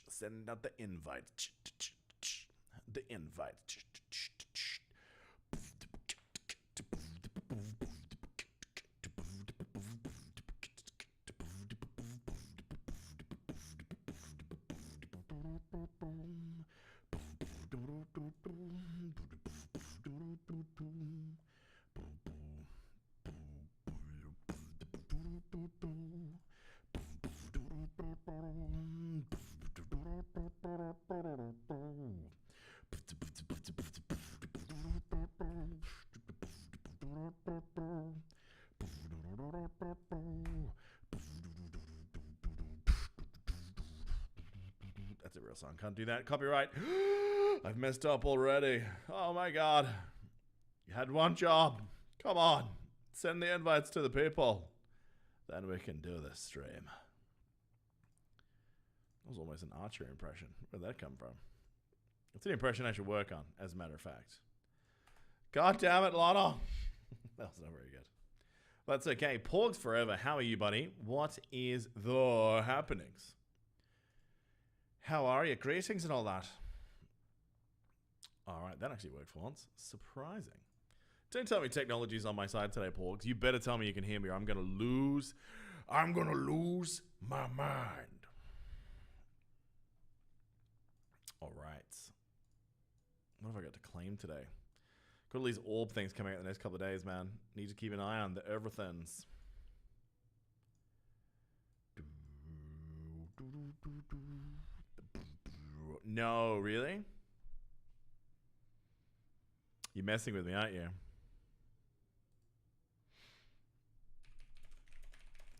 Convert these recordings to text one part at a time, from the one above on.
Send out the invite. The invite. That's a real song. Can't do that. Copyright. I've messed up already. Oh my god. You had one job. Come on. Send the invites to the people. Then we can do this stream. That was almost an Archer impression. Where'd that come from? It's an impression I should work on, as a matter of fact. God damn it, Lana. That was not very good. That's okay. Porgs forever. How are you, buddy? What is the happenings? How are you? Greetings and all that. All right, that actually worked for once. Surprising. Don't tell me technology's on my side today, Porgs. You better tell me you can hear me or I'm gonna lose my mind. All right. What have I got to claim today? Got all these orb things coming out in the next couple of days, man. Need to keep an eye on the everythings. No, really? You're messing with me, aren't you?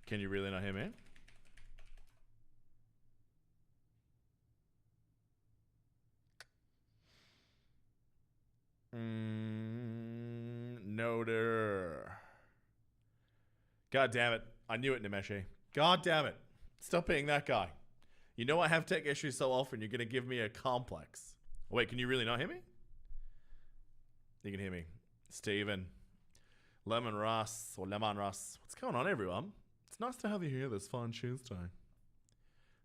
Can you really not hear me? No. God damn it. I knew it, Nimeshi. God damn it. Stop being that guy. You know I have tech issues so often, you're going to give me a complex. Wait, can you really not hear me? You can hear me. Steven. Lemon Russ. What's going on, everyone? It's nice to have you here this fine Tuesday.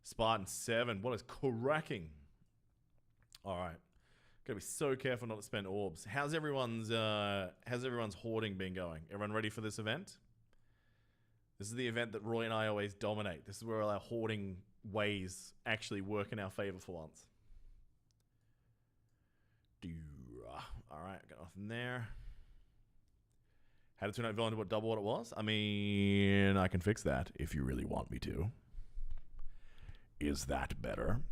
Spartan 7. What is cracking? All right. Gotta be so careful not to spend orbs. How's everyone's hoarding been going? Everyone ready for this event? This is the event that Roy and I always dominate. This is where our hoarding ways actually work in our favor for once. All right, got nothing there. How to turn out villain to double what it was? I mean, I can fix that if you really want me to. Is that better?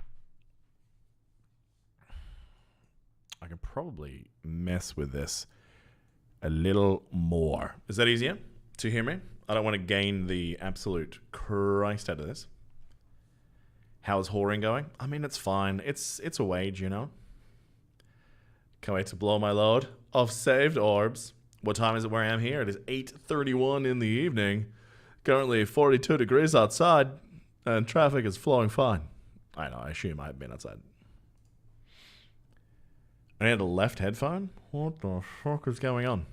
I can probably mess with this a little more. Is that easier to hear me? I don't want to gain the absolute Christ out of this. How's whoring going? I mean, it's fine. It's a wage, you know. Can't wait to blow my load of saved orbs. What time is it where I am here? It is 8:31 in the evening. Currently 42 degrees outside, and traffic is flowing fine. I know, I assume I've been outside. I had a left headphone? What the fuck is going on?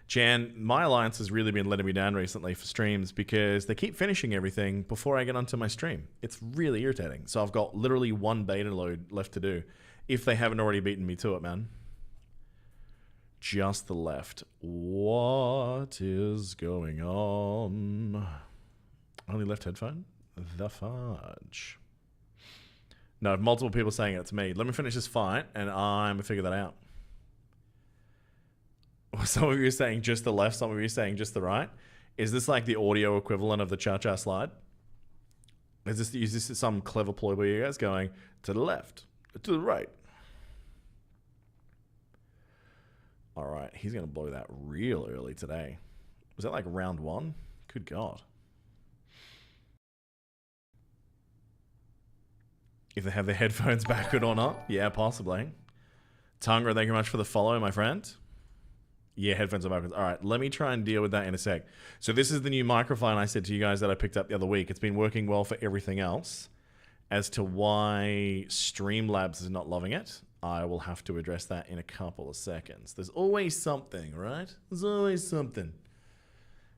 Jan, my alliance has really been letting me down recently for streams because they keep finishing everything before I get onto my stream. It's really irritating. So I've got literally one beta load left to do if they haven't already beaten me to it, man. Just the left. What is going on? Only left headphone? The fudge. No, multiple people saying it's me. Let me finish this fight and I'm going to figure that out. Some of you are saying just the left, some of you are saying just the right. Is this like the audio equivalent of the cha-cha slide? Is this some clever ploy by you guys going to the left, to the right? All right, he's going to blow that real early today. Was that like round one? Good God. If they have their headphones back or not. Yeah, possibly. Tangra, thank you very much for the follow, my friend. Yeah, headphones are backwards. All right, let me try and deal with that in a sec. So this is the new microphone I said to you guys that I picked up the other week. It's been working well for everything else. As to why Streamlabs is not loving it, I will have to address that in a couple of seconds. There's always something, right? There's always something.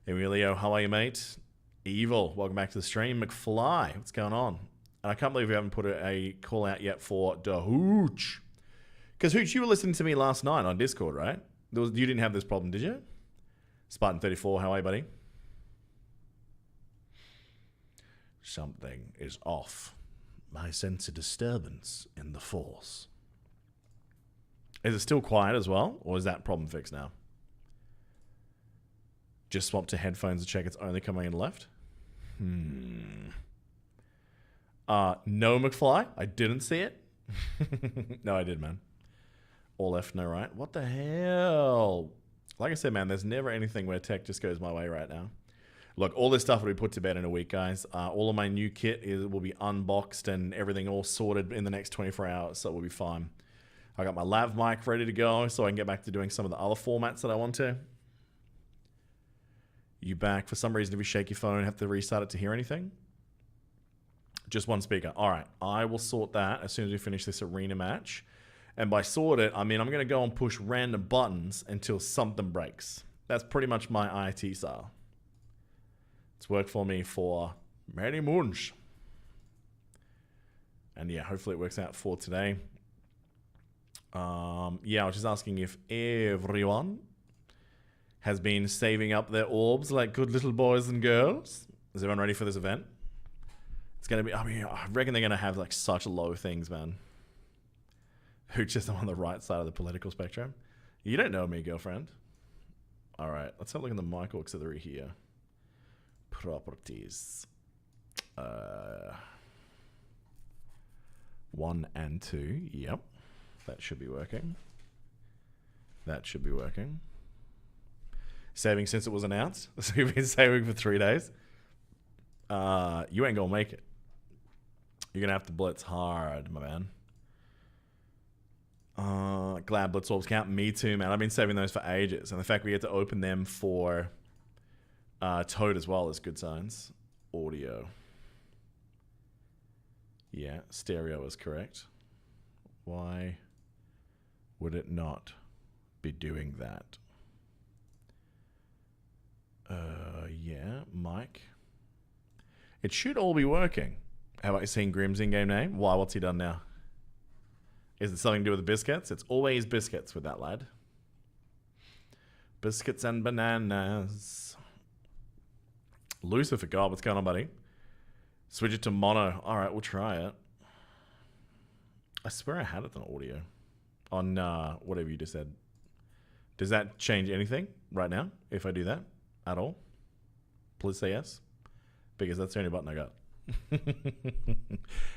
Emilio, how are you, mate? Evil, welcome back to the stream. McFly, what's going on? And I can't believe we haven't put a call out yet for the Hooch. Because Hooch, you were listening to me last night on Discord, right? You didn't have this problem, did you? Spartan34, how are you, buddy? Something is off. I sense a disturbance in the force. Is it still quiet as well? Or is that problem fixed now? Just swap to headphones to check it's only coming in left? No, McFly. I didn't see it. No, I did, man. All left, no right. What the hell? Like I said, man, there's never anything where tech just goes my way right now. Look, all this stuff will be put to bed in a week, guys. All of my new kit will be unboxed and everything all sorted in the next 24 hours, so we'll be fine. I got my lav mic ready to go so I can get back to doing some of the other formats that I want to. You back? For some reason, if you shake your phone, have to restart it to hear anything? Just one speaker. All right, I will sort that as soon as we finish this arena match. And by sort it, I mean I'm going to go and push random buttons until something breaks. That's pretty much my IT style. It's worked for me for many moons. And yeah, hopefully it works out for today. Yeah, I was just asking if everyone has been saving up their orbs like good little boys and girls. Is everyone ready for this event? It's going to be, I mean, I reckon they're going to have like such low things, man. Who just on the right side of the political spectrum. You don't know me, girlfriend. All right, let's have a look at the mic auxiliary here. Properties. 1 and 2. Yep. That should be working. That should be working. Saving since it was announced. So you've been saving for 3 days. You ain't gonna make it. You're gonna have to blitz hard, my man. Glad blitz orbs count. Me too, man. I've been saving those for ages. And the fact we get to open them for Toad as well is good signs. Audio. Yeah, stereo is correct. Why would it not be doing that? Yeah, Mike. It should all be working. How about you seeing Grimm's in-game name? Why, what's he done now? Is it something to do with the biscuits? It's always biscuits with that lad. Biscuits and bananas. Lucifer, God, what's going on, buddy? Switch it to mono. All right, we'll try it. I swear I had it on audio. On whatever you just said. Does that change anything right now if I do that at all? Please say yes. Because that's the only button I got.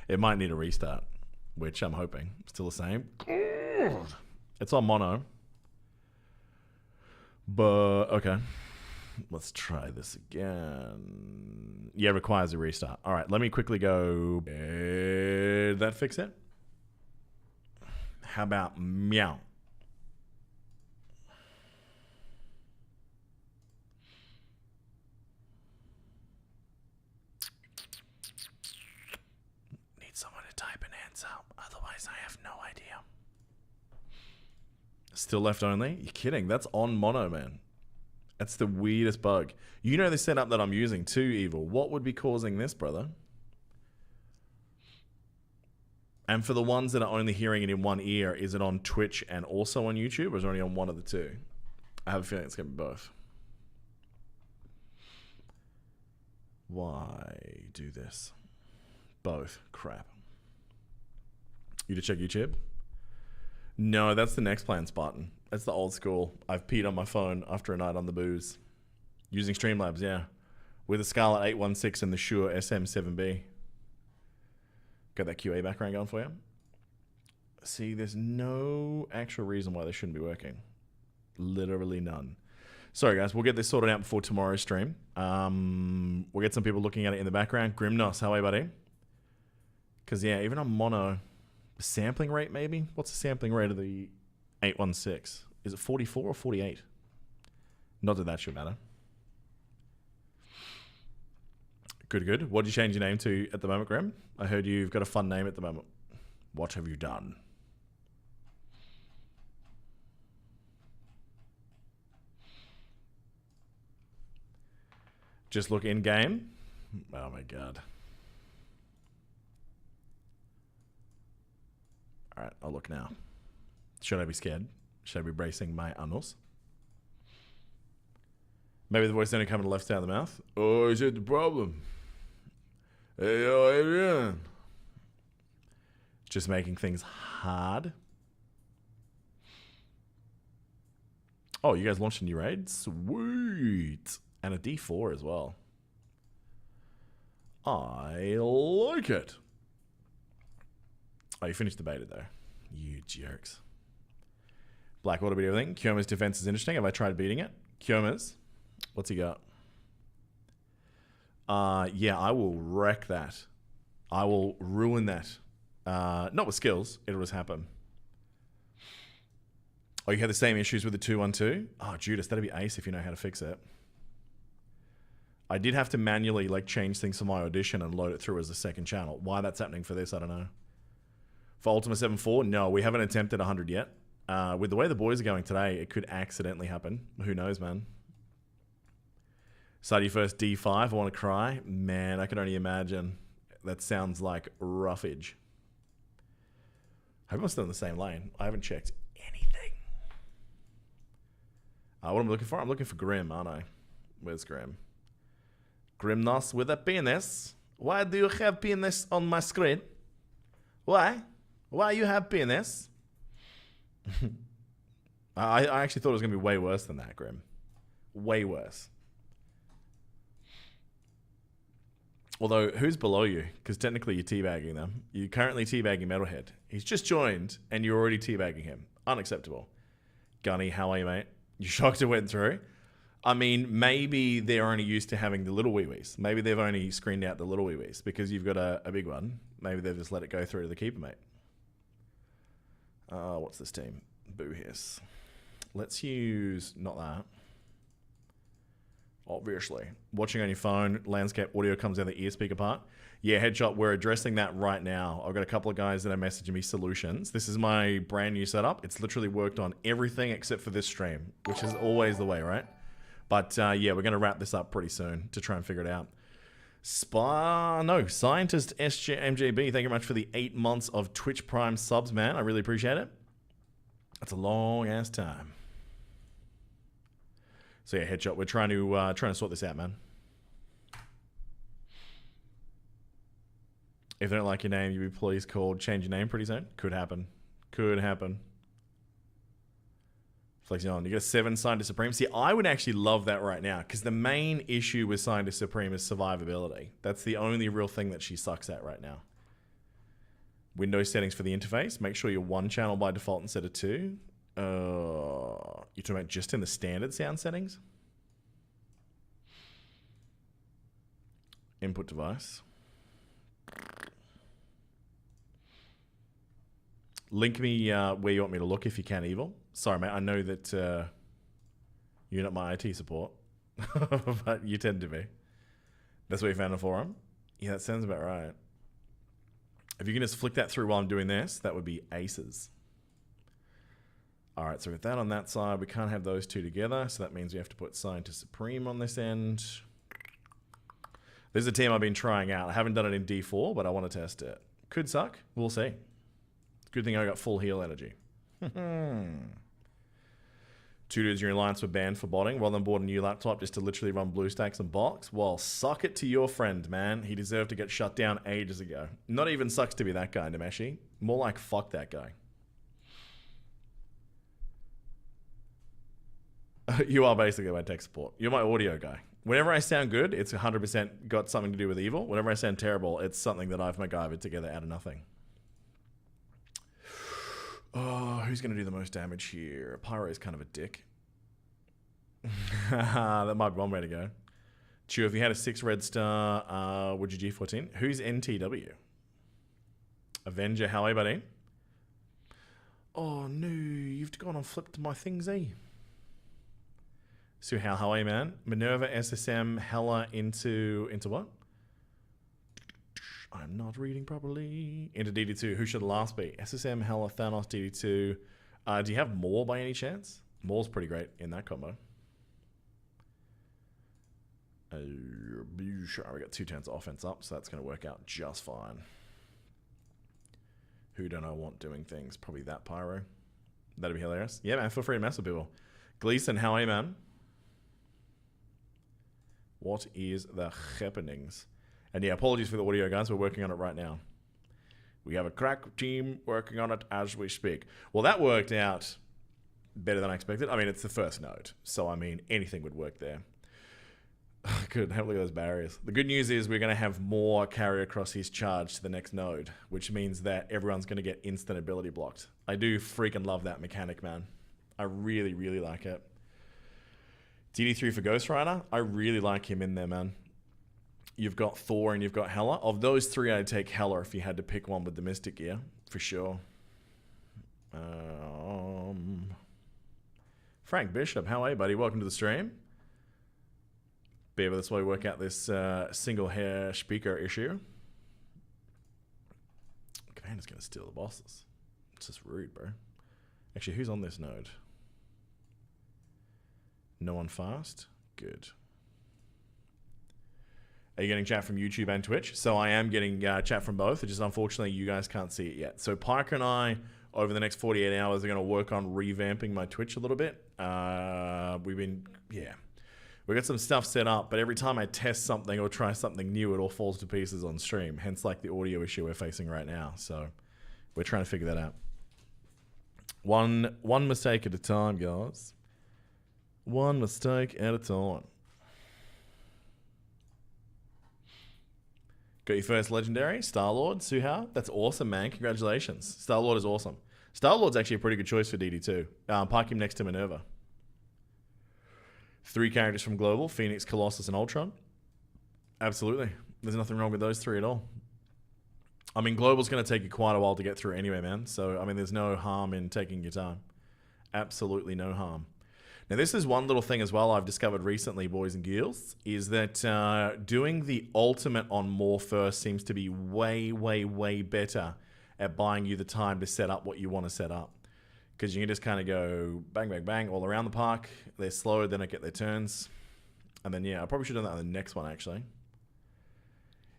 It might need a restart, which I'm hoping. Still the same. It's on mono. But, okay. Let's try this again. Yeah, requires a restart. All right, let me quickly go. Did that fix it? How about meow? Need someone to type an answer. Otherwise, I have no idea. Still left only? You're kidding. That's on mono, man. That's the weirdest bug. You know the setup that I'm using too, Evil. What would be causing this, brother? And for the ones that are only hearing it in one ear, is it on Twitch and also on YouTube, or is it only on one of the two? I have a feeling it's going to be both. Why do this? Both. Crap. You to check YouTube? No, that's the Next Plan Spartan. That's the old school. I've peed on my phone after a night on the booze. Using Streamlabs, yeah. With a Scarlett 816 and the Shure SM7B. Got that QA background going for you. See, there's no actual reason why they shouldn't be working. Literally none. Sorry, guys. We'll get this sorted out before tomorrow's stream. We'll get some people looking at it in the background. Grimnos, how are you, buddy? Because, yeah, even on mono, sampling rate maybe? What's the sampling rate of the 816? Is it 44 or 48? Not that that should matter. Good, good. What did you change your name to at the moment, Grim? I heard you've got a fun name at the moment. What have you done? Just look in game. Oh my god. Alright, I'll look now. Should I be scared? Should I be bracing my anus? Maybe the voice only coming to the left side of the mouth. Oh, is it the problem? Hey, yo, Adrian. Just making things hard. Oh, you guys launched a new raid? Sweet. And a D4 as well. I like it. Oh, you finished the beta though. You jerks. Blackwater beat everything. Kyoma's defense is interesting. Have I tried beating it? Kyoma's. What's he got? Yeah, I will wreck that. I will ruin that. Not with skills. It'll just happen. Oh, you had the same issues with the 2-1-2? Oh, Judas, that'd be ace if you know how to fix it. I did have to manually like change things for my audition and load it through as a second channel. Why that's happening for this, I don't know. For Ultima 7.4, no, we haven't attempted 100 yet. With the way the boys are going today, it could accidentally happen. Who knows, man? Study first D5, I want to cry. Man, I can only imagine. That sounds like roughage. I hope I'm still in the same lane. I haven't checked anything. What am I looking for? I'm looking for Grim, aren't I? Where's Grim? Grimnos with a penis. Why do you have penis on my screen? Why? Why you have penis? I actually thought it was going to be way worse than that, Grim. Way worse. Although, who's below you? Because technically you're teabagging them. You're currently teabagging Metalhead. He's just joined, and you're already teabagging him. Unacceptable. Gunny, how are you, mate? You shocked it went through? I mean, maybe they're only used to having the little wee-wees. Maybe they've only screened out the little wee-wees because you've got a big one. Maybe they've just let it go through to the keeper, mate. What's this team? Boo hiss. Let's use... not that. Obviously. Watching on your phone, landscape audio comes out the ear speaker part. Yeah, Headshot, we're addressing that right now. I've got a couple of guys that are messaging me solutions. This is my brand new setup. It's literally worked on everything except for this stream, which is always the way, right? But yeah, we're going to wrap this up pretty soon to try and figure it out. Scientist SJMJB, thank you very much for the 8 months of Twitch Prime subs, man. I really appreciate it. That's a long ass time. So yeah, Headshot, we're trying to sort this out, man. If they don't like your name, you'll be please called change your name pretty soon. Could happen. Could happen. Flexing on. You got a 7 Scientist Supreme. See, I would actually love that right now because the main issue with Scientist Supreme is survivability. That's the only real thing that she sucks at right now. Windows settings for the interface. Make sure you're 1 channel by default instead of 2. You're talking about just in the standard sound settings? Input device. Link me where you want me to look if you can, Evil. Sorry, mate. I know that you're not my IT support, but you tend to be. That's what you found a forum? Yeah, that sounds about right. If you can just flick that through while I'm doing this, that would be aces. All right, so with that on that side, we can't have those two together, so that means we have to put Scientist Supreme on this end. This is a team I've been trying out. I haven't done it in D4, but I want to test it. Could suck. We'll see. Good thing I got full heal energy. 2 dudes in your alliance were banned for botting. Well, then bought a new laptop just to literally run BlueStacks and box. Well, suck it to your friend, man. He deserved to get shut down ages ago. Not even sucks to be that guy, Nemeshi. More like fuck that guy. You are basically my tech support. You're my audio guy. Whenever I sound good, it's 100% got something to do with evil. Whenever I sound terrible, it's something that I've MacGyvered together out of nothing. Oh, who's going to do the most damage here? Pyro is kind of a dick. That might be one way to go. Chew, if you had a 6 red star, would you G14? Who's NTW? Avenger, how are you, buddy? Oh, no, you've gone and flipped my things, eh? So how are you, man? Minerva, SSM, Hela into what? I'm not reading properly. Into DD2. Who should the last be? SSM, Hela, Thanos, DD2. Do you have Maul by any chance? Maul's pretty great in that combo. We got 2 turns of offense up, so that's going to work out just fine. Who don't I want doing things? Probably that Pyro. That'd be hilarious. Yeah, man, feel free to mess with people. Gleason, how are you, man? What is the happenings? And yeah, apologies for the audio, guys. We're working on it right now. We have a crack team working on it as we speak. Well, that worked out better than I expected. I mean, it's the first node, so I mean, anything would work there. Good, have a look at those barriers. The good news is we're going to have more carry across his charge to the next node, which means that everyone's going to get instant ability blocked. I do freaking love that mechanic, man. I really, really like it. DD3 for Ghost Rider, I really like him in there, man. You've got Thor and you've got Hela. Of those 3, I'd take Hela if you had to pick one with the Mystic gear, for sure. Frank Bishop, how are you, buddy? Welcome to the stream. Beaver, that's why we work out this single hair speaker issue. Commander's going to steal the bosses. It's just rude, bro. Actually, who's on this node? No one fast? Good. Are you getting chat from YouTube and Twitch? So I am getting chat from both. It's just unfortunately you guys can't see it yet. So Piker and I, over the next 48 hours, are going to work on revamping my Twitch a little bit. We got some stuff set up, but every time I test something or try something new, it all falls to pieces on stream. Hence, like the audio issue we're facing right now. So we're trying to figure that out. One mistake at a time, guys. One mistake at a time. Got your first legendary, Star-Lord, Suhao. That's awesome, man. Congratulations. Star-Lord is awesome. Star-Lord's actually a pretty good choice for DD2. Park him next to Minerva. 3 characters from Global, Phoenix, Colossus, and Ultron. Absolutely. There's nothing wrong with those 3 at all. I mean, Global's going to take you quite a while to get through anyway, man. So, I mean, there's no harm in taking your time. Absolutely no harm. Now, this is one little thing as well I've discovered recently, boys and girls, is that doing the ultimate on more first seems to be way, way, way better at buying you the time to set up what you want to set up. Because you can just kind of go bang, bang, bang all around the park. They're slow, then I get their turns. And then, yeah, I probably should have done that on the next one, actually.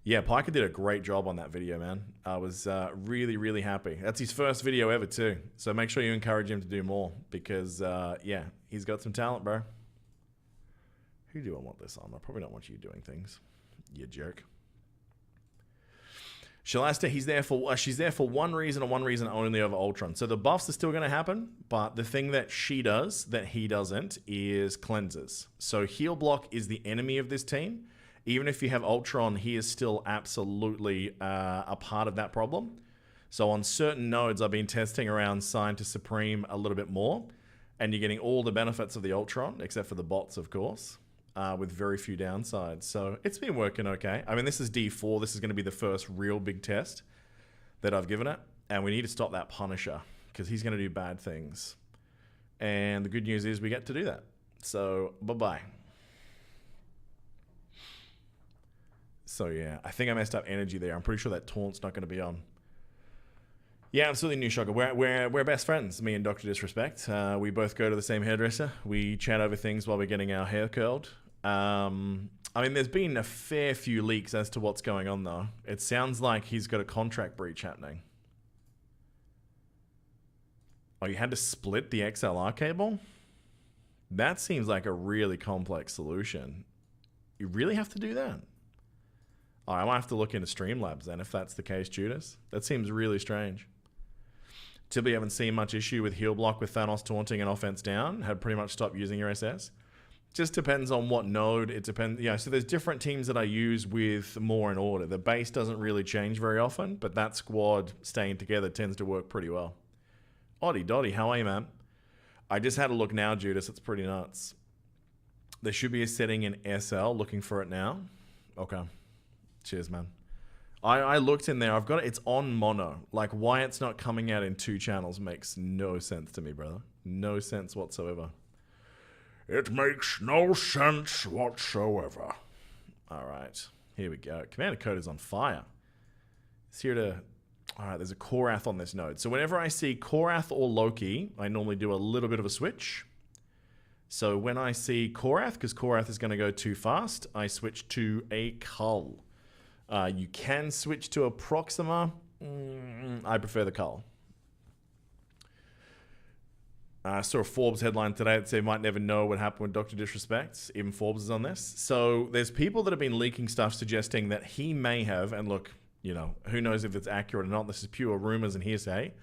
Yeah, Piker did a great job on that video, man. I was really, really happy. That's his first video ever, too. So make sure you encourage him to do more. Because, yeah, he's got some talent, bro. Who do I want this on? I probably don't want you doing things. You jerk. Shalasta, she's there for one reason and one reason only over Ultron. So the buffs are still going to happen, but the thing that she does that he doesn't is cleanses. So heal block is the enemy of this team. Even if you have Ultron, he is still absolutely a part of that problem. So on certain nodes, I've been testing around Scientist Supreme a little bit more, and you're getting all the benefits of the Ultron, except for the bots, of course. With very few downsides. So it's been working okay. I mean, this is D4. This is going to be the first real big test that I've given it. And we need to stop that Punisher because he's going to do bad things. And the good news is we get to do that. So, bye-bye. So, yeah. I think I messed up energy there. I'm pretty sure that taunt's not going to be on. Yeah, absolutely, New Shocker. We're best friends, me and Dr. Disrespect. We both go to the same hairdresser. We chat over things while we're getting our hair curled. I mean, there's been a fair few leaks as to what's going on, though. It sounds like he's got a contract breach happening. Oh, you had to split the XLR cable? That seems like a really complex solution. You really have to do that? Oh, I might have to look into Streamlabs then, if that's the case, Judas. That seems really strange. Typically haven't seen much issue with heal block with Thanos taunting and offense down. Had pretty much stopped using your SS. Just depends on what node. It depends. Yeah, so there's different teams that I use with more in order. The base doesn't really change very often, but that squad staying together tends to work pretty well. Oddie Dotty, how are you, man? I just had a look now, Judas. It's pretty nuts. There should be a setting in SL. Looking for it now. Okay. Cheers, man. I looked in there. I've got it. It's on mono. Like, why it's not coming out in 2 channels makes no sense to me, brother. No sense whatsoever. It makes no sense whatsoever. All right. Here we go. Commander Code is on fire. It's here to... All right, there's a Korath on this node. So whenever I see Korath or Loki, I normally do a little bit of a switch. So when I see Korath, because Korath is going to go too fast, I switch to a Cull. You can switch to a Proxima. I prefer the Cull. I saw a Forbes headline today that said might never know what happened with Dr. Disrespect. Even Forbes is on this. So there's people that have been leaking stuff suggesting that he may have, and look, you know, who knows if it's accurate or not. This is pure rumors and hearsay.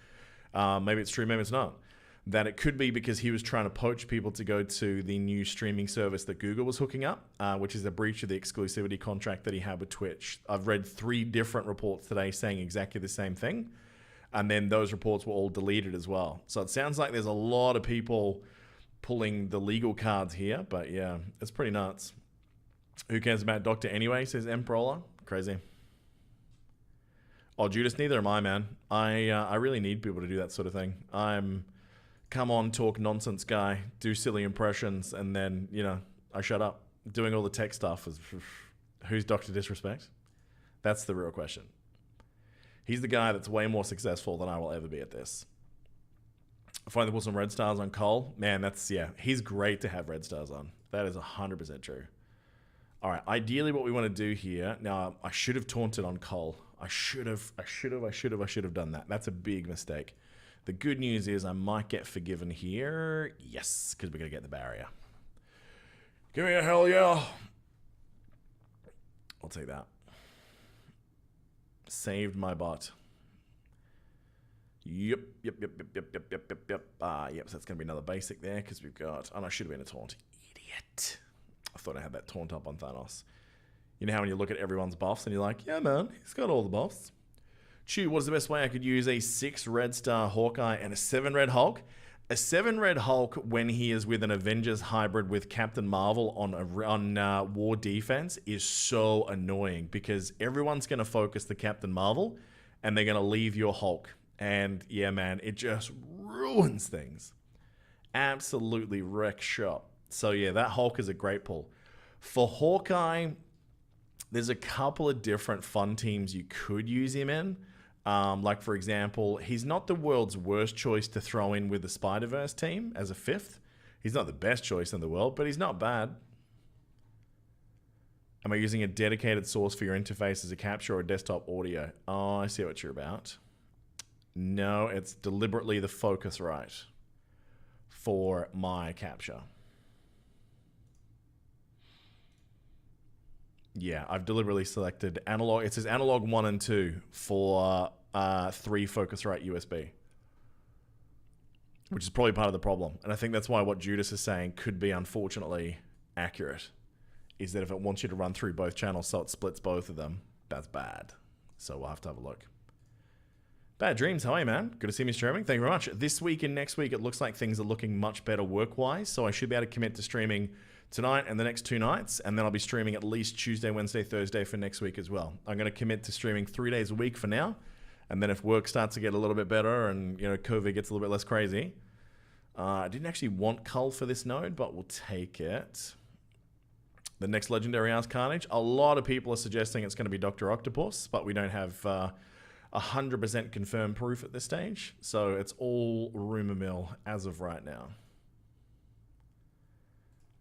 Maybe it's true, maybe it's not. That it could be because he was trying to poach people to go to the new streaming service that Google was hooking up, which is a breach of the exclusivity contract that he had with Twitch. I've read 3 different reports today saying exactly the same thing. And then those reports were all deleted as well. So it sounds like there's a lot of people pulling the legal cards here. But yeah, it's pretty nuts. Who cares about Doctor anyway, says Emperola. Crazy. Oh, Judas, neither am I, man. I really need people to do that sort of thing. I'm come on, talk nonsense guy, do silly impressions, and then, you know, I shut up. Doing all the tech stuff is... Who's Dr. Disrespect? That's the real question. He's the guy that's way more successful than I will ever be at this. Finally put some red stars on Cole. Man, that's, yeah, he's great to have red stars on. That is 100% true. All right, ideally what we want to do here, now I should have taunted on Cole. I should have done that. That's a big mistake. The good news is I might get forgiven here. Yes, because we're going to get the barrier. Give me a hell yeah. I'll take that. Saved my bot. Yep. Yep, so that's going to be another basic there because we've got... Oh, no, I should have been a taunt. Idiot. I thought I had that taunt up on Thanos. You know how when you look at everyone's buffs and you're like, yeah, man, he's got all the buffs. Chew, what is the best way I could use a 6 red star Hawkeye and a 7 red Hulk? A 7 red Hulk when he is with an Avengers hybrid with Captain Marvel on War Defense is so annoying because everyone's going to focus the Captain Marvel and they're going to leave your Hulk. And yeah, man, it just ruins things. Absolutely wrecks shop. So yeah, that Hulk is a great pull. For Hawkeye, there's a couple of different fun teams you could use him in. Like, for example, he's not the world's worst choice to throw in with the Spider-Verse team as a 5th. He's not the best choice in the world, but he's not bad. Am I using a dedicated source for your interface as a capture or desktop audio? Oh, I see what you're about. No, it's deliberately the Focusrite for my capture. Yeah, I've deliberately selected analog. It says analog 1 and 2 for 3 Focusrite USB, which is probably part of the problem. And I think that's why what Judas is saying could be unfortunately accurate, is that if it wants you to run through both channels so it splits both of them, that's bad. So we'll have to have a look. Bad dreams, how are you, man? Good to see me streaming. Thank you very much. This week and next week, it looks like things are looking much better work-wise, so I should be able to commit to streaming tonight and the next 2 nights, and then I'll be streaming at least Tuesday, Wednesday, Thursday for next week as well. I'm going to commit to streaming 3 days a week for now, and then if work starts to get a little bit better and, you know, COVID gets a little bit less crazy, I didn't actually want Cull for this node, but we'll take it. The next Legendary Hours Carnage, a lot of people are suggesting it's going to be Dr. Octopus, but we don't have 100% confirmed proof at this stage, so it's all rumor mill as of right now.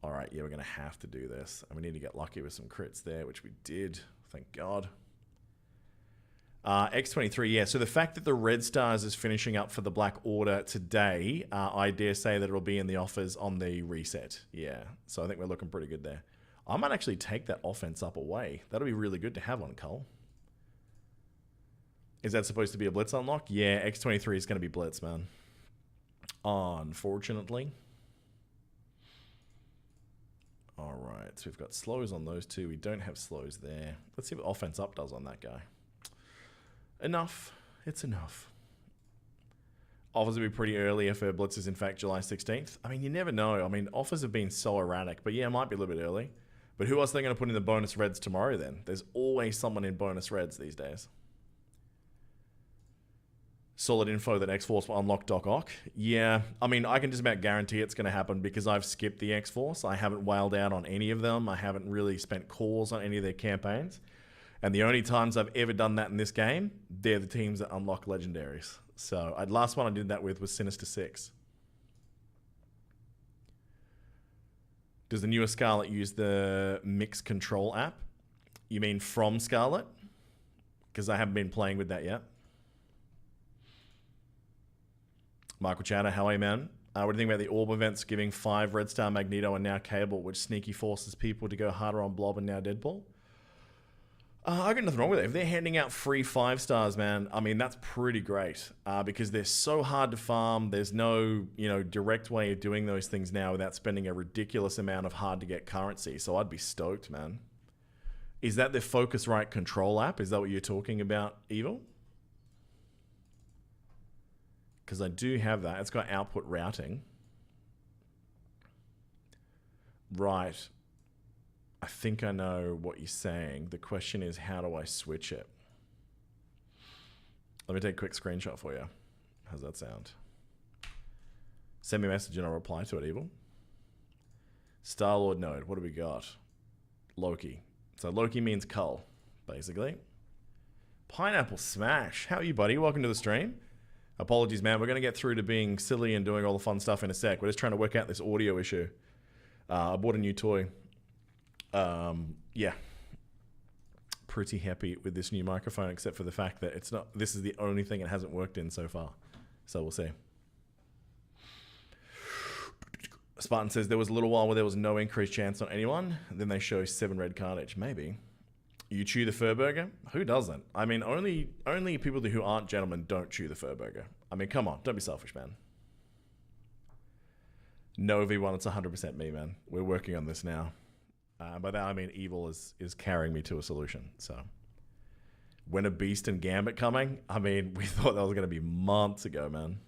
All right, yeah, we're going to have to do this. And we need to get lucky with some crits there, which we did. Thank God. X23, yeah. So the fact that the Red Stars is finishing up for the Black Order today, I dare say that it'll be in the offers on the reset. Yeah, so I think we're looking pretty good there. I might actually take that offense up away. That'll be really good to have on Cull. Is that supposed to be a Blitz unlock? Yeah, X23 is going to be Blitz, man. Unfortunately. All right, so we've got slows on those 2. We don't have slows there. Let's see what offense up does on that guy. Enough. It's enough. Offers will be pretty early if her blitz is in fact July 16th. I mean, you never know. I mean, offers have been so erratic, but yeah, it might be a little bit early. But who else are they going to put in the bonus reds tomorrow then? There's always someone in bonus reds these days. Solid info that X-Force will unlock Doc Ock. Yeah, I mean, I can just about guarantee it's going to happen because I've skipped the X-Force. I haven't whaled out on any of them. I haven't really spent cores on any of their campaigns. And the only times I've ever done that in this game, they're the teams that unlock legendaries. So, last one I did that with was Sinister Six. Does the newer Scarlet use the Mix Control app? You mean from Scarlet? Because I haven't been playing with that yet. Michael Chatter, how are you, man? What do you think about the Orb events giving 5 Red Star Magneto and now Cable, which sneaky forces people to go harder on Blob and now Deadpool? I got nothing wrong with it. If they're handing out free 5 stars, man, I mean, that's pretty great because they're so hard to farm. There's no, direct way of doing those things now without spending a ridiculous amount of hard-to-get currency. So I'd be stoked, man. Is that the Focusrite control app? Is that what you're talking about, Evil? Because I do have that. It's got output routing. Right. I think I know what you're saying. The question is, how do I switch it? Let me take a quick screenshot for you. How's that sound? Send me a message and I'll reply to it, Evil. Star-Lord node. What do we got? Loki. So Loki means cull, basically. Pineapple Smash. How are you, buddy? Welcome to the stream. Apologies, man. We're going to get through to being silly and doing all the fun stuff in a sec. We're just trying to work out this audio issue. I bought a new toy. Yeah. Pretty happy with this new microphone, except for the fact that it's not. This is the only thing it hasn't worked in so far. So we'll see. Spartan says there was a little while where there was no increased chance on anyone. Then they show 7 red carnage. Maybe. You chew the fur burger? Who doesn't? I mean, only people who aren't gentlemen don't chew the fur burger. I mean, come on. Don't be selfish, man. No, V1, it's 100% me, man. We're working on this now. By that, I mean Evil is carrying me to a solution. So, when are Beast and Gambit coming? I mean, we thought that was going to be months ago, man.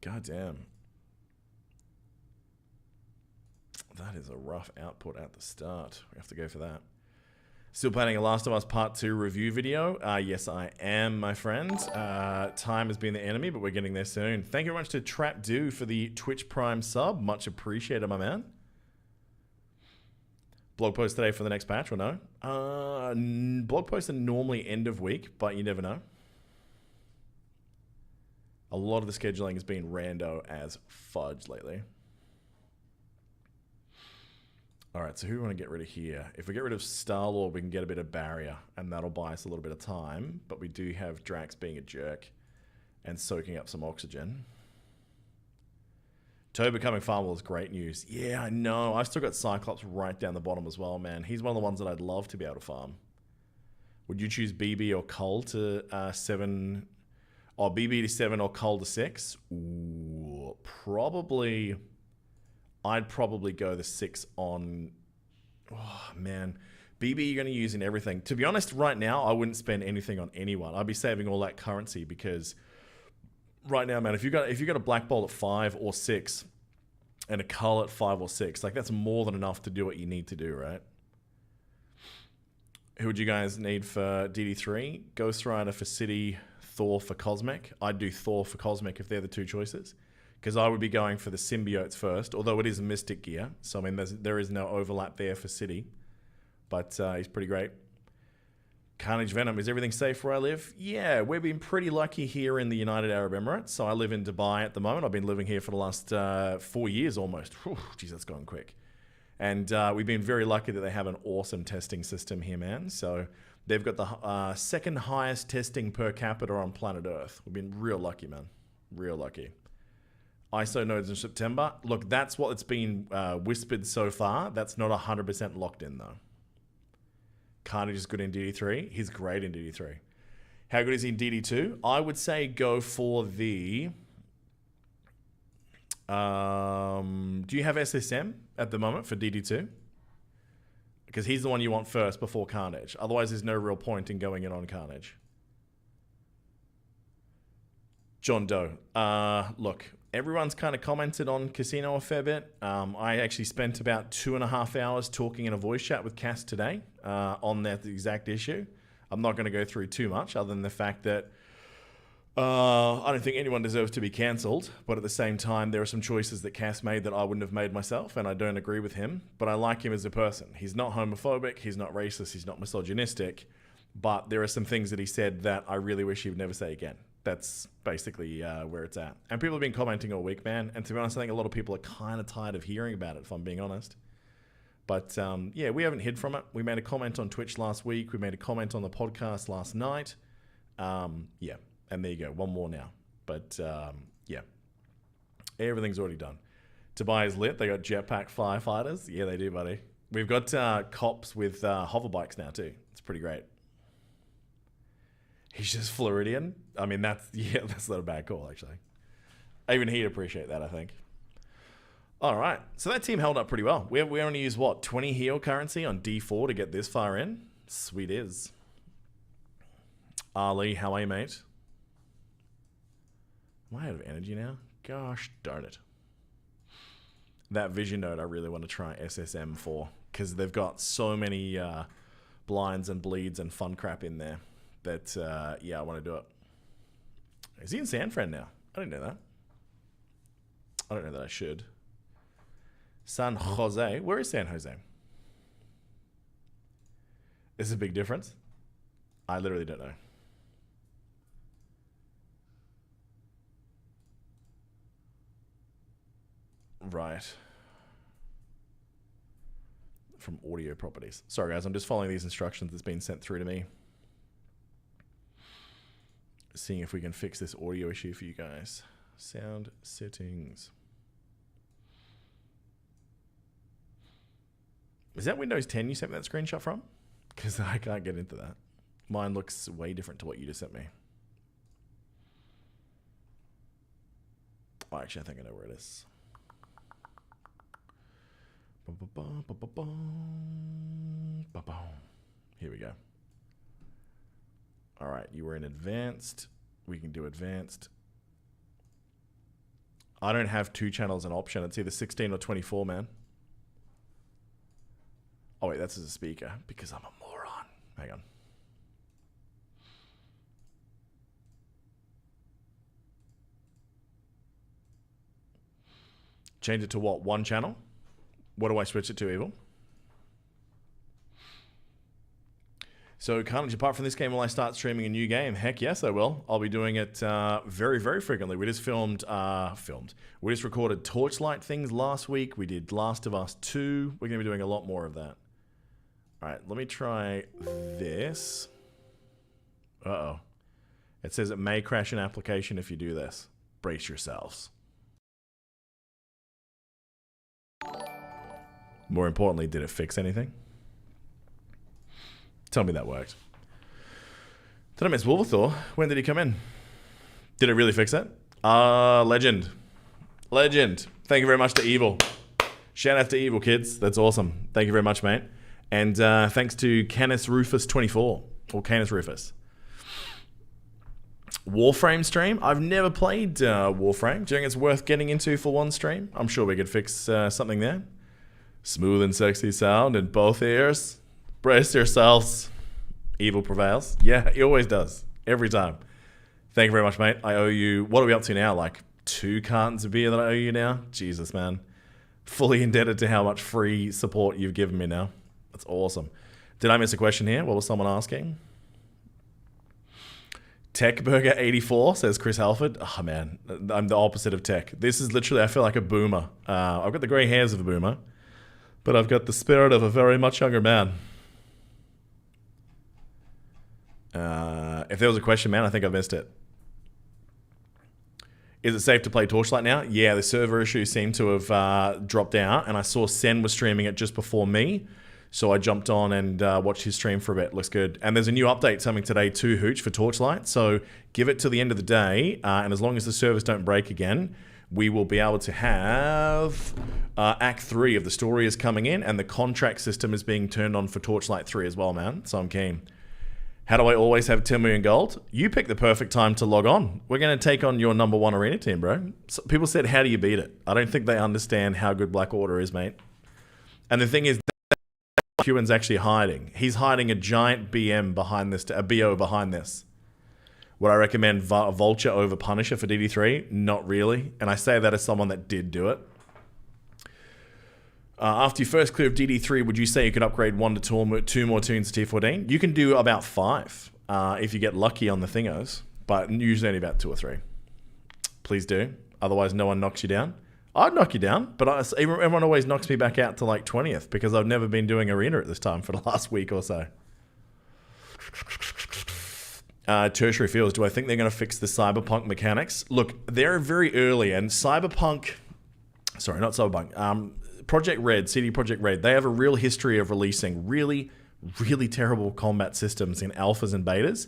God damn. That is a rough output at the start. We have to go for that. Still planning a Last of Us Part 2 review video. Yes, I am, my friend. Time has been the enemy, but we're getting there soon. Thank you very much to TrapDo for the Twitch Prime sub. Much appreciated, my man. Blog post today for the next patch, or no? Blog posts are normally end of week, but you never know. A lot of the scheduling has been rando as fudge lately. All right, so who do we want to get rid of here? If we get rid of Star-Lord, we can get a bit of barrier, and that'll buy us a little bit of time. But we do have Drax being a jerk and soaking up some oxygen. Toe becoming farmable is great news. Yeah, I know. I've still got Cyclops right down the bottom as well, man. He's one of the ones that I'd love to be able to farm. Would you choose BB or Cull to 7... Or BB to 7 or Cull to 6? Ooh, probably... I'd probably go the 6 on... Oh, man. BB you're going to use in everything. To be honest, right now, I wouldn't spend anything on anyone. I'd be saving all that currency because... Right now, man, if you got a Black Bolt at 5 or 6 and a Cull at 5 or 6, like that's more than enough to do what you need to do, right? Who would you guys need for DD3? Ghost Rider for City, Thor for Cosmic. I'd do Thor for Cosmic if they're the 2 choices. Because I would be going for the symbiotes first, although it is Mystic gear. So, I mean, there is no overlap there for City. But he's pretty great. Carnage Venom, is everything safe where I live? Yeah, we've been pretty lucky here in the United Arab Emirates. So I live in Dubai at the moment. I've been living here for the last 4 years almost. Jeez, that's gone quick. And we've been very lucky that they have an awesome testing system here, man. So they've got the second highest testing per capita on planet Earth. We've been real lucky, man. Real lucky. ISO nodes in September. Look, that's what it's been whispered so far. That's not 100% locked in, though. Carnage is good in DD3. He's great in DD3. How good is he in DD2? I would say go for the... do you have SSM at the moment for DD2? Because he's the one you want first before Carnage. Otherwise, there's no real point in going in on Carnage. John Doe. Look, everyone's kind of commented on Casino a fair bit. I actually spent about 2.5 hours talking in a voice chat with Cass today on that exact issue. I'm not going to go through too much other than the fact that I don't think anyone deserves to be cancelled. But at the same time, there are some choices that Cass made that I wouldn't have made myself, and I don't agree with him. But I like him as a person. He's not homophobic. He's not racist. He's not misogynistic. But there are some things that he said that I really wish he would never say again. That's basically where it's at. And people have been commenting all week, man. And to be honest, I think a lot of people are kind of tired of hearing about it, if I'm being honest. But yeah, we haven't hid from it. We made a comment on Twitch last week. We made a comment on the podcast last night. Yeah, and there you go. One more now. But yeah, everything's already done. Tobias lit. They got jetpack firefighters. Yeah, they do, buddy. We've got cops with hover bikes now too. It's pretty great. He's just Floridian. I mean, that's not a bad call, actually. Even he'd appreciate that, I think. All right. So that team held up pretty well. We only used, what, 20 heal currency on D4 to get this far in? Sweet is. Ali, how are you, mate? Am I out of energy now? Gosh darn it. That Vision Node I really want to try SSM for, because they've got so many blinds and bleeds and fun crap in there that, yeah, I want to do it. Is he in San Fran now? I didn't know that. I don't know that I should. San Jose. Where is San Jose? Is a big difference? I literally don't know. Right. From audio properties. Sorry, guys. I'm just following these instructions that's been sent through to me. Seeing if we can fix this audio issue for you guys. Sound settings. Is that Windows 10 you sent me that screenshot from? Because I can't get into that. Mine looks way different to what you just sent me. Oh, actually, I think I know where it is. Here we go. All right, you were in advanced. We can do advanced. I don't have 2 channels an option. It's either 16 or 24, man. Oh, wait, that's as a speaker because I'm a moron. Hang on. Change it to what? 1 channel? What do I switch it to, Evil? So, Carnage, apart from this game, will I start streaming a new game? Heck yes, I will. I'll be doing it very, very frequently. We just We just recorded Torchlight things last week. We did Last of Us 2. We're going to be doing a lot more of that. All right, let me try this. Uh-oh. It says it may crash an application if you do this. Brace yourselves. More importantly, did it fix anything? Tell me that worked. Did I miss Wolverthor? When did he come in? Did it really fix it? Legend. Legend. Thank you very much to Evil. Shout out to Evil, kids. That's awesome. Thank you very much, mate. And thanks to Canis Rufus 24. Or Canis Rufus. Warframe stream? I've never played Warframe. Do you think it's worth getting into for one stream? I'm sure we could fix something there. Smooth and sexy sound in both ears. Brace yourselves. Evil prevails. Yeah, he always does. Every time. Thank you very much, mate. I owe you... What are we up to now? Like 2 cartons of beer that I owe you now? Jesus, man. Fully indebted to how much free support you've given me now. That's awesome. Did I miss a question here? What was someone asking? TechBurger84 says Chris Halford. Oh, man. I'm the opposite of tech. This is literally... I feel like a boomer. I've got the grey hairs of a boomer. But I've got the spirit of a very much younger man. If there was a question, man, I think I missed it. Is it safe to play Torchlight now? Yeah, the server issues seem to have dropped out, and I saw Sen was streaming it just before me, so I jumped on and watched his stream for a bit. Looks good. And there's a new update coming today too, Hooch, for Torchlight, so give it to the end of the day, and as long as the servers don't break again, we will be able to have Act 3 of the story is coming in, and the contract system is being turned on for Torchlight 3 as well, man, so I'm keen. How do I always have 10 million gold? You pick the perfect time to log on. We're going to take on your #1 arena team, bro. So people said, how do you beat it? I don't think they understand how good Black Order is, mate. And the thing is, Ewan's actually hiding. He's hiding a giant BM behind this, a BO behind this. Would I recommend Vulture over Punisher for DD3? Not really. And I say that as someone that did do it. After you first clear of DD3, would you say you could upgrade 1 to 2 more tunes to T14? You can do about 5 if you get lucky on the thingos. but usually only about 2 or 3. Please do. Otherwise, no one knocks you down. I'd knock you down, but everyone always knocks me back out to like 20th because I've never been doing arena at this time for the last week or so. Tertiary fields. Do I think they're going to fix the Cyberpunk mechanics? Look, they're very early, and Cyberpunk... Sorry, not Cyberpunk. Project Red, CD Projekt Red, they have a real history of releasing really, really terrible combat systems in alphas and betas,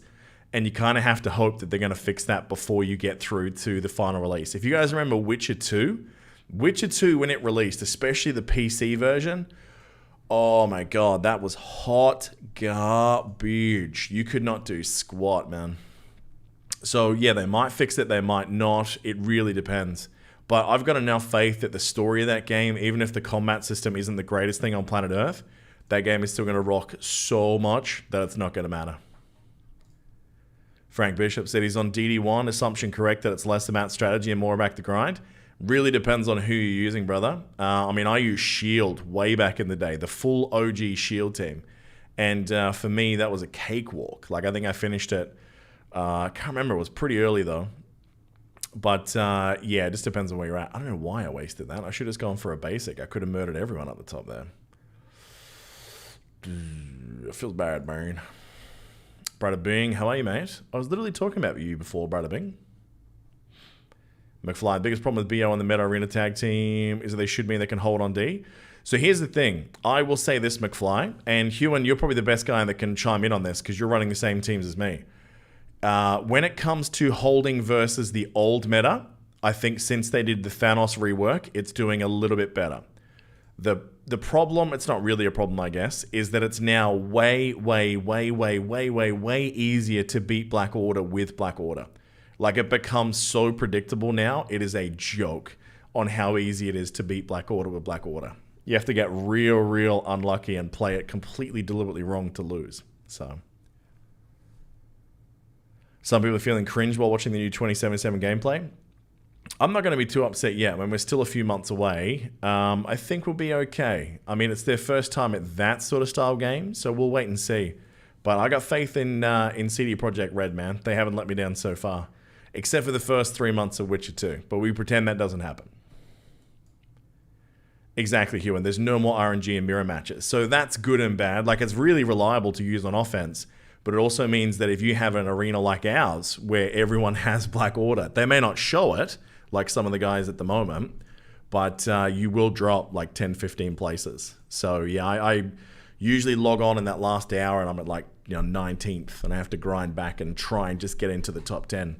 and you kind of have to hope that they're going to fix that before you get through to the final release. If you guys remember Witcher 2, when it released, especially the PC version, oh my god, that was hot garbage. You could not do squat, man. So yeah, they might fix it, they might not. It really depends. But I've got enough faith that the story of that game, even if the combat system isn't the greatest thing on planet Earth, that game is still going to rock so much that it's not going to matter. Frank Bishop said he's on DD1. Assumption correct that it's less about strategy and more about the grind. Really depends on who you're using, brother. I mean, I used Shield way back in the day, the full OG Shield team. And for me, that was a cakewalk. Like, I think I finished it, I can't remember, it was pretty early though. But yeah, it just depends on where you're at. I don't know why I wasted that. I should have just gone for a basic. I could have murdered everyone at the top there. It feels bad, man. Brother Bing, how are you, mate? I was literally talking about you before, Brother Bing. McFly, the biggest problem with BO on the meta arena tag team is that they should mean they can hold on D. So here's the thing. I will say this, McFly, and Hewan, you're probably the best guy that can chime in on this because you're running the same teams as me. When it comes to holding versus the old meta, I think since they did the Thanos rework, it's doing a little bit better. The problem, it's not really a problem, I guess, is that it's now way easier to beat Black Order with Black Order. Like, it becomes so predictable now, it is a joke on how easy it is to beat Black Order with Black Order. You have to get real unlucky and play it completely deliberately wrong to lose. So, some people are feeling cringe while watching the new 2077 gameplay. I'm not going to be too upset yet. When we're still a few months away, I think we'll be okay. I mean, it's their first time at that sort of style game, so we'll wait and see. But I got faith in CD Projekt Red, man. They haven't let me down so far. Except for the first 3 months of Witcher 2. But we pretend that doesn't happen. Exactly, Hewan. There's no more RNG and mirror matches. So that's good and bad. Like, it's really reliable to use on offense. But it also means that if you have an arena like ours, where everyone has Black Order, they may not show it, like some of the guys at the moment, but you will drop like 10, 15 places. So yeah, I usually log on in that last hour and I'm at like 19th, and I have to grind back and try and just get into the top 10.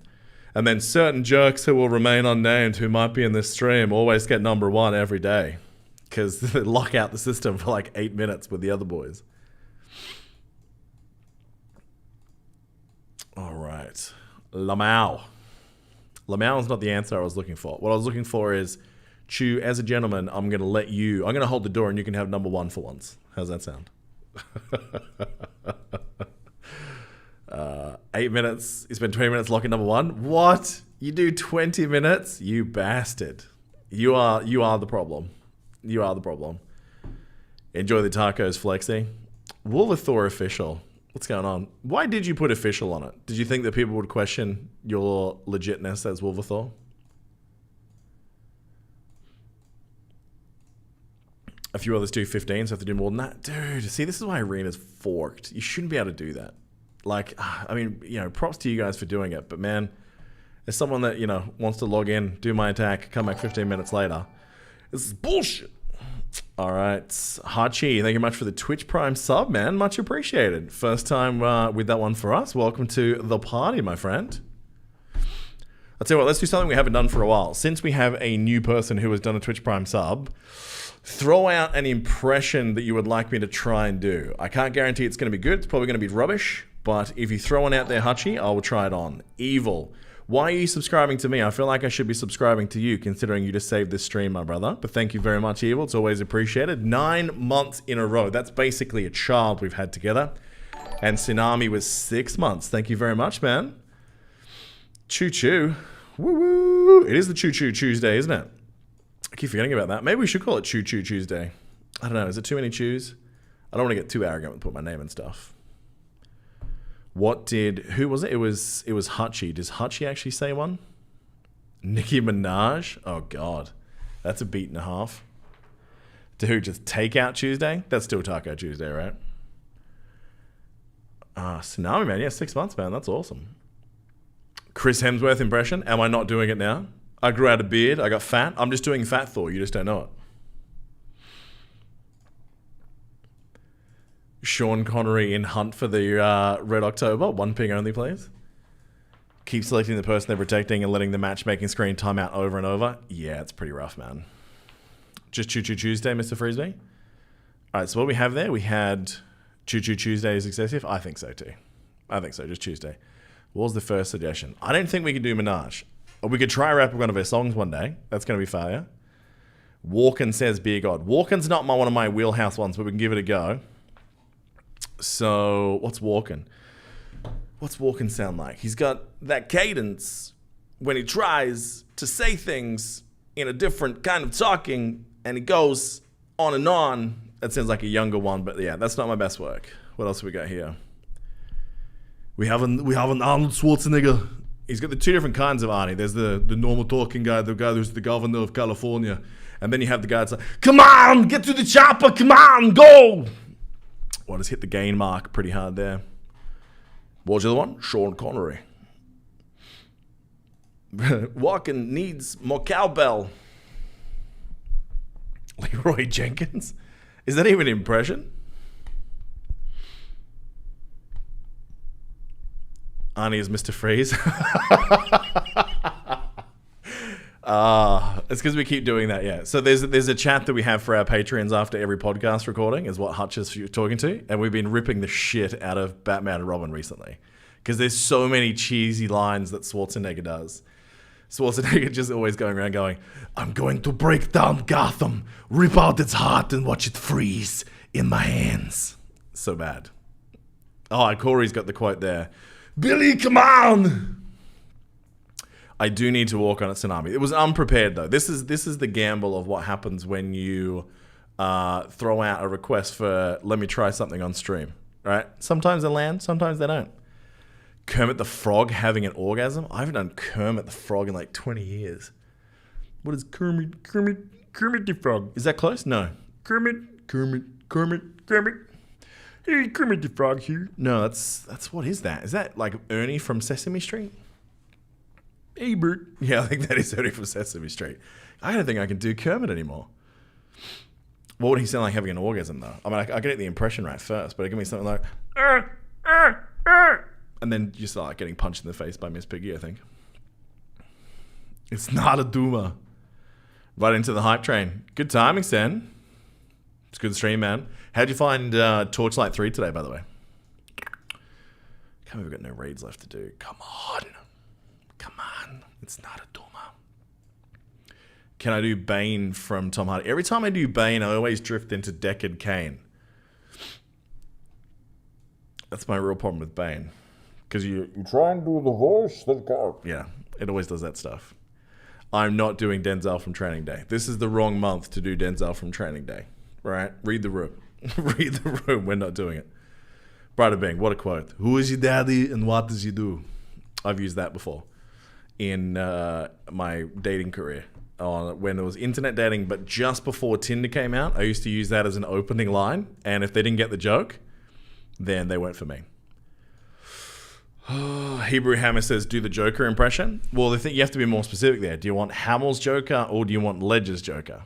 And then certain jerks who will remain unnamed who might be in this stream always get number 1 every day because they lock out the system for like 8 minutes with the other boys. All right. Lamau. Lamau is not the answer I was looking for. What I was looking for is, Chew, as a gentleman, I'm going to hold the door and you can have number 1 for once. How's that sound? 8 minutes. You spend 20 minutes locking number 1. What? You do 20 minutes? You bastard. You are the problem. You are the problem. Enjoy the tacos, Flexi. Wolverthor official. What's going on? Why did you put official on it? Did you think that people would question your legitness as Wolverthor? A few others do 15, so have to do more than that. Dude, see, this is why Arena's forked. You shouldn't be able to do that. Like, I mean, props to you guys for doing it, but man, as someone that, wants to log in, do my attack, come back 15 minutes later, this is bullshit. All right, Hachi, thank you much for the Twitch Prime sub, man. Much appreciated. First time with that one for us. Welcome to the party, my friend. I'll tell you what, let's do something we haven't done for a while. Since we have a new person who has done a Twitch Prime sub, throw out an impression that you would like me to try and do. I can't guarantee it's going to be good. It's probably going to be rubbish. But if you throw one out there, Hachi, I will try it on. Evil. Why are you subscribing to me? I feel like I should be subscribing to you, considering you just saved this stream, my brother. But thank you very much, Evil. It's always appreciated. 9 months in a row. That's basically a child we've had together. And Tsunami was 6 months. Thank you very much, man. Choo-choo. Woo-woo. It is the Choo-choo Tuesday, isn't it? I keep forgetting about that. Maybe we should call it Choo-choo Tuesday. I don't know. Is it too many chews? I don't want to get too arrogant and put my name and stuff. Who was it? It was Hutchie. Does Hutchie actually say one? Nicki Minaj? Oh, God. That's a beat and a half. To who? Just Takeout Tuesday? That's still Taco Tuesday, right? Tsunami, man. Yeah, 6 months, man. That's awesome. Chris Hemsworth impression. Am I not doing it now? I grew out a beard. I got fat. I'm just doing Fat Thor. You just don't know it. Sean Connery in Hunt for the Red October. One ping only, please. Keep selecting the person they're protecting and letting the matchmaking screen time out over and over. Yeah, it's pretty rough, man. Just Choo Choo Tuesday, Mr. Frisbee. All right, so what we have there, we had Choo Choo Tuesday is excessive. I think so too. I think so, just Tuesday. What was the first suggestion? I don't think we could do Minaj. We could try rap one of her songs one day. That's going to be failure. Walken says Beer God. Walken's not one of my wheelhouse ones, but we can give it a go. So, what's Walken? What's Walken sound like? He's got that cadence when he tries to say things in a different kind of talking, and he goes on and on. That sounds like a younger one, but yeah, that's not my best work. What else have we got here? We have an Arnold Schwarzenegger. He's got the two different kinds of Arnie. There's the normal talking guy, the guy who's the governor of California. And then you have the guy that's like, come on, get to the chopper, come on, go! Well, just hit the gain mark pretty hard there. What was the other one? Sean Connery. Walken needs more cowbell. Leroy Jenkins? Is that even an impression? Arnie is Mr. Freeze. It's because we keep doing that, yeah. So there's a chat that we have for our Patreons after every podcast recording, is what Hutch is talking to. And we've been ripping the shit out of Batman and Robin recently. Because there's so many cheesy lines that Schwarzenegger does. Schwarzenegger just always going around going, I'm going to break down Gotham, rip out its heart and watch it freeze in my hands. So bad. Oh, Corey's got the quote there. Billy, come on! I do need to walk on a tsunami. It was unprepared though. This is the gamble of what happens when you throw out a request for let me try something on stream. Right? Sometimes they land, sometimes they don't. Kermit the Frog having an orgasm? I haven't done Kermit the Frog in like 20 years. What is Kermit the Frog? Is that close? No. Kermit. Hey, Kermit the Frog here. No, that's what is that? Is that like Ernie from Sesame Street? Hey, Bert. Yeah, I think that is Ernie from Sesame Street. I don't think I can do Kermit anymore. What would he sound like having an orgasm, though? I mean, I get the impression right first, but give me something like... And then you start like, getting punched in the face by Miss Piggy, I think. It's not a Duma. Right into the hype train. Good timing, Sen. It's a good stream, man. How'd you find Torchlight 3 today, by the way? Can't believe we've got no raids left to do. Come on. It's not a Duma. Can I do Bane from Tom Hardy? Every time I do Bane, I always drift into Deckard Cain. That's my real problem with Bane. Because you try and do the voice. Yeah, it always does that stuff. I'm not doing Denzel from Training Day. This is the wrong month to do Denzel from Training Day. Right? Read the room. Read the room. We're not doing it. Brighter Bing, what a quote. Who is your daddy and what does he do? I've used that before in my dating career. When it was internet dating, but just before Tinder came out, I used to use that as an opening line. And if they didn't get the joke, then they weren't for me. Hebrew Hammer says, do the Joker impression. Well, I think you have to be more specific there. Do you want Hamill's Joker or do you want Ledger's Joker?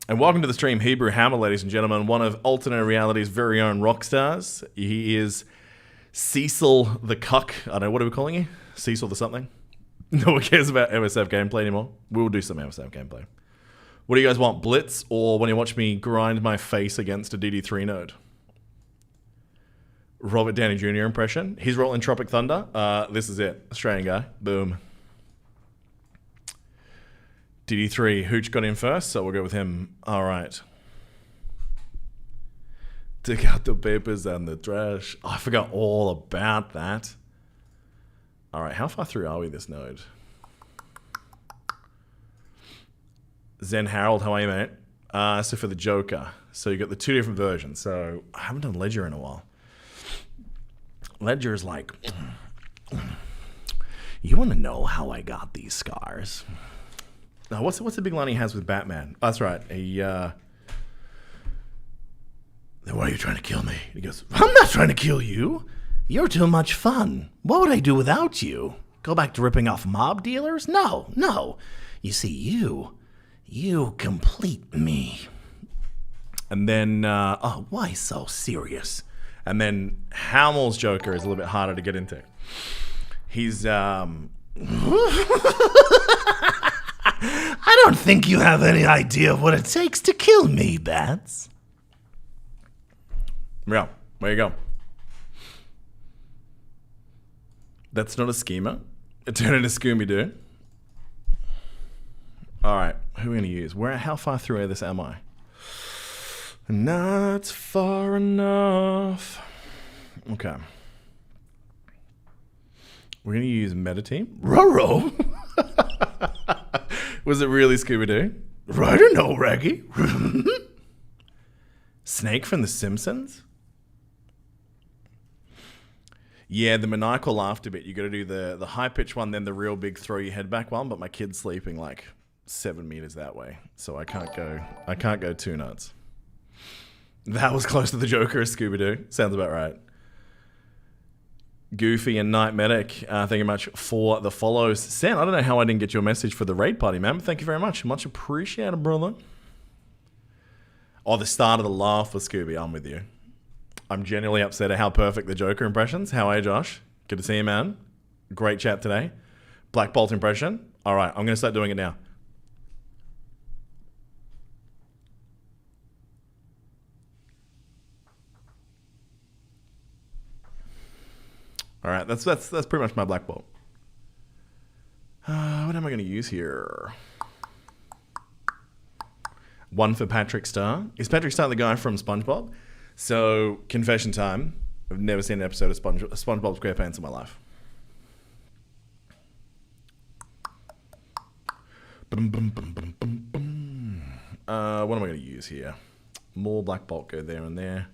And welcome to the stream, Hebrew Hammer, ladies and gentlemen. One of alternate reality's very own rock stars. He is Cecil the Cuck. I don't know, what are we calling you? Cecil the something? No one cares about MSF gameplay anymore. We'll do some MSF gameplay. What do you guys want, Blitz? Or when you watch me grind my face against a DD3 node? Robert Downey Jr. impression. He's rolling Tropic Thunder. This is it. Australian guy. Boom. DD3. Hooch got in first, so we'll go with him. All right. Take out the papers and the trash. Oh, I forgot all about that. All right. How far through are we this node? Zen Harold, how are you, mate? So for the Joker. So you got the two different versions. So I haven't done Ledger in a while. Ledger's like, you want to know how I got these scars? Now, what's the big line he has with Batman? That's right. Then why are you trying to kill me? He goes, I'm not trying to kill you. You're too much fun. What would I do without you? Go back to ripping off mob dealers? No. You see, you complete me. And then, why so serious? And then Hamill's Joker is a little bit harder to get into. He's, I don't think you have any idea of what it takes to kill me, Bats. Yeah, where you go? That's not a schema. It turned into Scooby-Doo. All right, who are we going to use? How far through this am I? Not far enough. Okay. We're going to use Meta-Team. Roro? Was it really Scooby-Doo? I don't know, Raggy. Snake from The Simpsons? Yeah, the maniacal laughter bit. You got to do the high-pitched one, then the real big throw your head back one, but my kid's sleeping like 7 meters that way, so I can't go too nuts. That was close to the Joker of Scooby-Doo. Sounds about right. Goofy and Night Medic, thank you much for the follows. Sam, I don't know how I didn't get your message for the raid party, man, but thank you very much. Much appreciated, brother. Oh, the start of the laugh for Scooby. I'm with you. I'm genuinely upset at how perfect the Joker impressions. How are you, Josh? Good to see you, man. Great chat today. Black Bolt impression. All right, I'm going to start doing it now. All right, that's pretty much my Black Bolt. What am I going to use here? One for Patrick Star. Is Patrick Star the guy from SpongeBob? So, confession time. I've never seen an episode of SpongeBob SquarePants in my life. What am I going to use here? More Black Bolt, go there and there.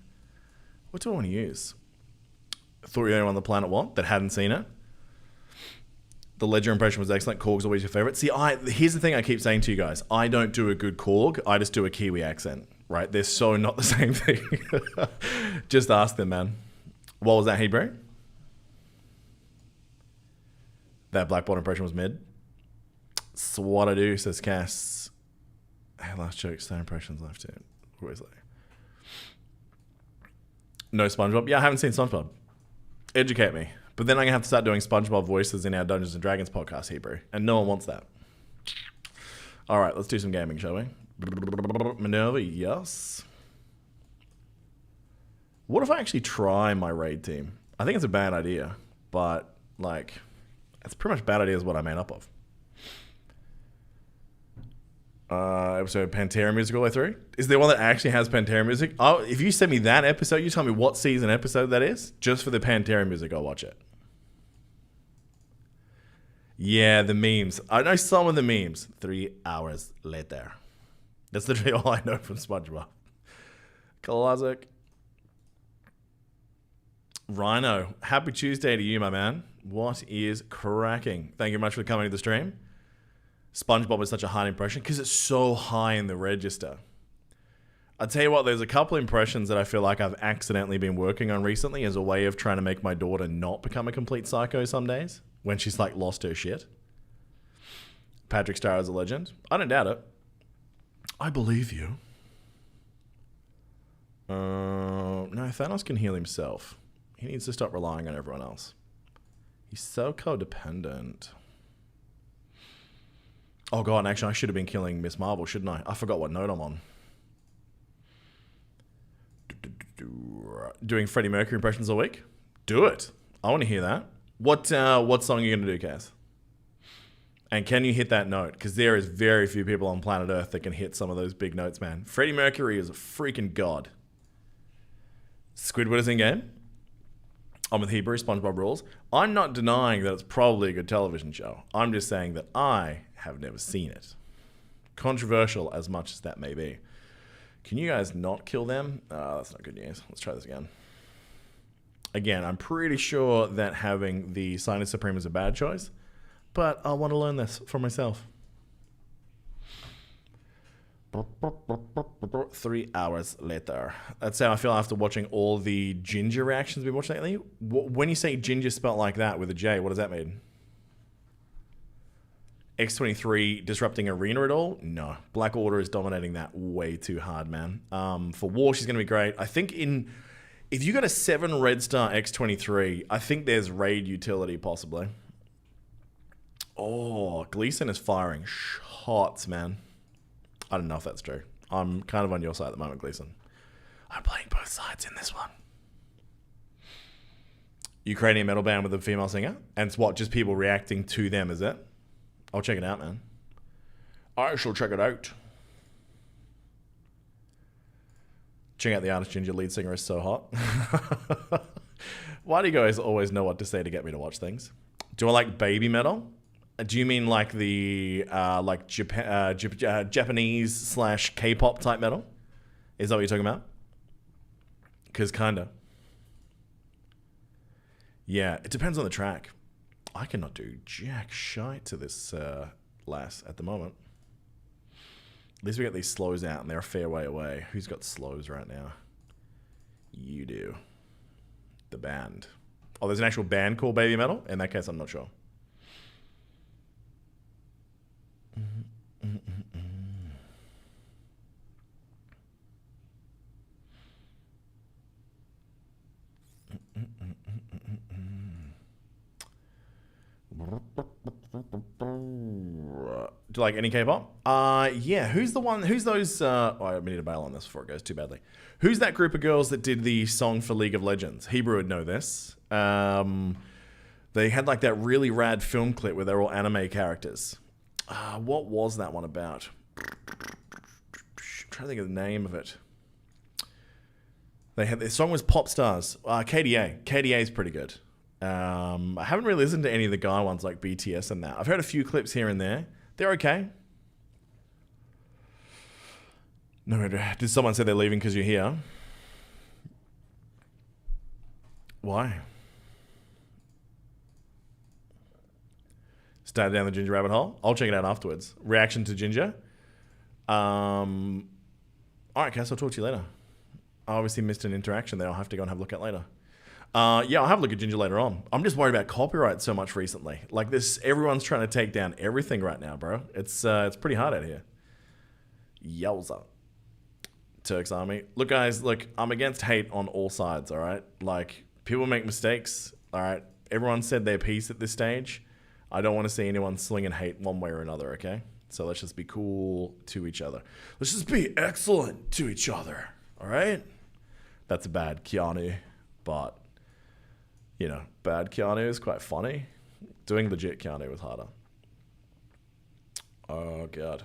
What do I want to use? Thought you were the only one on the planet that hadn't seen it. The Ledger impression was excellent. Korg's always your favorite. See, here's the thing I keep saying to you guys. I don't do a good Korg. I just do a Kiwi accent, right? They're so not the same thing. Just ask them, man. What was that, Hebrew? That Black Bolt impression was mid. So what I do, says Cass. Hey, last joke, star impressions left in. Always like. No SpongeBob? Yeah, I haven't seen SpongeBob. Educate me. But then I'm going to have to start doing SpongeBob voices in our Dungeons & Dragons podcast, Hebrew. And no one wants that. All right, let's do some gaming, shall we? Minerva, yes. What if I actually try my raid team? I think it's a bad idea. But, like, it's pretty much bad idea is what I made up of. Episode Pantera music all the way through. Is there one that actually has Pantera music? Oh, if you send me that episode, you tell me what season episode that is. Just for the Pantera music, I'll watch it. Yeah, the memes. I know some of the memes. 3 hours later. That's literally all I know from SpongeBob. Classic. Rhino, happy Tuesday to you, my man. What is cracking? Thank you very much for coming to the stream. SpongeBob is such a hard impression because it's so high in the register. I'll tell you what, there's a couple impressions that I feel like I've accidentally been working on recently as a way of trying to make my daughter not become a complete psycho some days when she's like lost her shit. Patrick Star is a legend. I don't doubt it. I believe you. No, Thanos can heal himself. He needs to stop relying on everyone else. He's so codependent. Oh god, actually I should have been killing Miss Marvel, shouldn't I? I forgot what note I'm on. Doing Freddie Mercury impressions a week? Do it. I want to hear that. What song are you going to do, Kaz? And can you hit that note? Because there is very few people on planet Earth that can hit some of those big notes, man. Freddie Mercury is a freaking god. Squidward is in game. I'm with Hebrew, SpongeBob rules. I'm not denying that it's probably a good television show. I'm just saying that I have never seen it. Controversial as much as that may be. Can you guys not kill them? That's not good news. Let's try this again. Again, I'm pretty sure that having the Sinus Supreme is a bad choice, but I want to learn this for myself. 3 hours later. That's how I feel after watching all the Ginger reactions we've watched lately. When you say Ginger spelled like that with a J, what does that mean? X23 disrupting Arena at all? No. Black Order is dominating that way too hard, man. For War, she's going to be great. I think if you got a 7 red star X23, I think there's raid utility possibly. Oh, Gleason is firing shots, man. I don't know if that's true. I'm kind of on your side at the moment, Gleason. I'm playing both sides in this one. Ukrainian metal band with a female singer? And it's what, just people reacting to them, is it? I'll check it out, man. I shall check it out. Check out the artist Ginger, lead singer is so hot. Why do you guys always know what to say to get me to watch things? Do I like baby metal? Do you mean like the Japanese / K-pop type metal? Is that what you're talking about? Because kinda. Yeah, it depends on the track. I cannot do jack shite to this lass at the moment. At least we get these slows out and they're a fair way away. Who's got slows right now? You do. The band. Oh, there's an actual band called Baby Metal? In that case, I'm not sure. Do you like any K-pop? Yeah. Who's the one? Who's those? Oh, I need to bail on this before it goes too badly. Who's that group of girls that did the song for League of Legends? Hebrew would know this. They had like that really rad film clip where they're all anime characters. What was that one about? I'm trying to think of the name of it. They had their song was Pop Stars. KDA. KDA is pretty good. I haven't really listened to any of the guy ones like BTS and that. I've heard a few clips here and there. They're okay. No, did someone say they're leaving because you're here? Why? Started down the Ginger rabbit hole. I'll check it out afterwards. Reaction to Ginger. All right, Cass, I'll talk to you later. I obviously missed an interaction there. I'll have to go and have a look at later. Yeah, I'll have a look at Ginger later on. I'm just worried about copyright so much recently. Like this, everyone's trying to take down everything right now, bro. It's pretty hard out here. Yowza. Turks Army. Look, guys, look, I'm against hate on all sides, all right? Like, people make mistakes, all right? Everyone said their piece at this stage. I don't want to see anyone slinging hate one way or another, okay? So let's just be cool to each other. Let's just be excellent to each other, all right? That's a bad Keanu, but, you know, bad Keanu is quite funny. Doing legit Keanu was harder. Oh, God.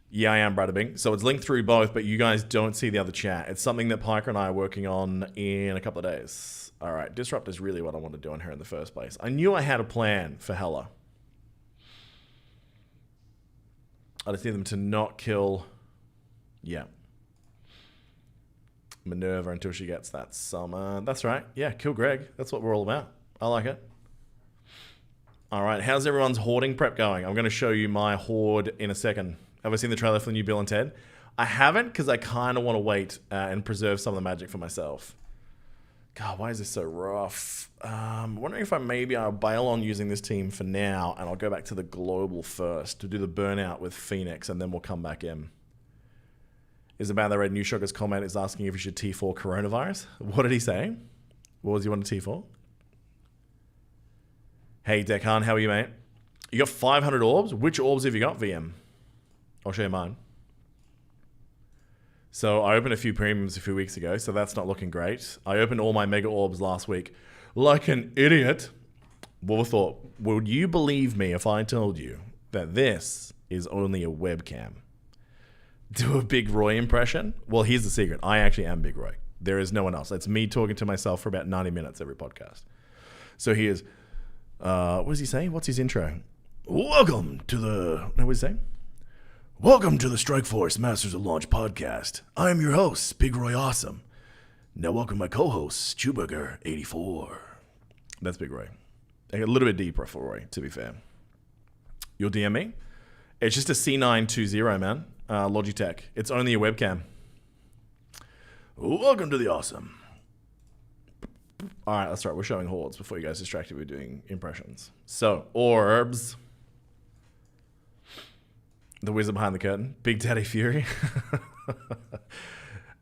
Yeah, I am, Brad Bing. So it's linked through both, but you guys don't see the other chat. It's something that Piker and I are working on in a couple of days. All right, Disrupt is really what I want to do on her in the first place. I knew I had a plan for Hela. I just need them to not kill... Yeah. Minerva until she gets that summer. That's right. Yeah, kill Greg. That's what we're all about. I like it. All right, how's everyone's hoarding prep going? I'm going to show you my hoard in a second. Have I seen the trailer for the new Bill and Ted? I haven't because I kind of want to wait and preserve some of the magic for myself. God, why is this so rough? I'm wondering if I'll bail on using this team for now and I'll go back to the global first to do the burnout with Phoenix and then we'll come back in. Is about that Red New Sugar's comment is asking if you should T4 coronavirus. What did he say? What was he want to T4? Hey, Dechan, how are you, mate? You got 500 orbs? Which orbs have you got, VM? I'll show you mine. So I opened a few premiums a few weeks ago, so that's not looking great. I opened all my mega orbs last week. Like an idiot. Thought, would you believe me if I told you that this is only a webcam? Do a Big Roy impression? Well, here's the secret. I actually am Big Roy. There is no one else. It's me talking to myself for about 90 minutes every podcast. So here's, what does he say? What's his intro? Welcome to the, what does he say? Welcome to the Strike Force Masters of Launch podcast. I am your host, Big Roy Awesome. Now welcome my co-host, Chewburger84. That's Big Roy. A little bit deeper for Roy, to be fair. You'll DM me? It's just a C920, man. Logitech. It's only a webcam. Welcome to the awesome. Alright, that's right. We're showing hordes before you guys distracted. We're doing impressions. So, orbs. The wizard behind the curtain. Big Daddy Fury.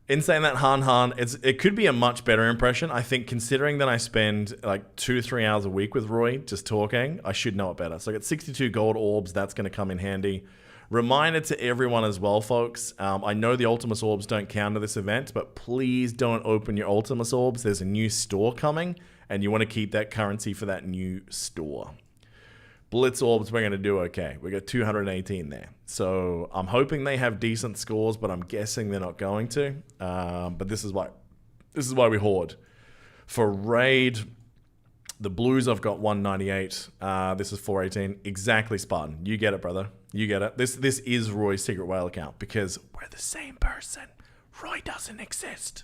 In saying that, Han, it could be a much better impression. I think considering that I spend like 2 to 3 hours a week with Roy just talking, I should know it better. So I got 62 gold orbs. That's going to come in handy. Reminder to everyone as well, folks. I know the Ultimus orbs don't count to this event, but please don't open your Ultimus orbs. There's a new store coming, and you want to keep that currency for that new store. Blitz orbs, we're going to do okay. We got 218 there. So I'm hoping they have decent scores, but I'm guessing they're not going to. But this is why we hoard. For raid, the blues I've got 198. This is 418. Exactly, Spartan. You get it, brother. You get it. This is Roy's secret whale account because we're the same person. Roy doesn't exist.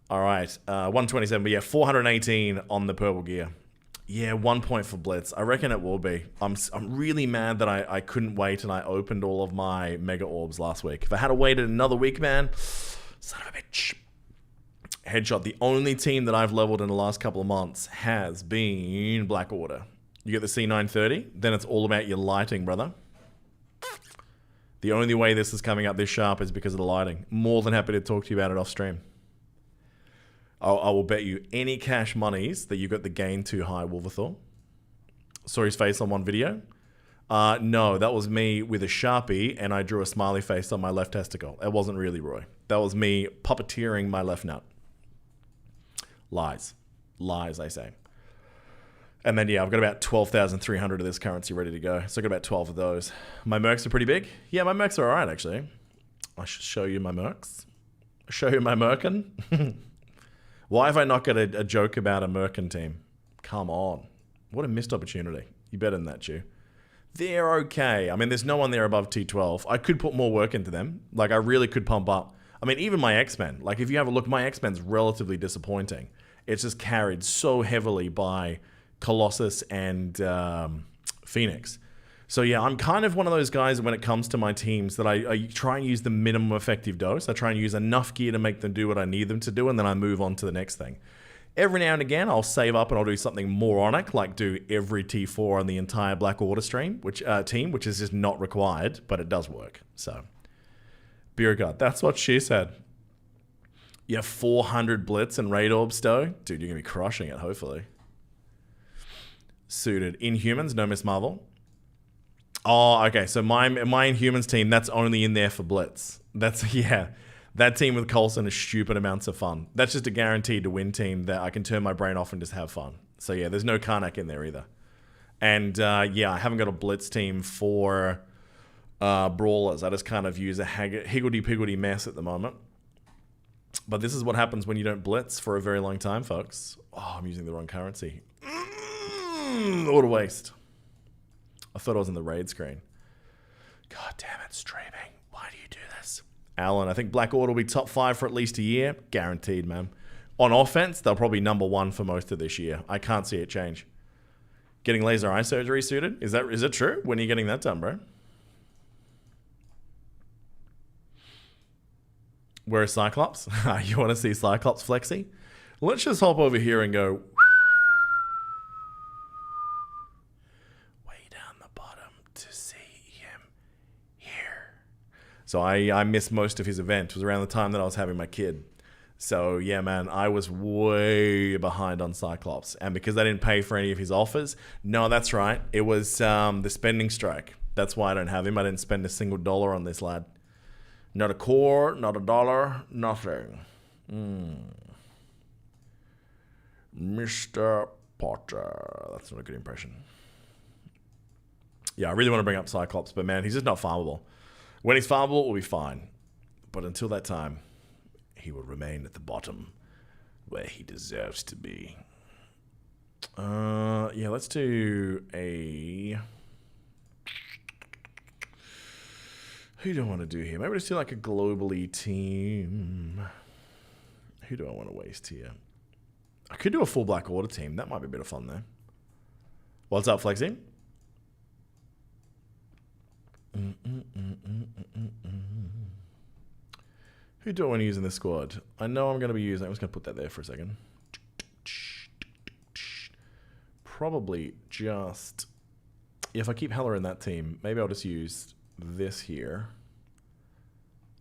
All right, 127. But yeah, 418 on the purple gear. Yeah, 1 point for Blitz. I reckon it will be. I'm really mad that I couldn't wait and I opened all of my mega orbs last week. If I had waited another week, man, son of a bitch. Headshot. The only team that I've leveled in the last couple of months has been Black Order. You get the C930, then it's all about your lighting, brother. The only way this is coming up this sharp is because of the lighting. More than happy to talk to you about it off stream. I will bet you any cash monies that you got the gain too high, Wolverthor. Saw his face on one video. No, that was me with a Sharpie and I drew a smiley face on my left testicle. It wasn't really Roy. That was me puppeteering my left nut. Lies. Lies, I say. And then, yeah, I've got about 12,300 of this currency ready to go. So I got about 12 of those. My mercs are pretty big. Yeah, my mercs are all right, actually. I should show you my mercs. Show you my merkin. Why have I not got a joke about a merkin team? Come on. What a missed opportunity. You better than that, Chew. They're okay. I mean, there's no one there above T12. I could put more work into them. Like, I really could pump up. I mean, even my X-Men. Like, if you have a look, my X-Men's relatively disappointing. It's just carried so heavily by Colossus and Phoenix. So yeah, I'm kind of one of those guys when it comes to my teams that I try and use the minimum effective dose. I try and use enough gear to make them do what I need them to do, and then I move on to the next thing. Every now and again, I'll save up and I'll do something moronic, like do every T4 on the entire Black Order team, which is just not required, but it does work. So, Beer God, that's what she said. You have 400 Blitz and Raid Orb Stow? Dude, you're going to be crushing it, hopefully. Suited. Inhumans, no Miss Marvel. Oh, okay. So my Inhumans team, that's only in there for Blitz. That's, yeah. That team with Coulson is stupid amounts of fun. That's just a guaranteed to win team that I can turn my brain off and just have fun. So yeah, there's no Karnak in there either. And yeah, I haven't got a Blitz team for Brawlers. I just kind of use a higgledy-piggledy mess at the moment. But this is what happens when you don't Blitz for a very long time, folks. Oh, I'm using the wrong currency. What a waste. I thought I was in the raid screen. God damn it, streaming. Why do you do this? Alan, I think Black Order will be top 5 for at least a year. Guaranteed, man. On offense, they'll probably number 1 for most of this year. I can't see it change. Getting laser eye surgery suited? Is it true? When are you getting that done, bro? Where is Cyclops? You want to see Cyclops flexy? Let's just hop over here and go way down the bottom to see him here. So I missed most of his event. It was around the time that I was having my kid. So yeah, man, I was way behind on Cyclops. And because I didn't pay for any of his offers, no, that's right. It was the spending strike. That's why I don't have him. I didn't spend a single dollar on this lad. Not a core, not a dollar, nothing. Mr. Potter. That's not a good impression. Yeah, I really want to bring up Cyclops, but man, he's just not farmable. When he's farmable, we'll be fine. But until that time, he will remain at the bottom where he deserves to be. Yeah, let's do a... Who do I want to do here? Maybe just do like a globally team. Who do I want to waste here? I could do a full Black Order team. That might be a bit of fun, though. What's up, Flexing? Who do I want to use in this squad? I know I'm going to be using... I'm just going to put that there for a second. Probably just... If I keep Heller in that team, maybe I'll just use this here.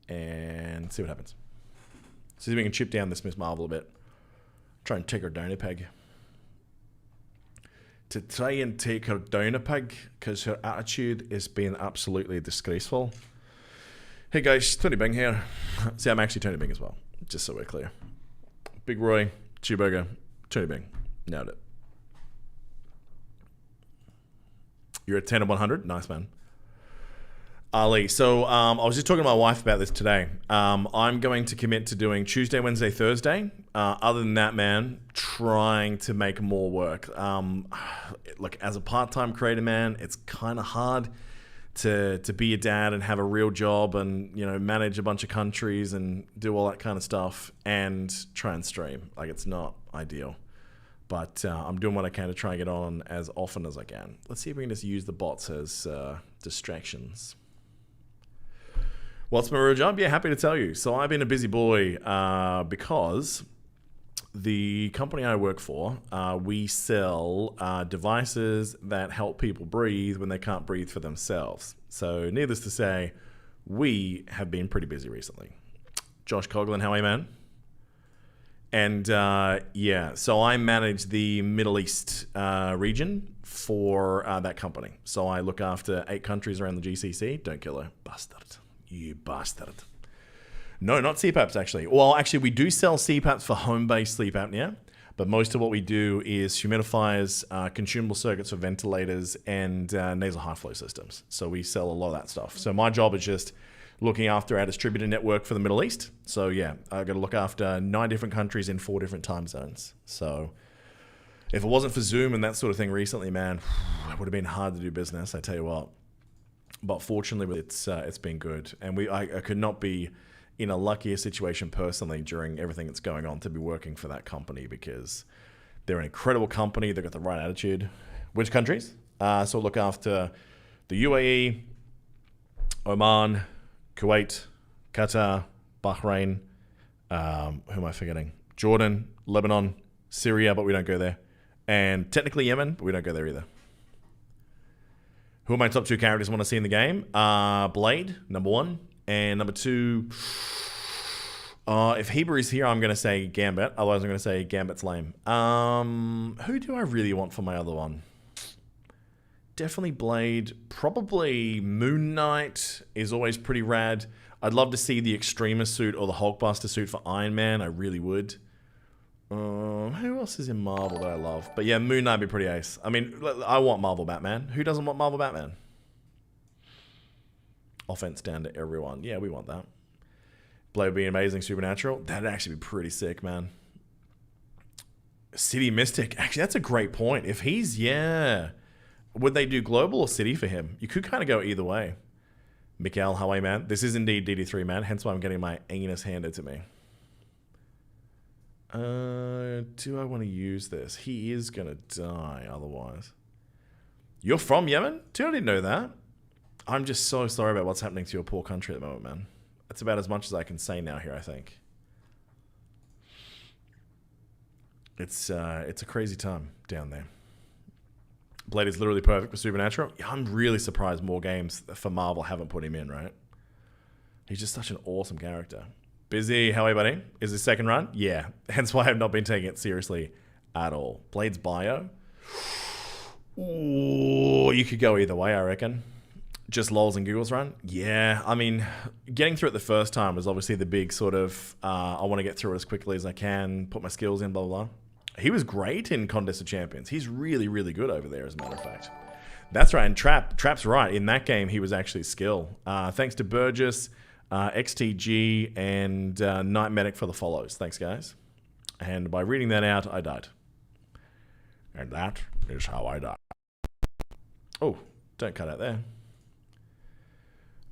And see what happens. See if we can chip down this Miss Marvel a bit. Try and take her down a peg. To try and take her down a peg, because her attitude is being absolutely disgraceful. Hey guys, Tony Bing here. See, I'm actually Tony Bing as well, just so we're clear. Big Roy, Chewburger, Tony Bing. Nailed it. You're at 10 of 100. Nice, man. Ali, so I was just talking to my wife about this today. I'm going to commit to doing Tuesday, Wednesday, Thursday. Other than that, man, trying to make more work. Look, as a part-time creator, man, it's kind of hard to be a dad and have a real job and, you know, manage a bunch of countries and do all that kind of stuff and try and stream. Like, it's not ideal. But I'm doing what I can to try and get on as often as I can. Let's see if we can just use the bots as distractions. What's my real job? Yeah, happy to tell you. So I've been a busy boy because the company I work for, we sell devices that help people breathe when they can't breathe for themselves. So needless to say, we have been pretty busy recently. Josh Coughlin, how are you, man? And yeah, so I manage the Middle East region for that company. So I look after 8 countries around the GCC. Don't kill her, bastard. You bastard. No, not CPAPs, actually. Well, actually, we do sell CPAPs for home-based sleep apnea, but most of what we do is humidifiers, consumable circuits for ventilators, and nasal high flow systems. So we sell a lot of that stuff. So my job is just looking after our distributor network for the Middle East. So yeah, I got to look after 9 different countries in 4 different time zones. So if it wasn't for Zoom and that sort of thing recently, man, it would have been hard to do business, I tell you what. But fortunately, it's been good. And I could not be in a luckier situation personally during everything that's going on to be working for that company, because they're an incredible company. They've got the right attitude. Which countries? So look after the UAE, Oman, Kuwait, Qatar, Bahrain, who am I forgetting? Jordan, Lebanon, Syria, but we don't go there. And technically Yemen, but we don't go there either. Who are my top 2 characters I want to see in the game? Blade, number 1. And number 2, if Heber is here, I'm going to say Gambit. Otherwise, I'm going to say Gambit's lame. Who do I really want for my other one? Definitely Blade. Probably Moon Knight is always pretty rad. I'd love to see the Extremis suit or the Hulkbuster suit for Iron Man. I really would. Who else is in Marvel that I love? But yeah, Moon Knight would be pretty ace. I mean, I want Marvel Batman. Who doesn't want Marvel Batman? Offense down to everyone. Yeah, we want that. Blade would be amazing. Supernatural. That'd actually be pretty sick, man. City Mystic. Actually, that's a great point. If he's, yeah. Would they do global or city for him? You could kind of go either way. Mikael, how are you, man? This is indeed DD3, man. Hence why I'm getting my anus handed to me. Do I want to use this? He is going to die otherwise. You're from Yemen? Dude, I didn't know that. I'm just so sorry about what's happening to your poor country at the moment, man. That's about as much as I can say now here, I think. It's a crazy time down there. Blade is literally perfect for Supernatural. Yeah, I'm really surprised more games for Marvel haven't put him in, right? He's just such an awesome character. Busy, how are you, buddy? Is this second run? Yeah. Hence why I've not been taking it seriously at all. Blade's bio. Ooh, you could go either way, I reckon. Just lols and giggles run? Yeah. I mean, getting through it the first time was obviously the big sort of, I want to get through it as quickly as I can, put my skills in, blah, blah, blah. He was great in Contest of Champions. He's really, really good over there, as a matter of fact. That's right. And Trap's right. In that game, he was actually skill. Thanks to Burgess, XTG, and Night Medic for the follows. Thanks, guys. And by reading that out, I died. And that is how I died. Oh, don't cut out there.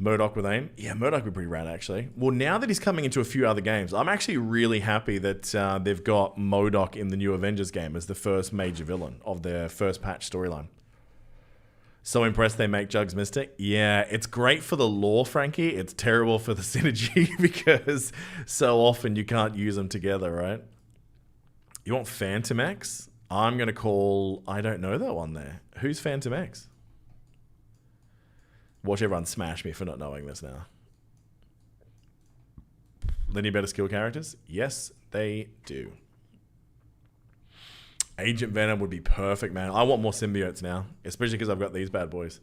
Murdoch with aim. Yeah, Murdoch would be pretty rad, actually. Well, now that he's coming into a few other games, I'm actually really happy that they've got Murdoch in the new Avengers game as the first major villain of their first patch storyline. So impressed they make Jugs Mystic. Yeah, it's great for the lore, Frankie. It's terrible for the synergy because so often you can't use them together, right? You want Phantom X? I'm going to call... I don't know that one there. Who's Phantom X? Watch everyone smash me for not knowing this now. They need better skill characters? Yes, they do. Agent Venom would be perfect, man. I want more symbiotes now, especially because I've got these bad boys.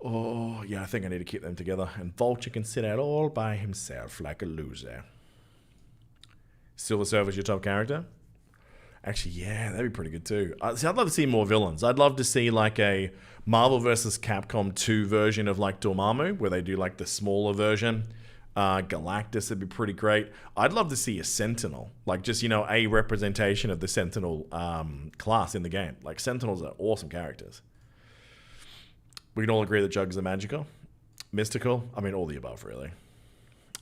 Oh, yeah, I think I need to keep them together. And Vulture can sit out all by himself like a loser. Silver Surfer's your top character? Actually, yeah, that'd be pretty good too. See, I'd love to see more villains. I'd love to see like a Marvel vs. Capcom 2 version of like Dormammu, where they do like the smaller version. Galactus would be pretty great. I'd love to see a Sentinel, like just, you know, a representation of the Sentinel class in the game. Like Sentinels are awesome characters. We can all agree that Jugs are magical, mystical. I mean, all the above, really.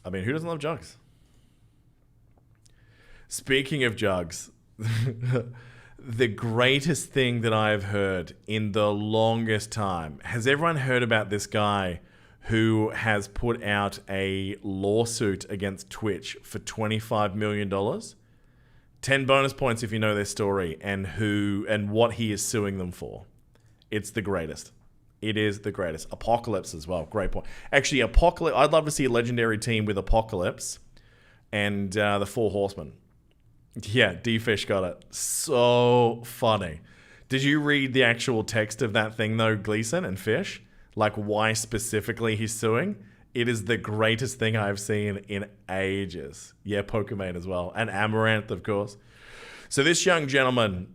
I mean, who doesn't love Jugs? Speaking of Jugs, the greatest thing that I've heard in the longest time. Has everyone heard about this guy who has put out a lawsuit against Twitch for $25 million? 10 bonus points if you know their story and who and what he is suing them for. It's the greatest. It is the greatest. Apocalypse as well. Great point. Actually, Apocalypse. I'd love to see a legendary team with Apocalypse and the Four Horsemen. Yeah, D-Fish got it. So funny. Did you read the actual text of that thing though, Gleason and Fish? Like why specifically he's suing? It is the greatest thing I've seen in ages. Yeah, Pokemon as well. And Amaranth, of course. So this young gentleman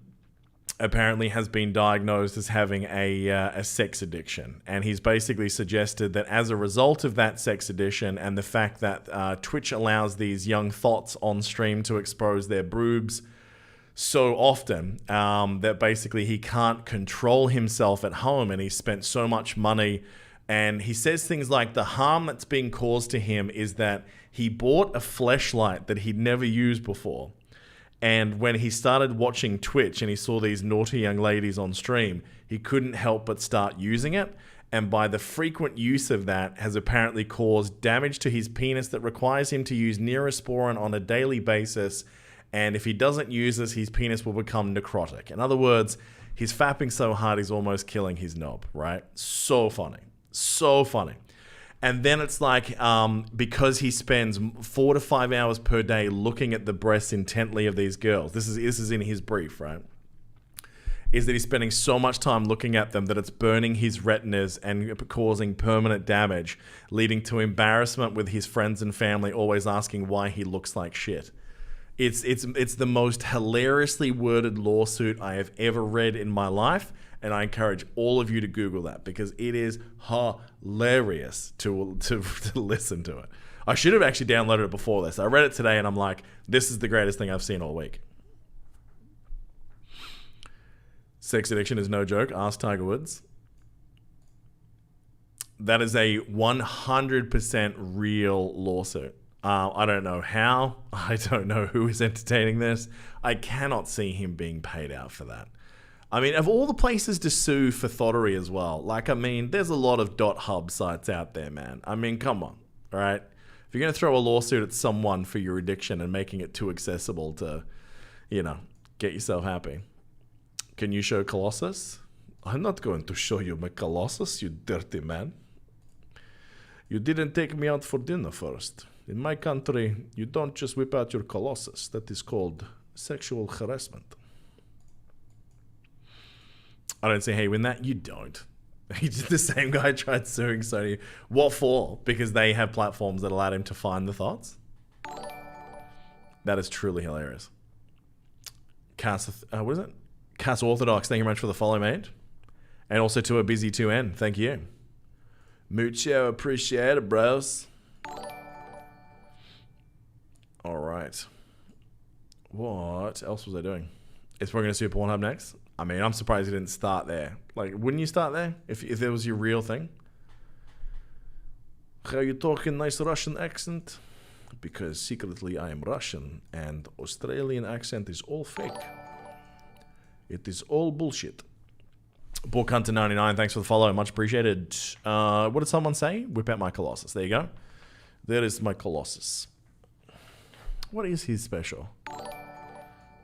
apparently has been diagnosed as having a sex addiction. And he's basically suggested that as a result of that sex addiction and the fact that Twitch allows these young thoughts on stream to expose their boobs so often, that basically he can't control himself at home, and he spent so much money. And he says things like the harm that's being caused to him is that he bought a fleshlight that he'd never used before. And when he started watching Twitch and he saw these naughty young ladies on stream, he couldn't help but start using it. And by the frequent use of that has apparently caused damage to his penis that requires him to use Neosporin on a daily basis. And if he doesn't use this, his penis will become necrotic. In other words, he's fapping so hard he's almost killing his knob, right? So funny. So funny. And then it's like, because he spends 4 to 5 hours per day looking at the breasts intently of these girls. This is in his brief, right? Is that he's spending so much time looking at them that it's burning his retinas and causing permanent damage, leading to embarrassment with his friends and family, always asking why he looks like shit. It's the most hilariously worded lawsuit I have ever read in my life. And I encourage all of you to Google that because it is hilarious to listen to it. I should have actually downloaded it before this. I read it today and I'm like, this is the greatest thing I've seen all week. Sex addiction is no joke. Ask Tiger Woods. That is a 100% real lawsuit. I don't know how. I don't know who is entertaining this. I cannot see him being paid out for that. I mean, of all the places to sue for thottery as well, like, I mean, there's a lot of .hub sites out there, man. I mean, come on, all right? If you're going to throw a lawsuit at someone for your addiction and making it too accessible to, you know, get yourself happy. Can you show Colossus? I'm not going to show you my Colossus, you dirty man. You didn't take me out for dinner first. In my country, you don't just whip out your Colossus. That is called sexual harassment. I don't say, hey, win that. You don't. The same guy tried suing Sony. What for? Because they have platforms that allowed him to find the thoughts? That is truly hilarious. What is it? Cass Orthodox, thank you very much for the follow, mate. And also to a busy 2N, thank you. Mucho appreciate it, bros. All right. What else was I doing? Is we're going to see Pornhub next? I mean, I'm surprised he didn't start there. Like, wouldn't you start there if there was your real thing? How you talking nice Russian accent? Because secretly I am Russian and Australian accent is all fake. It is all bullshit. Bork Hunter 99, thanks for the follow. Much appreciated. What did someone say? Whip out my Colossus. There you go. There is my Colossus. What is his special?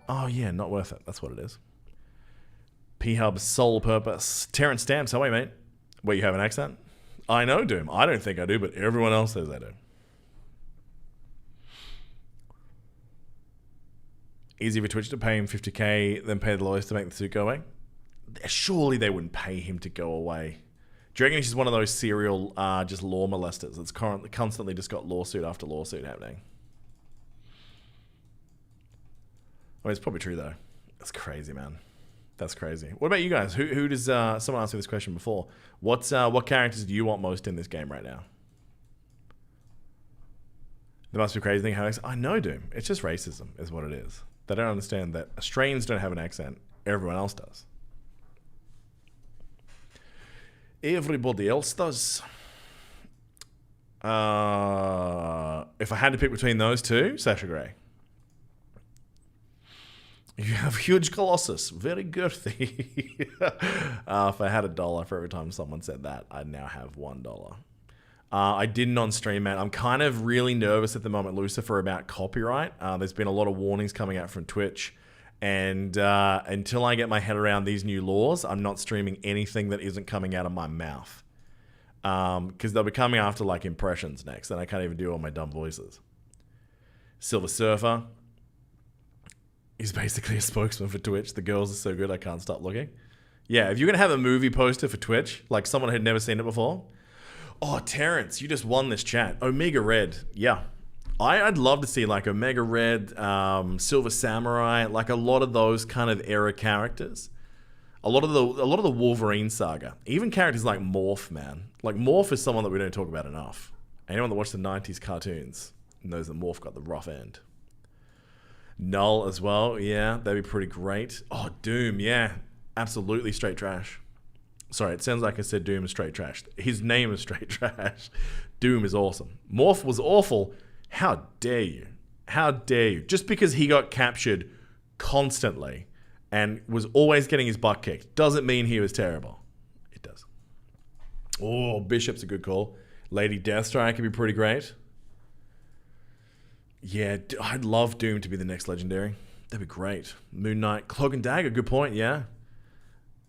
Oh, yeah, not worth it. That's what it is. P-Hub's sole purpose. Terrence Stamps. How are you, mate? Wait, you have an accent? I know, Doom. I don't think I do, but everyone else says I do. Easy for Twitch to pay him 50k, then pay the lawyers to make the suit go away? Surely they wouldn't pay him to go away. Do you reckon he's just one of those serial just law molesters that's constantly just got lawsuit after lawsuit happening? I mean, it's probably true, though. That's crazy, man. That's crazy. What about you guys? Who does... someone asked me this question before. What characters do you want most in this game right now? There must be a crazy thing. I know, Doom. It's just racism is what it is. They don't understand that Australians don't have an accent. Everyone else does. Everybody else does. If I had to pick between those two, Sasha Grey. You have huge Colossus. Very girthy. If I had $1 for every time someone said that, I'd now have $1. I didn't on stream, man. I'm kind of really nervous at the moment, Lucifer, about copyright. There's been a lot of warnings coming out from Twitch. And until I get my head around these new laws, I'm not streaming anything that isn't coming out of my mouth. Because they'll be coming after like impressions next, and I can't even do all my dumb voices. Silver Surfer. He's basically a spokesman for Twitch. The girls are so good, I can't stop looking. Yeah, if you're going to have a movie poster for Twitch, like someone who'd never seen it before. Oh, Terrence, you just won this chat. Omega Red. Yeah. I'd love to see like Omega Red, Silver Samurai, like a lot of those kind of era characters. A lot of the Wolverine saga. Even characters like Morph, man. Like Morph is someone that we don't talk about enough. Anyone that watched the 90s cartoons knows that Morph got the rough end. Null as well, yeah, that'd be pretty great. Oh, Doom, yeah, absolutely straight trash. Sorry, it sounds like I said Doom is straight trash. His name is straight trash. Doom is awesome. Morph was awful. How dare you? How dare you? Just because he got captured constantly and was always getting his butt kicked doesn't mean he was terrible. It does. Oh, Bishop's a good call. Lady Deathstrike could be pretty great. Yeah, I'd love Doom to be the next legendary. That'd be great. Moon Knight, Cloak and Dagger, good point, yeah.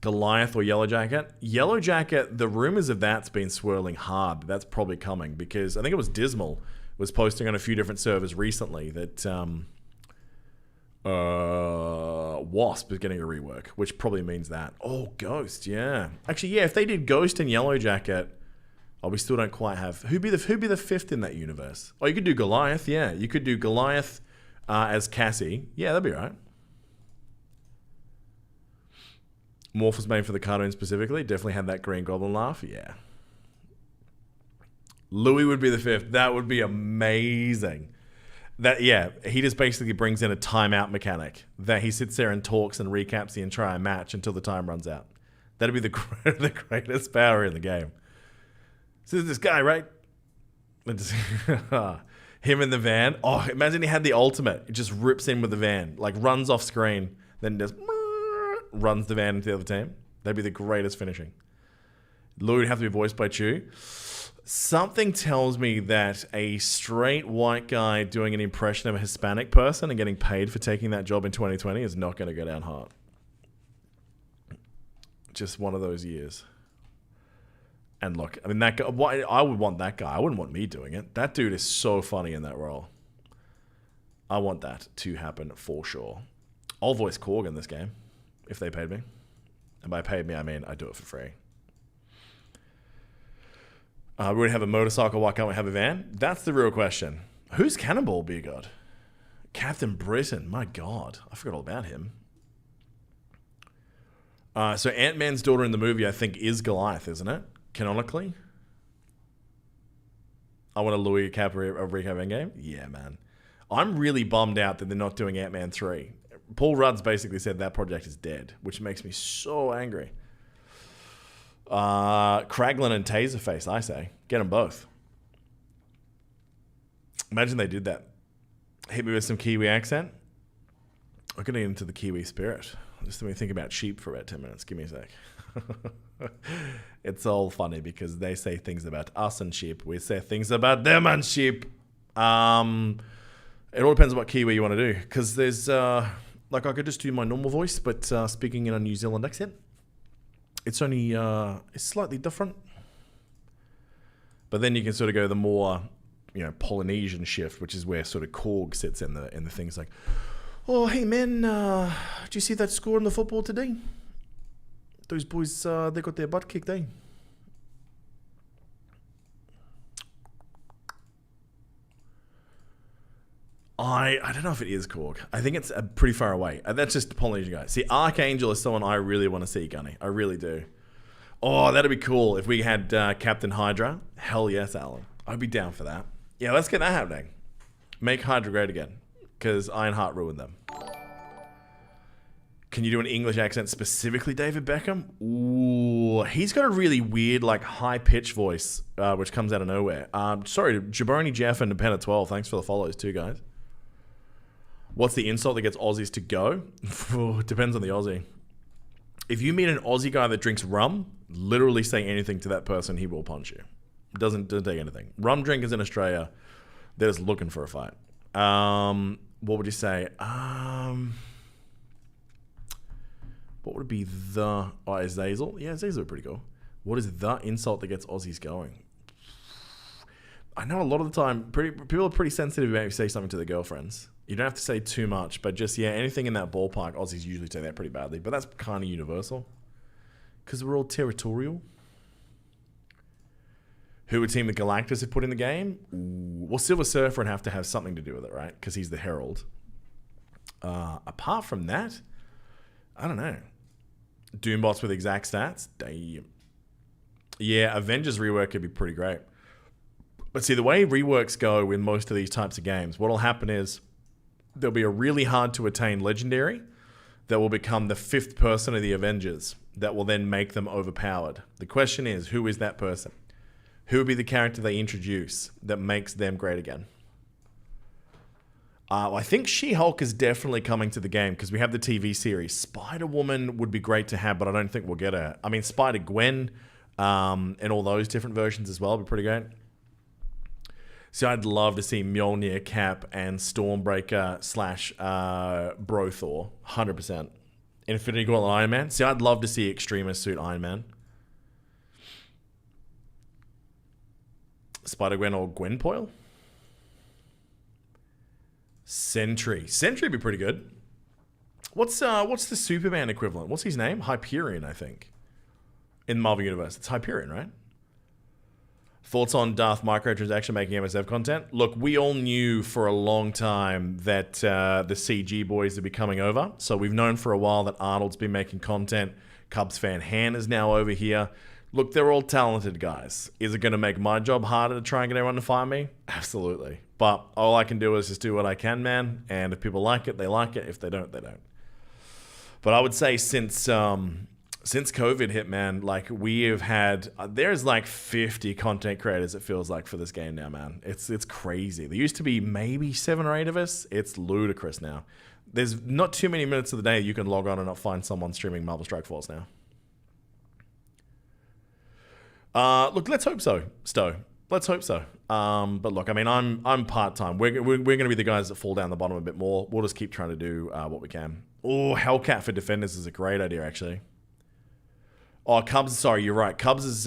Goliath or Yellow Jacket. Yellow Jacket, the rumors of that's been swirling hard, but that's probably coming because I think it was Dismal was posting on a few different servers recently that Wasp is getting a rework, which probably means that. Oh, Ghost, yeah. Actually, yeah, if they did Ghost and Yellow Jacket, oh, we still don't quite have... Who'd be the fifth in that universe? Oh, you could do Goliath, yeah. You could do Goliath as Cassie. Yeah, that'd be right. Morph was made for the cartoon specifically. Definitely had that Green Goblin laugh, yeah. Louis would be the fifth. That would be amazing. That, yeah, he just basically brings in a timeout mechanic that he sits there and talks and recaps the entire match until the time runs out. That'd be the greatest power in the game. So there's this guy, right? Him in the van. Oh, imagine he had the ultimate. It just rips in with the van, like runs off screen, then just runs the van into the other team. That'd be the greatest finishing. Louis would have to be voiced by Chew. Something tells me that a straight white guy doing an impression of a Hispanic person and getting paid for taking that job in 2020 is not going to go down hard. Just one of those years. And look, I mean, that guy, I would want that guy. I wouldn't want me doing it. That dude is so funny in that role. I want that to happen for sure. I'll voice Korg in this game if they paid me. And by paid me, I mean I do it for free. We would have a motorcycle. Why can't we have a van? That's the real question. Who's Cannonball Be God? Captain Britain. My God. I forgot all about him. So Ant-Man's daughter in the movie, I think, is Goliath, isn't it? Canonically? I want a Louis DiCaprio recap Endgame? Yeah, man. I'm really bummed out that they're not doing Ant-Man 3. Paul Rudd's basically said that project is dead, which makes me so angry. Kraglin and Taserface, I say. Get them both. Imagine they did that. Hit me with some Kiwi accent. I'm going to get into the Kiwi spirit. Just let me think about sheep for about 10 minutes. Give me a sec. It's all funny because they say things about us and sheep. We say things about them and sheep. It all depends on what Kiwi you want to do. Because there's, like I could just do my normal voice, but speaking in a New Zealand accent. It's only, it's slightly different. But then you can sort of go the more, Polynesian shift, which is where sort of Korg sits in the things like, oh, hey man, did you see that score in the football today? Those boys, they got their butt kicked, eh? I don't know if it is Korg. I think it's pretty far away. That's just the Polynesian guy. See, Archangel is someone I really want to see, Gunny. I really do. Oh, that'd be cool if we had Captain Hydra. Hell yes, Alan. I'd be down for that. Yeah, let's get that happening. Make Hydra great again. Because Ironheart ruined them. Can you do an English accent specifically, David Beckham? Ooh, he's got a really weird, like, high-pitched voice, which comes out of nowhere. Sorry, Jabroni Jeff and Dependent 12. Thanks for the follows too, guys. What's the insult that gets Aussies to go? Depends on the Aussie. If you meet an Aussie guy that drinks rum, literally say anything to that person, he will punch you. Doesn't take anything. Rum drinkers in Australia, they're just looking for a fight. What would you say? What would be the... Oh, Azazel? Yeah, Azazel are pretty cool. What is the insult that gets Aussies going? I know a lot of the time, people are pretty sensitive about if you say something to their girlfriends. You don't have to say too much, but just, anything in that ballpark, Aussies usually take that pretty badly. But that's kind of universal. Because we're all territorial. Who would Team the Galactus have put in the game? Ooh. Well, Silver Surfer would have to have something to do with it, right? Because he's the Herald. Apart from that, I don't know. Doombots with exact stats? Damn. Yeah, Avengers rework could be pretty great. But see, the way reworks go in most of these types of games, what'll happen is there'll be a really hard to attain legendary that will become the fifth person of the Avengers that will then make them overpowered. The question is, who is that person? Who would be the character they introduce that makes them great again? I think She-Hulk is definitely coming to the game because we have the TV series. Spider-Woman would be great to have, but I don't think we'll get her. I mean, Spider-Gwen and all those different versions as well would be pretty great. So I'd love to see Mjolnir, Cap, and Stormbreaker / Bro-Thor, 100%. Infinity Gauntlet Iron Man. See, I'd love to see Extremist suit Iron Man. Spider-Gwen or Gwenpoil? Sentry. Sentry would be pretty good. What's the Superman equivalent? What's his name? Hyperion, I think. In the Marvel Universe. It's Hyperion, right? Thoughts on Darth microtransaction making MSF content? Look, we all knew for a long time that the CG boys would be coming over. So we've known for a while that Arnold's been making content. Cubs fan Han is now over here. Look, they're all talented guys. Is it going to make my job harder to try and get everyone to find me? Absolutely. But all I can do is just do what I can, man. And if people like it, they like it. If they don't, they don't. But I would say since COVID hit, man, like we have had, there's like 50 content creators, it feels like, for this game now, man. It's crazy. There used to be maybe 7 or 8 of us. It's ludicrous now. There's not too many minutes of the day you can log on and not find someone streaming Marvel Strike Force now. Look, let's hope so, Stowe. Let's hope so. But look, I mean, I'm part-time. We're going to be the guys that fall down the bottom a bit more. We'll just keep trying to do what we can. Oh, Hellcat for Defenders is a great idea, actually. Oh, Cubs, sorry, you're right. Cubs is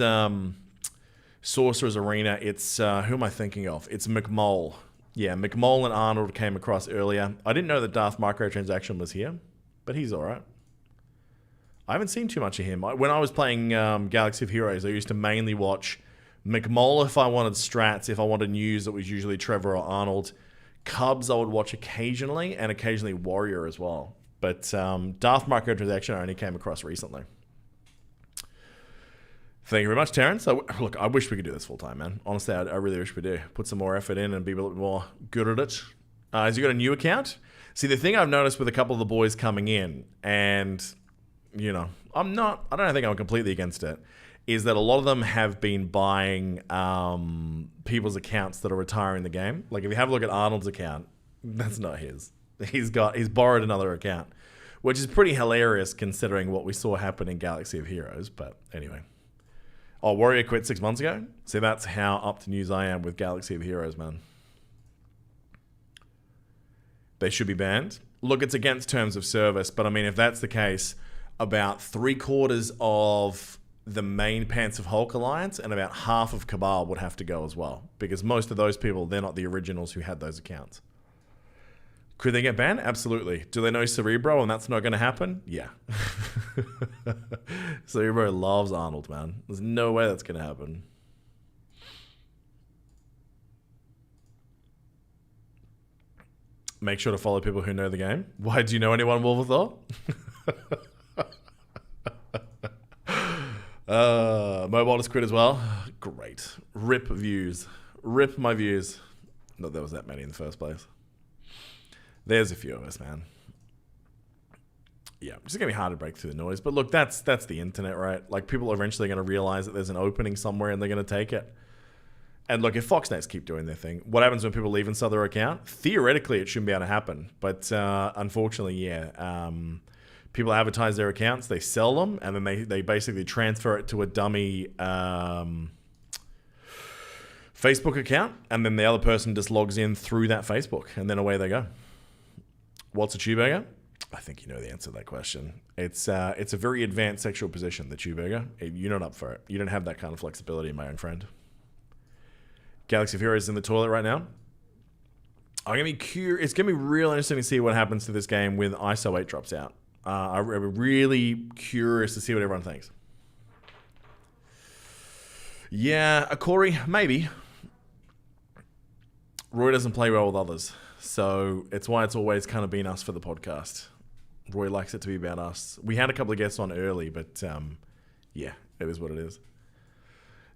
Sorcerer's Arena. It's, who am I thinking of? It's McMole. Yeah, McMole and Arnold came across earlier. I didn't know that Darth Microtransaction was here, but he's all right. I haven't seen too much of him. When I was playing Galaxy of Heroes, I used to mainly watch McMole if I wanted strats. If I wanted news, it was usually Trevor or Arnold. Cubs I would watch occasionally, and occasionally Warrior as well. But Darth Microtransaction I only came across recently. Thank you very much, Terrence. Look, I wish we could do this full time, man. Honestly, I really wish we do. Put some more effort in and be a little bit more good at it. Has you got a new account? See, the thing I've noticed with a couple of the boys coming in, and, you know, I don't think I'm completely against it, is that a lot of them have been buying people's accounts that are retiring the game. Like if you have a look at Arnold's account, that's not his. He's borrowed another account, which is pretty hilarious considering what we saw happen in Galaxy of Heroes. But anyway. Oh, Warrior quit 6 months ago? See, that's how up to news I am with Galaxy of Heroes, man. They should be banned. Look, it's against terms of service, but I mean, if that's the case, about 3/4 of the main Pants of Hulk alliance and about half of Cabal would have to go as well, because most of those people, they're not the originals who had those accounts. Could they get banned? Absolutely. Do they know Cerebro and that's not going to happen? Yeah. Cerebro loves Arnold, man. There's no way that's going to happen. Make sure to follow people who know the game. Why, do you know anyone, Wolverthor? Mobile just quit as well. Great. Rip views. Rip my views. Not there was that many in the first place. There's a few of us, man. Yeah, it's going to be hard to break through the noise. But look, that's the internet, right? Like, people are eventually going to realize that there's an opening somewhere and they're going to take it. And look, if Foxnets keep doing their thing, what happens when people leave and sell their account? Theoretically, it shouldn't be able to happen. But unfortunately, yeah. People advertise their accounts, they sell them, and then they basically transfer it to a dummy Facebook account. And then the other person just logs in through that Facebook. And then away they go. What's a Chewburger? I think you know the answer to that question. It's a very advanced sexual position, the Chewburger. You're not up for it. You don't have that kind of flexibility, my young friend. Galaxy of Heroes is in the toilet right now. I'm gonna be curious. It's gonna be real interesting to see what happens to this game when ISO 8 drops out. I'm really curious to see what everyone thinks. Yeah, Corey, maybe. Roy doesn't play well with others. So it's why it's always kind of been us for the podcast. Roy likes it to be about us. We had a couple of guests on early, but yeah, it is what it is.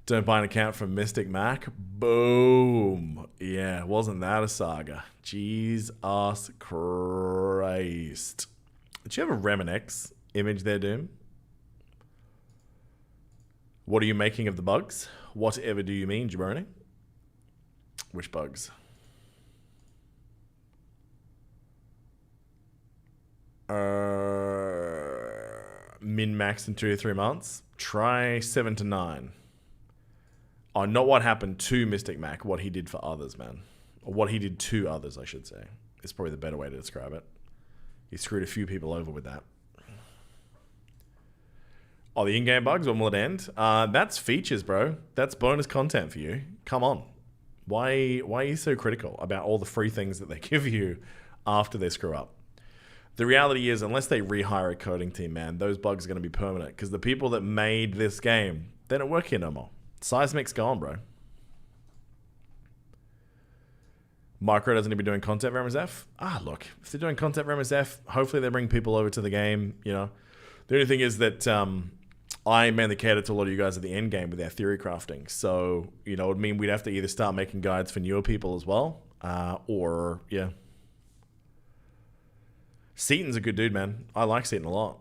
Don't buy an account from Mystic Mac. Boom. Yeah, wasn't that a saga? Jesus Christ. Did you have a Remenex image there, Doom? What are you making of the bugs? Whatever do you mean, Jabroni? Which bugs? Min-max in 2 to 3 months. Try 7 to 9. Oh, not what happened to Mystic Mac, what he did for others, man. Or what he did to others, I should say. Is probably the better way to describe it. He screwed a few people over with that. Oh, the in-game bugs, when will it end? That's features, bro. That's bonus content for you. Come on. Why are you so critical about all the free things that they give you after they screw up? The reality is, unless they rehire a coding team, man, those bugs are going to be permanent. Because the people that made this game, they don't work here no more. Seismic's gone, bro. Micro doesn't even be doing content for MSF. Look, if they're doing content for MSF, hopefully they bring people over to the game, you know. The only thing is that I mainly cater to a lot of you guys at the end game with our theory crafting. So, you know, it would mean we'd have to either start making guides for newer people as well, or, yeah. Seaton's a good dude, man. I like Seaton a lot.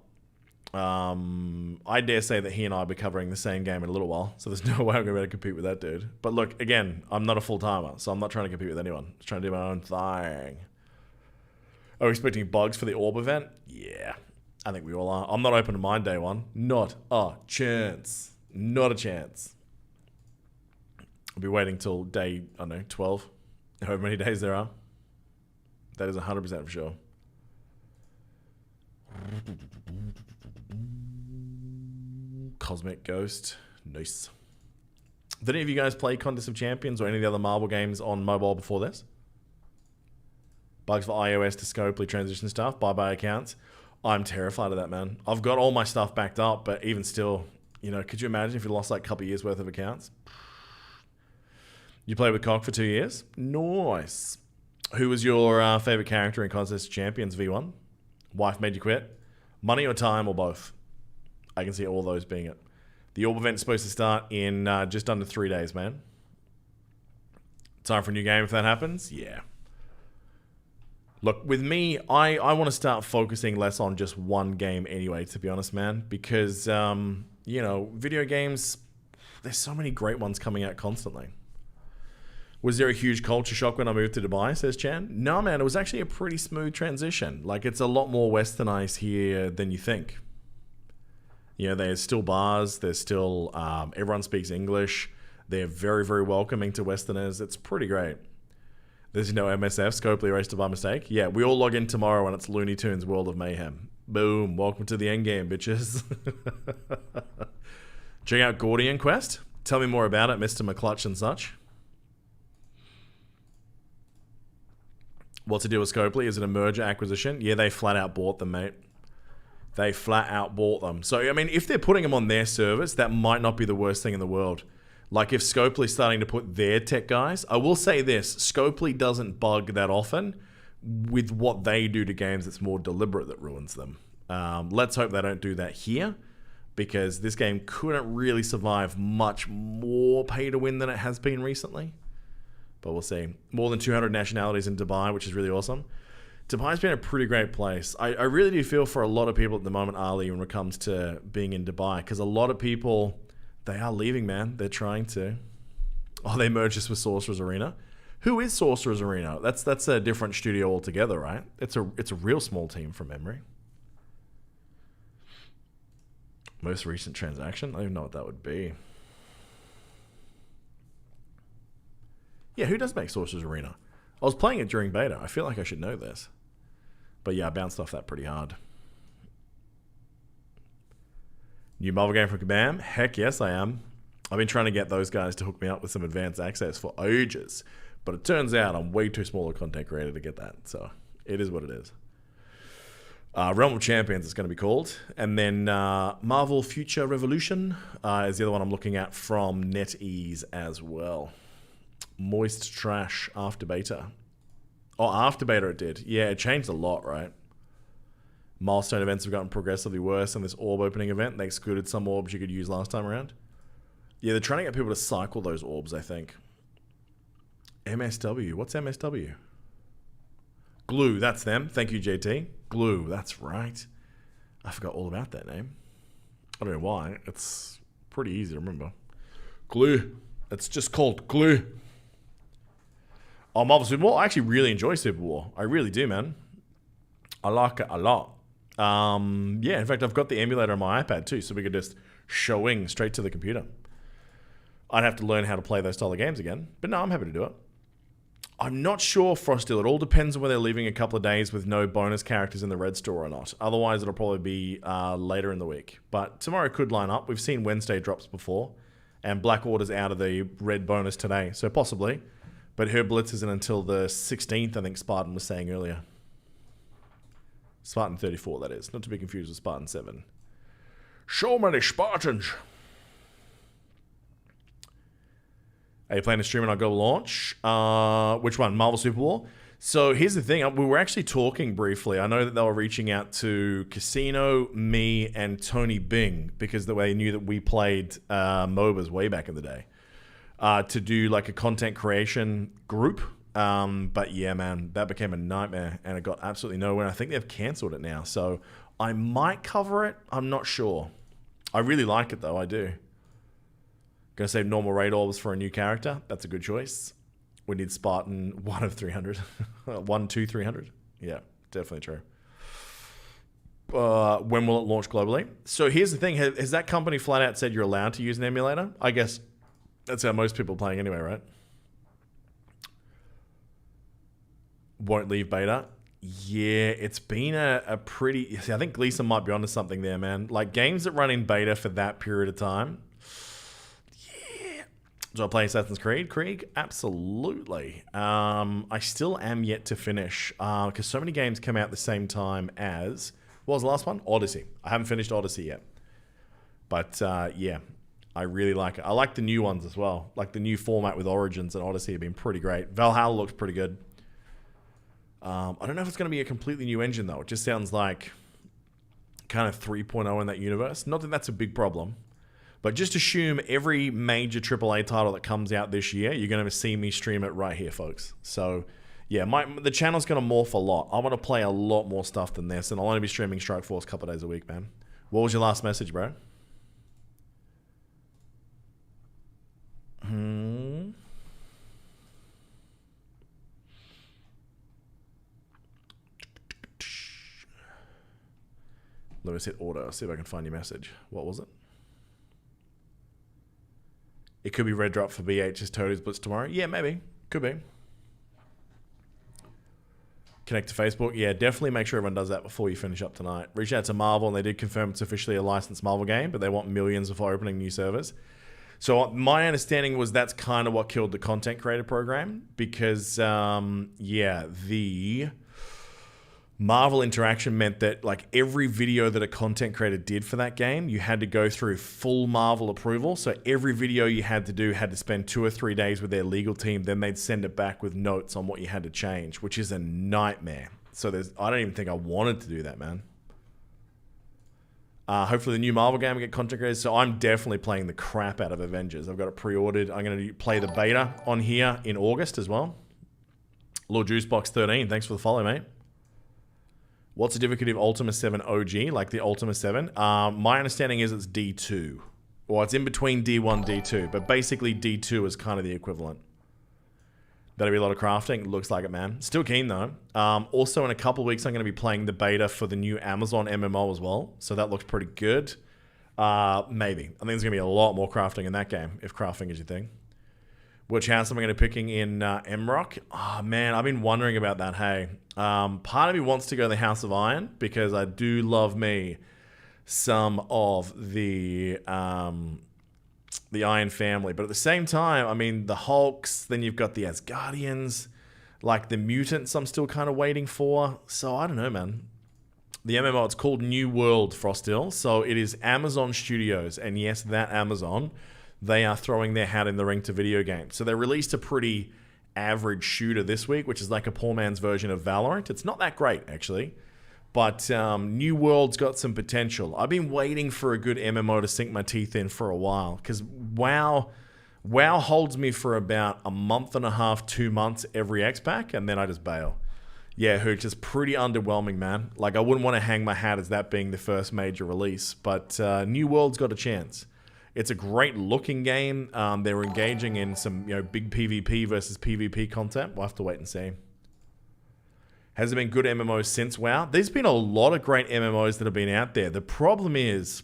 I dare say that he and I will be covering the same game in a little while, so there's no way I'm going to be able to compete with that dude. But look, again, I'm not a full-timer, so I'm not trying to compete with anyone. I'm just trying to do my own thing. Are we expecting bugs for the Orb event? Yeah, I think we all are. I'm not open to mine day one. Not a chance. Not a chance. I'll be waiting till day, I don't know, 12. However many days there are. That is 100% for sure. Cosmic Ghost. Nice. Did any of you guys play Contest of Champions or any of the other Marvel games on mobile before this? Bugs for iOS to Scopely transition stuff. Bye-bye accounts. I'm terrified of that, man. I've got all my stuff backed up, but even still, you know, could you imagine if you lost like a couple of years worth of accounts? You played with Cock for 2 years? Nice. Who was your favorite character in Contest of Champions V1? Wife made you quit? Money or time or both? I can see all those being it. The Orb event is supposed to start in just under 3 days, man. Time for a new game if that happens? Yeah. Look, with me, I want to start focusing less on just one game anyway, to be honest, man. Because you know, video games, there's so many great ones coming out constantly. Was there a huge culture shock when I moved to Dubai, says Chan? No, man, it was actually a pretty smooth transition. Like, it's a lot more westernized here than you think. You know, there's still bars, there's still, everyone speaks English. They're very, very welcoming to Westerners. It's pretty great. There's no MSF, Scopely erased it by mistake. Yeah, we all log in tomorrow and it's Looney Tunes World of Mayhem. Boom, welcome to the endgame, bitches. Check out Gordian Quest. Tell me more about it, Mr. McClutch and such. What's the deal with Scopely? Is it a merger acquisition? Yeah, they flat out bought them, mate. They flat out bought them. So, I mean, if they're putting them on their service, that might not be the worst thing in the world. Like, if Scopely's starting to put their tech guys... I will say this. Scopely doesn't bug that often. With what they do to games, it's more deliberate that ruins them. Let's hope they don't do that here. Because this game couldn't really survive much more pay-to-win than it has been recently. But we'll see. More than 200 nationalities in Dubai, which is really awesome. Dubai's been a pretty great place. I really do feel for a lot of people at the moment, Ali, when it comes to being in Dubai. Because a lot of people, they are leaving, man. They're trying to. Oh, they merged this with Sorcerer's Arena. Who is Sorcerer's Arena? That's a different studio altogether, right? It's a real small team from memory. Most recent transaction? I don't even know what that would be. Yeah, who does make Sorcerer's Arena? I was playing it during beta. I feel like I should know this. But yeah, I bounced off that pretty hard. New mobile game from Kabam? Heck yes, I am. I've been trying to get those guys to hook me up with some advanced access for ages. But it turns out I'm way too small a content creator to get that. So it is what it is. Realm of Champions is going to be called. And then Marvel Future Revolution is the other one I'm looking at from NetEase as well. Moist Trash after beta. Oh, after beta it did. Yeah, it changed a lot, right? Milestone events have gotten progressively worse, and this orb opening event, they excluded some orbs you could use last time around. Yeah, they're trying to get people to cycle those orbs, I think. MSW. What's MSW? Glue, that's them. Thank you, JT. Glue, that's right. I forgot all about that name. I don't know why. It's pretty easy to remember. Glue. It's just called Glue. Oh, Marvel Super War. I actually really enjoy Super War. I really do, man. I like it a lot. Yeah, in fact, I've got the emulator on my iPad too, so we could just showing straight to the computer. I'd have to learn how to play those style of games again, but no, I'm happy to do it. I'm not sure, Frostil. It all depends on whether they're leaving a couple of days with no bonus characters in the Red Store or not. Otherwise, it'll probably be later in the week. But tomorrow could line up. We've seen Wednesday drops before, and Black Order's out of the red bonus today, so possibly. But her Blitz isn't until the 16th, I think Spartan was saying earlier. Spartan 34, that is. Not to be confused with Spartan 7. So many Spartans. Are you planning to stream on our Go launch? Which one? Marvel Super War? So here's the thing. We were actually talking briefly. I know that they were reaching out to Casino, me, and Tony Bing because they knew that we played MOBAs way back in the day. To do like a content creation group. But yeah, man, that became a nightmare and it got absolutely nowhere. I think they've cancelled it now. So I might cover it. I'm not sure. I really like it though. I do. Gonna save normal raid orbs for a new character. That's a good choice. We need Spartan 1 of 300. 1, 2, 300. Yeah, definitely true. When will it launch globally? So here's the thing. Has that company flat out said you're allowed to use an emulator? I guess that's how most people are playing anyway, right? Won't leave beta. Yeah, it's been a pretty... I think Gleason might be onto something there, man. Like, games that run in beta for that period of time... Yeah. Do I play Assassin's Creed? Krieg? Absolutely. I still am yet to finish, because so many games come out at the same time as... What was the last one? Odyssey. I haven't finished Odyssey yet. But, yeah. I really like it. I like the new ones as well. Like, the new format with Origins and Odyssey have been pretty great. Valhalla looks pretty good. I don't know if it's going to be a completely new engine, though. It just sounds like kind of 3.0 in that universe. Not that that's a big problem. But just assume every major AAA title that comes out this year, you're going to see me stream it right here, folks. So, yeah, the channel's going to morph a lot. I want to play a lot more stuff than this, and I'll only be streaming Strike Force a couple of days a week, man. What was your last message, bro? Let me hit order. See if I can find your message. What was it? It could be red drop for BH's Toadies Blitz tomorrow. Yeah, maybe. Could be. Connect to Facebook. Yeah, definitely make sure everyone does that before you finish up tonight. Reach out to Marvel, and they did confirm it's officially a licensed Marvel game, but they want millions before opening new servers. So my understanding was that's kind of what killed the content creator program because, the Marvel interaction meant that like every video that a content creator did for that game, you had to go through full Marvel approval. So every video you had to do had to spend 2 or 3 days with their legal team. Then they'd send it back with notes on what you had to change, which is a nightmare. So I don't even think I wanted to do that, man. Hopefully the new Marvel game will get content creators. So I'm definitely playing the crap out of Avengers. I've got it pre-ordered. I'm going to play the beta on here in August as well. Lord Juicebox 13, thanks for the follow, mate. What's the difficulty of Ultima 7 OG, like the Ultima 7? My understanding is it's D2. Or it's in between D1 and D2, but basically D2 is kind of the equivalent. That'll be a lot of crafting. Looks like it, man. Still keen, though. Also, in a couple of weeks, I'm going to be playing the beta for the new Amazon MMO as well. So that looks pretty good. Maybe. I think there's going to be a lot more crafting in that game, if crafting is your thing. Which house am I going to be picking in MRock? Oh, man, I've been wondering about that, hey. Part of me wants to go the House of Iron, because I do love me some of the Iron family. But at the same time, I mean, the Hulks, then you've got the Asgardians, like the mutants I'm still kind of waiting for. So I don't know, man. The MMO, it's called New World, Frosthill. So it is Amazon Studios. And yes, that Amazon, they are throwing their hat in the ring to video games. So they released a pretty average shooter this week, which is like a poor man's version of Valorant. It's not that great, actually. But New World's got some potential. I've been waiting for a good MMO to sink my teeth in for a while, because WoW holds me for about a month and a half, 2 months every X-Pack, and then I just bail. Yeah, Hooch, is pretty underwhelming, man. Like, I wouldn't want to hang my hat as that being the first major release, but New World's got a chance. It's a great looking game. They're engaging in some big PvP versus PvP content. We'll have to wait and see. Has there been good MMOs since WoW? There's been a lot of great MMOs that have been out there. The problem is,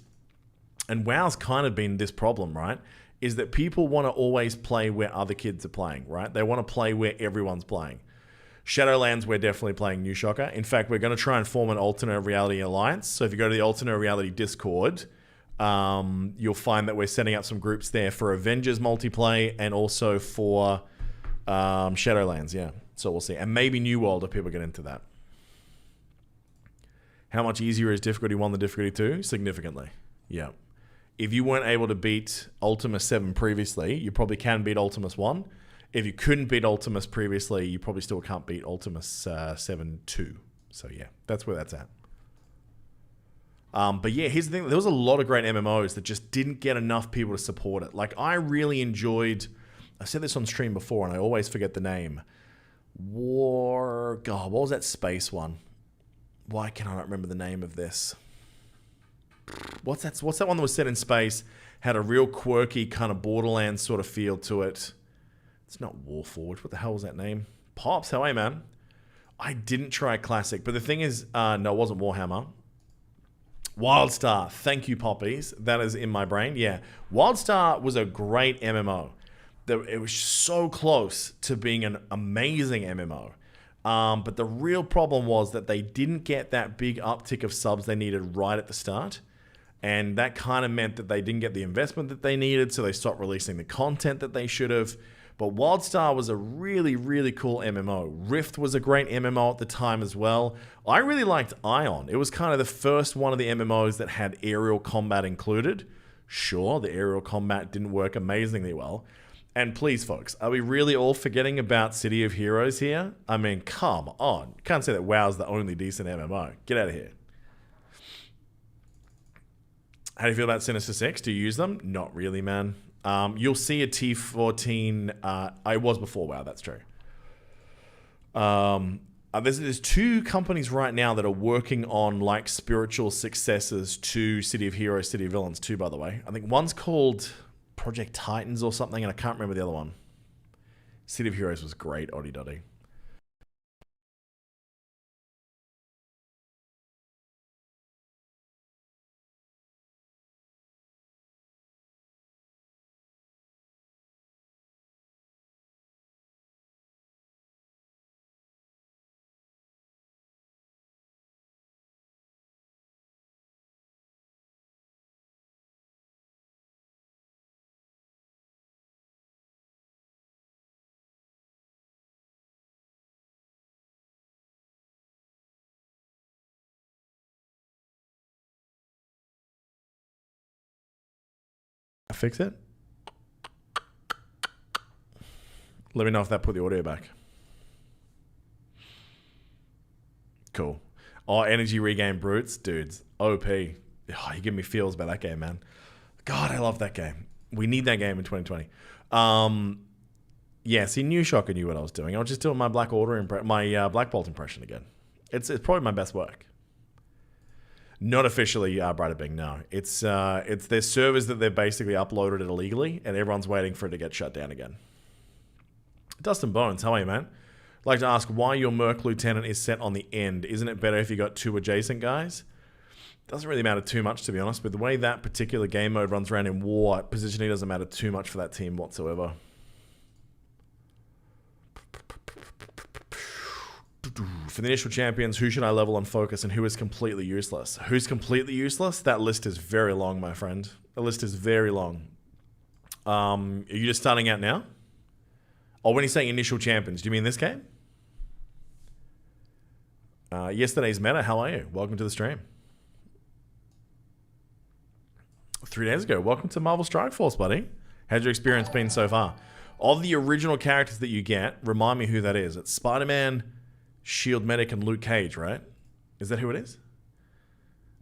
and WoW's kind of been this problem, right? Is that people want to always play where other kids are playing, right? They want to play where everyone's playing. Shadowlands, we're definitely playing New Shocker. In fact, we're going to try and form an alternate reality alliance. So if you go to the alternate reality Discord, you'll find that we're setting up some groups there for Avengers multiplayer and also for Shadowlands, yeah. So we'll see. And maybe New World if people get into that. How much easier is difficulty 1 than difficulty 2? Significantly. Yeah. If you weren't able to beat Ultima 7 previously, you probably can beat Ultimus 1. If you couldn't beat Ultimus previously, you probably still can't beat Ultimus 7 2. So yeah, that's where that's at. But yeah, here's the thing. There was a lot of great MMOs that just didn't get enough people to support it. Like, I really enjoyed... I said this on stream before, and I always forget the name. God, what was that space one? Why can I not remember the name of this? What's that one that was set in space? Had a real quirky kind of Borderlands sort of feel to it. It's not Warforged. What the hell was that name? Pops, how are you, man? I didn't try Classic, but the thing is, no, it wasn't Warhammer. Wildstar. Thank you, Poppies. That is in my brain. Yeah. Wildstar was a great MMO. It was so close to being an amazing MMO. But the real problem was that they didn't get that big uptick of subs they needed right at the start. And that kind of meant that they didn't get the investment that they needed, so they stopped releasing the content that they should have. But Wildstar was a really, really cool MMO. Rift was a great MMO at the time as well. I really liked Ion. It was kind of the first one of the MMOs that had aerial combat included. Sure, the aerial combat didn't work amazingly well. And please, folks, are we really all forgetting about City of Heroes here? I mean, come on. You can't say that WoW's the only decent MMO. Get out of here. How do you feel about Sinister Six? Do you use them? Not really, man. You'll see a T14. I was before WoW, that's true. There's 2 companies right now that are working on like spiritual successors to City of Heroes, City of Villains too, by the way. I think one's called Project Titans or something, and I can't remember the other one. City of Heroes was great, Oddie Doddy. Fix it? Let me know if that put the audio back. Cool. Oh, Energy Regain Brutes. Dudes. OP. Oh, you give me feels about that game, man. God, I love that game. We need that game in 2020. Yeah, see, New Shocker knew what I was doing. I was just doing my Black Order my Black Bolt impression again. It's probably my best work. Not officially Brighter Bing, no. It's their servers that they've basically uploaded it illegally, and everyone's waiting for it to get shut down again. Dustin Bones, how are you, man? I'd like to ask why your Merc Lieutenant is set on the end. Isn't it better if you got 2 adjacent guys? Doesn't really matter too much, to be honest. But the way that particular game mode runs around in war, positioning doesn't matter too much for that team whatsoever. For the initial champions, who should I level and focus, and who is completely useless? Who's completely useless? That list is very long, my friend. The list is very long. Are you just starting out now? Oh, when you're saying initial champions, do you mean this game? Yesterday's meta, how are you? Welcome to the stream. 3 days ago, welcome to Marvel Strike Force, buddy. How's your experience been so far? Of the original characters that you get, remind me who that is. It's Spider-Man, Shield Medic, and Luke Cage, right? Is that who it is?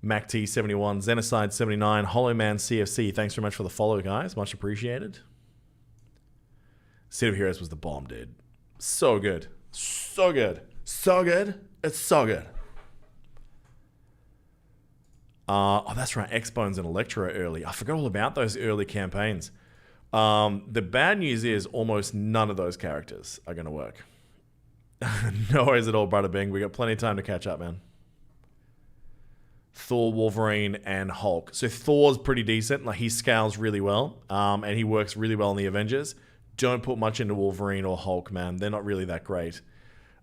MacT71, Xenocide79, Hollow Man CFC. Thanks very much for the follow, guys. Much appreciated. City of Heroes was the bomb, dude. So good. So good. So good. It's so good. Oh, that's right. X-Bones and Electro early. I forgot all about those early campaigns. The bad news is almost none of those characters are going to work. No worries at all, Brother Bing. We got plenty of time to catch up, man. Thor, Wolverine, and Hulk. So Thor's pretty decent. Like, he scales really well, and he works really well in the Avengers. Don't put much into Wolverine or Hulk, man. They're not really that great.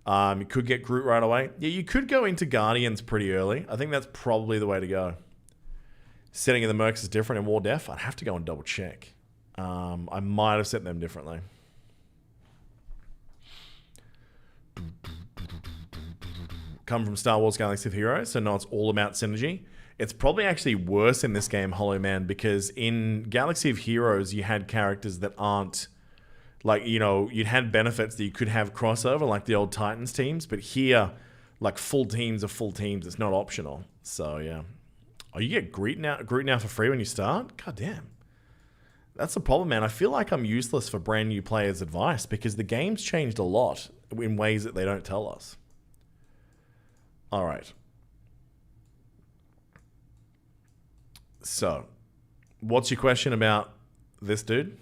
You could get Groot right away. Yeah, you could go into Guardians pretty early. I think that's probably the way to go. Setting of the Mercs is different in War Def. I'd have to go and double check. I might have set them differently. Come from Star Wars Galaxy of Heroes, so no, it's all about synergy. It's probably actually worse in this game, Hollow Man, because in Galaxy of Heroes, you had characters that aren't, like, you know, you'd had benefits that you could have crossover, like the old Titans teams, but here, like, full teams are full teams. It's not optional. So, yeah. Oh, you get Groot now for free when you start? God damn. That's the problem, man. I feel like I'm useless for brand new players' advice because the game's changed a lot in ways that they don't tell us. All right. So, what's your question about this dude?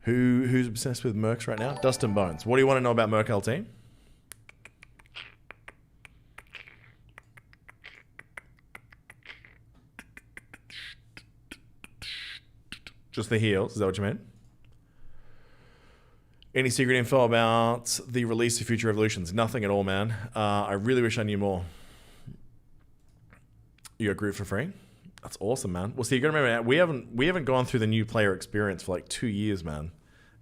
Who's obsessed with Mercs right now? Dustin Bones. What do you want to know about Merc LT? Just the heals, is that what you meant? Any secret info about the release of Future Revolutions? Nothing at all, man. I really wish I knew more. You got Groot for free? That's awesome, man. Well, see, you gotta remember, we haven't gone through the new player experience for like 2 years, man.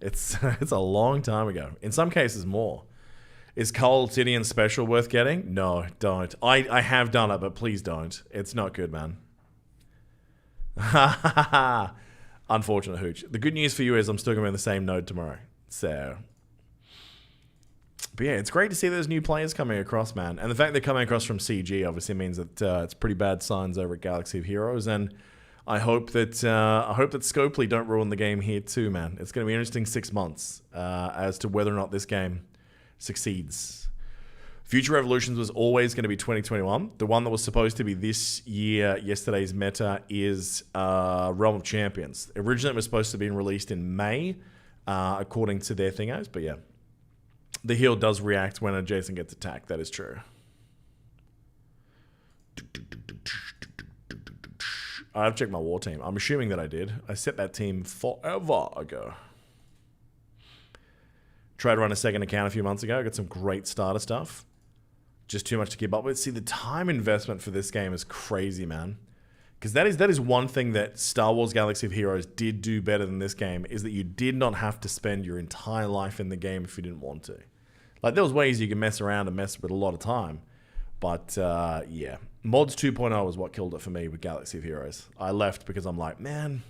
It's a long time ago. In some cases, more. Is Cold Obsidian Special worth getting? No, don't. I have done it, but please don't. It's not good, man. Unfortunate hooch. The good news for you is I'm still going to be on the same node tomorrow. So, but yeah, it's great to see those new players coming across, man. And the fact they're coming across from CG obviously means that it's pretty bad signs over at Galaxy of Heroes. And I hope that Scopely don't ruin the game here too, man. It's going to be an interesting 6 months as to whether or not this game succeeds. Future Revolutions was always going to be 2021. The one that was supposed to be this year, yesterday's meta, is Realm of Champions. Originally, it was supposed to be released in May, according to their thingos. But yeah, the heal does react when a Jason gets attacked. That is true. I've checked my war team. I'm assuming that I did. I set that team forever ago. Tried to run a second account a few months ago. Got some great starter stuff. Just too much to keep up with. See, the time investment for this game is crazy, man. Because that is one thing that Star Wars Galaxy of Heroes did do better than this game, is that you did not have to spend your entire life in the game if you didn't want to. Like, there was ways you could mess around and mess with a lot of time. But, yeah. Mods 2.0 is what killed it for me with Galaxy of Heroes. I left because I'm like, man,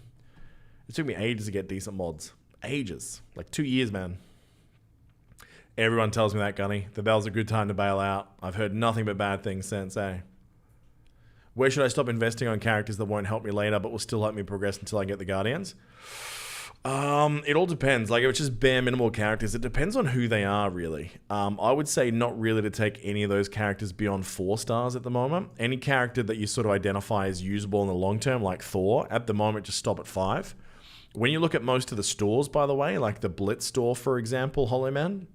it took me ages to get decent mods. Ages. Like 2 years, man. Everyone tells me that, Gunny. That was a good time to bail out. I've heard nothing but bad things since, eh? Where should I stop investing on characters that won't help me later but will still help me progress until I get the Guardians? It all depends. Like, if it's just bare minimal characters, it depends on who they are, really. I would say not really to take any of those characters beyond 4 stars at the moment. Any character that you sort of identify as usable in the long term, like Thor, at the moment, just stop at 5. When you look at most of the stores, by the way, like the Blitz store, for example, Hollow Man,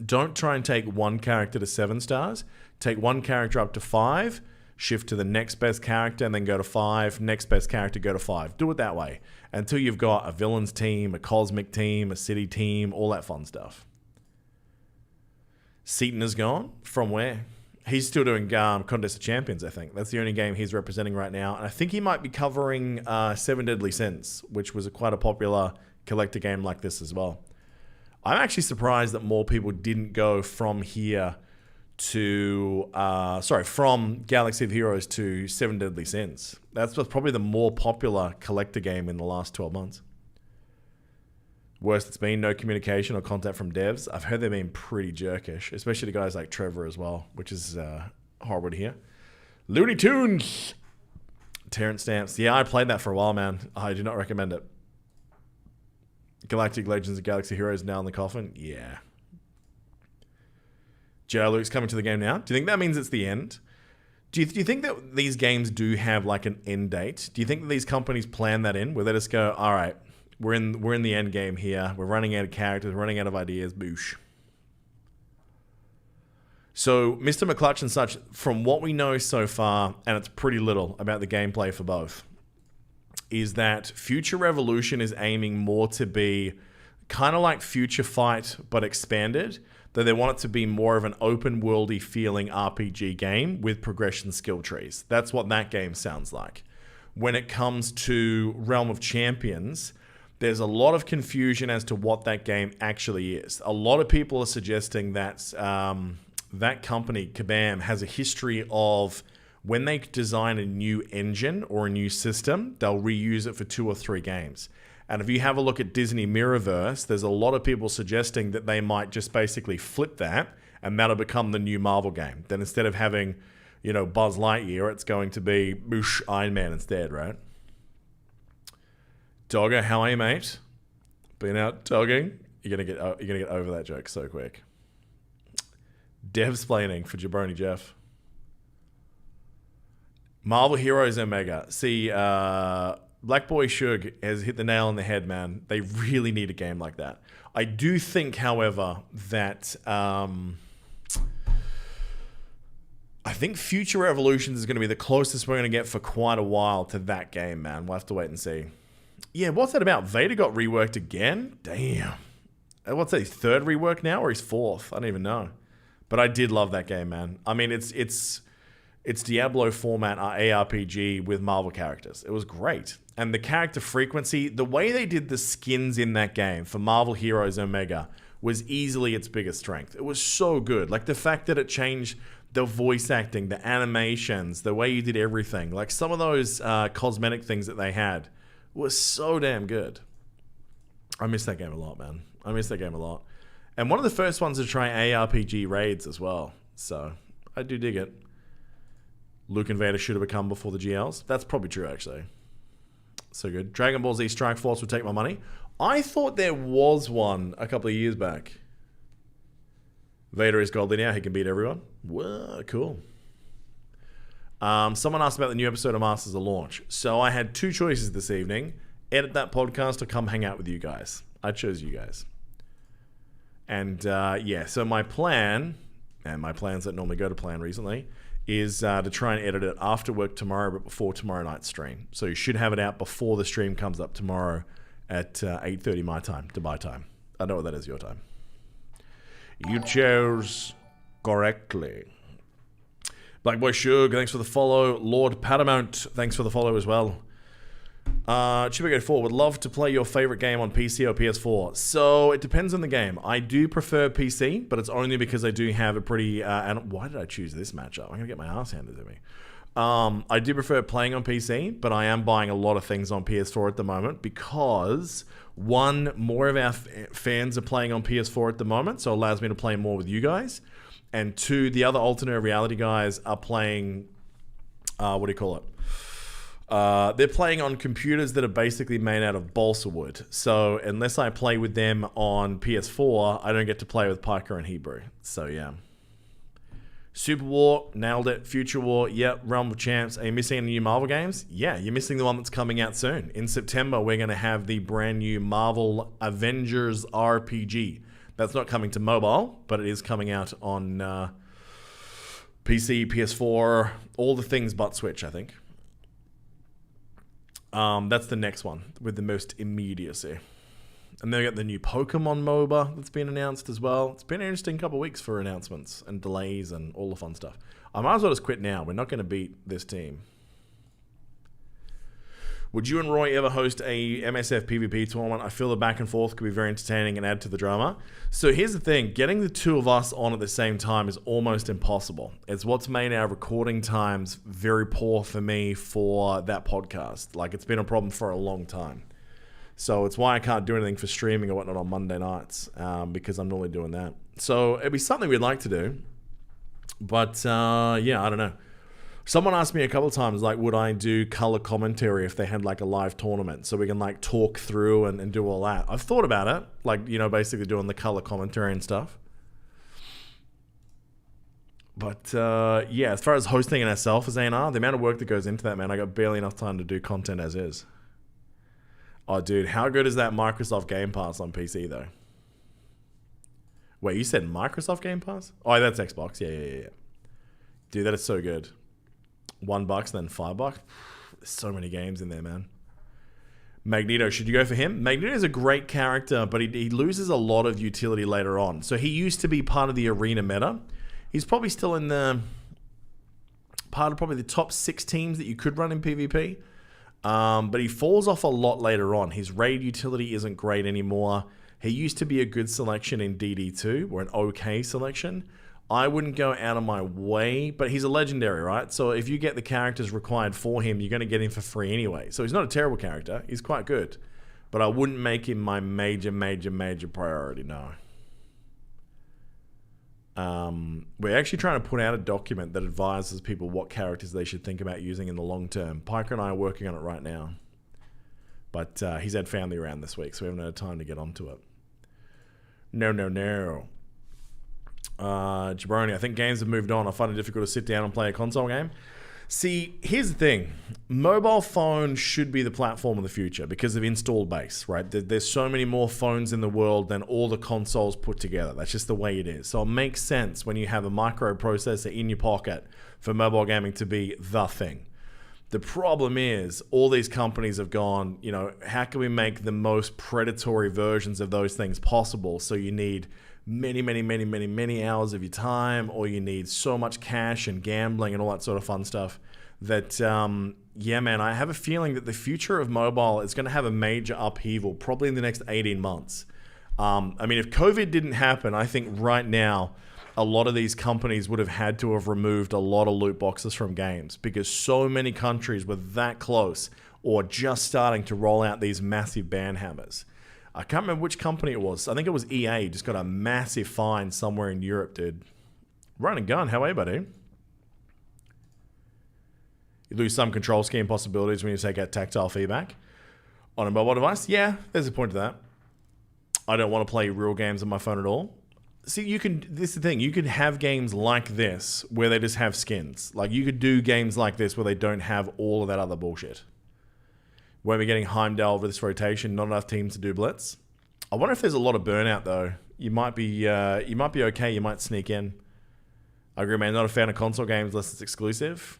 don't try and take one character to 7 stars. Take one character up to 5, shift to the next best character, and then go to 5. Next best character, go to 5. Do it that way until you've got a villains team, a cosmic team, a city team, all that fun stuff. Seaton is gone. From where? He's still doing Contest of Champions, I think. That's the only game he's representing right now. And I think he might be covering 7 Deadly Sins, which was quite a popular collector game like this as well. I'm actually surprised that more people didn't go from here to, from Galaxy of Heroes to 7 Deadly Sins. That's probably the more popular collector game in the last 12 months. Worst it's been, no communication or contact from devs. I've heard they've been pretty jerkish, especially the guys like Trevor as well, which is horrible to hear. Looney Tunes! Terrence Stamps. Yeah, I played that for a while, man. I do not recommend it. Galactic Legends of Galaxy Heroes now in the coffin? Yeah. J.R. Luke's coming to the game now. Do you think that means it's the end? Do you think that these games do have like an end date? Do you think that these companies plan that in, where they just go, all right, we're in the end game here. We're running out of characters, running out of ideas. Boosh. So, Mr. McClutch and such, from what we know so far, and it's pretty little about the gameplay for both, is that Future Revolution is aiming more to be kind of like Future Fight, but expanded. Though they want it to be more of an open-worldy feeling RPG game with progression skill trees. That's what that game sounds like. When it comes to Realm of Champions, there's a lot of confusion as to what that game actually is. A lot of people are suggesting that that company, Kabam, has a history of when they design a new engine or a new system, they'll reuse it for 2 or 3 games. And if you have a look at Disney Mirrorverse, there's a lot of people suggesting that they might just basically flip that and that'll become the new Marvel game. Then instead of having, Buzz Lightyear, it's going to be Boosh Iron Man instead, right? Dogger, how are you, mate? Been out dogging? You're gonna get over that joke so quick. Devsplaining for Jabroni Jeff. Marvel Heroes Omega. See, Black Boy Shug has hit the nail on the head, man. They really need a game like that. I do think, however, that I think Future Revolutions is going to be the closest we're going to get for quite a while to that game, man. We'll have to wait and see. Yeah, what's that about? Vader got reworked again? Damn. What's that, his 3rd rework now or his 4th? I don't even know. But I did love that game, man. I mean, it's Diablo format ARPG with Marvel characters. It was great. And the character frequency, the way they did the skins in that game for Marvel Heroes Omega was easily its biggest strength. It was so good. Like the fact that it changed the voice acting, the animations, the way you did everything. Like some of those cosmetic things that they had was so damn good. I miss that game a lot, man. I miss that game a lot. And one of the first ones to try ARPG raids as well. So I do dig it. Luke and Vader should have become before the GLs. That's probably true, actually. So good. Dragon Ball Z Strike Force would take my money. I thought there was one a couple of years back. Vader is godly now. He can beat everyone. Whoa, cool. Someone asked about the new episode of Masters of Launch. So I had two choices this evening. Edit that podcast or come hang out with you guys. I chose you guys. And so my plan, and my plans that normally go to plan recently, is to try and edit it after work tomorrow, but before tomorrow night's stream. So you should have it out before the stream comes up tomorrow at 8:30 my time, Dubai time. I know what that is, your time. You chose correctly. Black Boy Shug, thanks for the follow. Lord Paramount, thanks for the follow as well. Chibigo 4 would love to play your favorite game on PC or PS4. So it depends on the game. I do prefer PC, but it's only because I do have a pretty. And why did I choose this matchup? I'm gonna get my ass handed to me. I do prefer playing on PC, but I am buying a lot of things on PS4 at the moment because one, more of our fans are playing on PS4 at the moment, so it allows me to play more with you guys. And two, the other alternate reality guys are playing. What do you call it? They're playing on computers that are basically made out of balsa wood. So unless I play with them on PS4, I don't get to play with Piker and Hebrew. So yeah. Super War, nailed it. Future War, yep. Realm of Champs. Are you missing any new Marvel games? Yeah, you're missing the one that's coming out soon. In September, we're going to have the brand new Marvel Avengers RPG. That's not coming to mobile, but it is coming out on PC, PS4, all the things but Switch, I think. That's the next one with the most immediacy. And then we got the new Pokemon MOBA that's been announced as well. It's been an interesting couple of weeks for announcements and delays and all the fun stuff. I might as well just quit now. We're not going to beat this team. Would you and Roy ever host a MSF PvP tournament? I feel the back and forth could be very entertaining and add to the drama. So here's the thing. Getting the two of us on at the same time is almost impossible. It's what's made our recording times very poor for me for that podcast. Like, it's been a problem for a long time. So it's why I can't do anything for streaming or whatnot on Monday nights, because I'm normally doing that. So it'd be something we'd like to do. But, yeah, I don't know. Someone asked me a couple of times, like, would I do color commentary if they had, like, a live tournament so we can, like, talk through and do all that. I've thought about it, like, you know, basically doing the color commentary and stuff. But, yeah, as far as hosting it ourselves as A&R, the amount of work that goes into that, man, I got barely enough time to do content as is. Oh, dude, how good is that Microsoft Game Pass on PC, though? Wait, you said Microsoft Game Pass? Oh, that's Xbox. Yeah. Dude, that is so good. $1 and then $5. There's so many games in there, man. Magneto, should you go for him? Magneto is a great character, but he loses a lot of utility later on. So he used to be part of the arena meta. He's probably still in the part of probably the top 6 teams that you could run in PvP. But he falls off a lot later on. His raid utility isn't great anymore. He used to be a good selection in DD2, or an okay selection. I wouldn't go out of my way, but he's a legendary, right? So if you get the characters required for him, you're going to get him for free anyway. So he's not a terrible character. He's quite good. But I wouldn't make him my major priority, no. We're actually trying to put out a document that advises people what characters they should think about using in the long term. Piker and I are working on it right now. But he's had family around this week, so we haven't had time to get onto it. No. Jabroni, I think games have moved on. I find it difficult to sit down and play a console game. See, here's the thing. Mobile phone should be the platform of the future because of install base, right? There's so many more phones in the world than all the consoles put together. That's just the way it is. So it makes sense when you have a microprocessor in your pocket for mobile gaming to be the thing. The problem is all these companies have gone, you know, how can we make the most predatory versions of those things possible? So you need many hours of your time, or you need so much cash and gambling and all that sort of fun stuff that, yeah, man, I have a feeling that the future of mobile is going to have a major upheaval probably in the next 18 months. I mean, if COVID didn't happen, I think right now a lot of these companies would have had to have removed a lot of loot boxes from games because so many countries were that close or just starting to roll out these massive ban hammers. I can't remember which company it was. I think it was EA. Just got a massive fine somewhere in Europe, dude. Run and gun. How are you, buddy? You lose some control scheme possibilities when you take out tactile feedback on a mobile device. Yeah, there's a point to that. I don't want to play real games on my phone at all. See, this is the thing. You could have games like this where they just have skins. Like, you could do games like this where they don't have all of that other bullshit. When we're getting Heimdall over this rotation, not enough teams to do blitz. I wonder if there's a lot of burnout, though. You might be okay. You might sneak in. I agree, man. Not a fan of console games unless it's exclusive.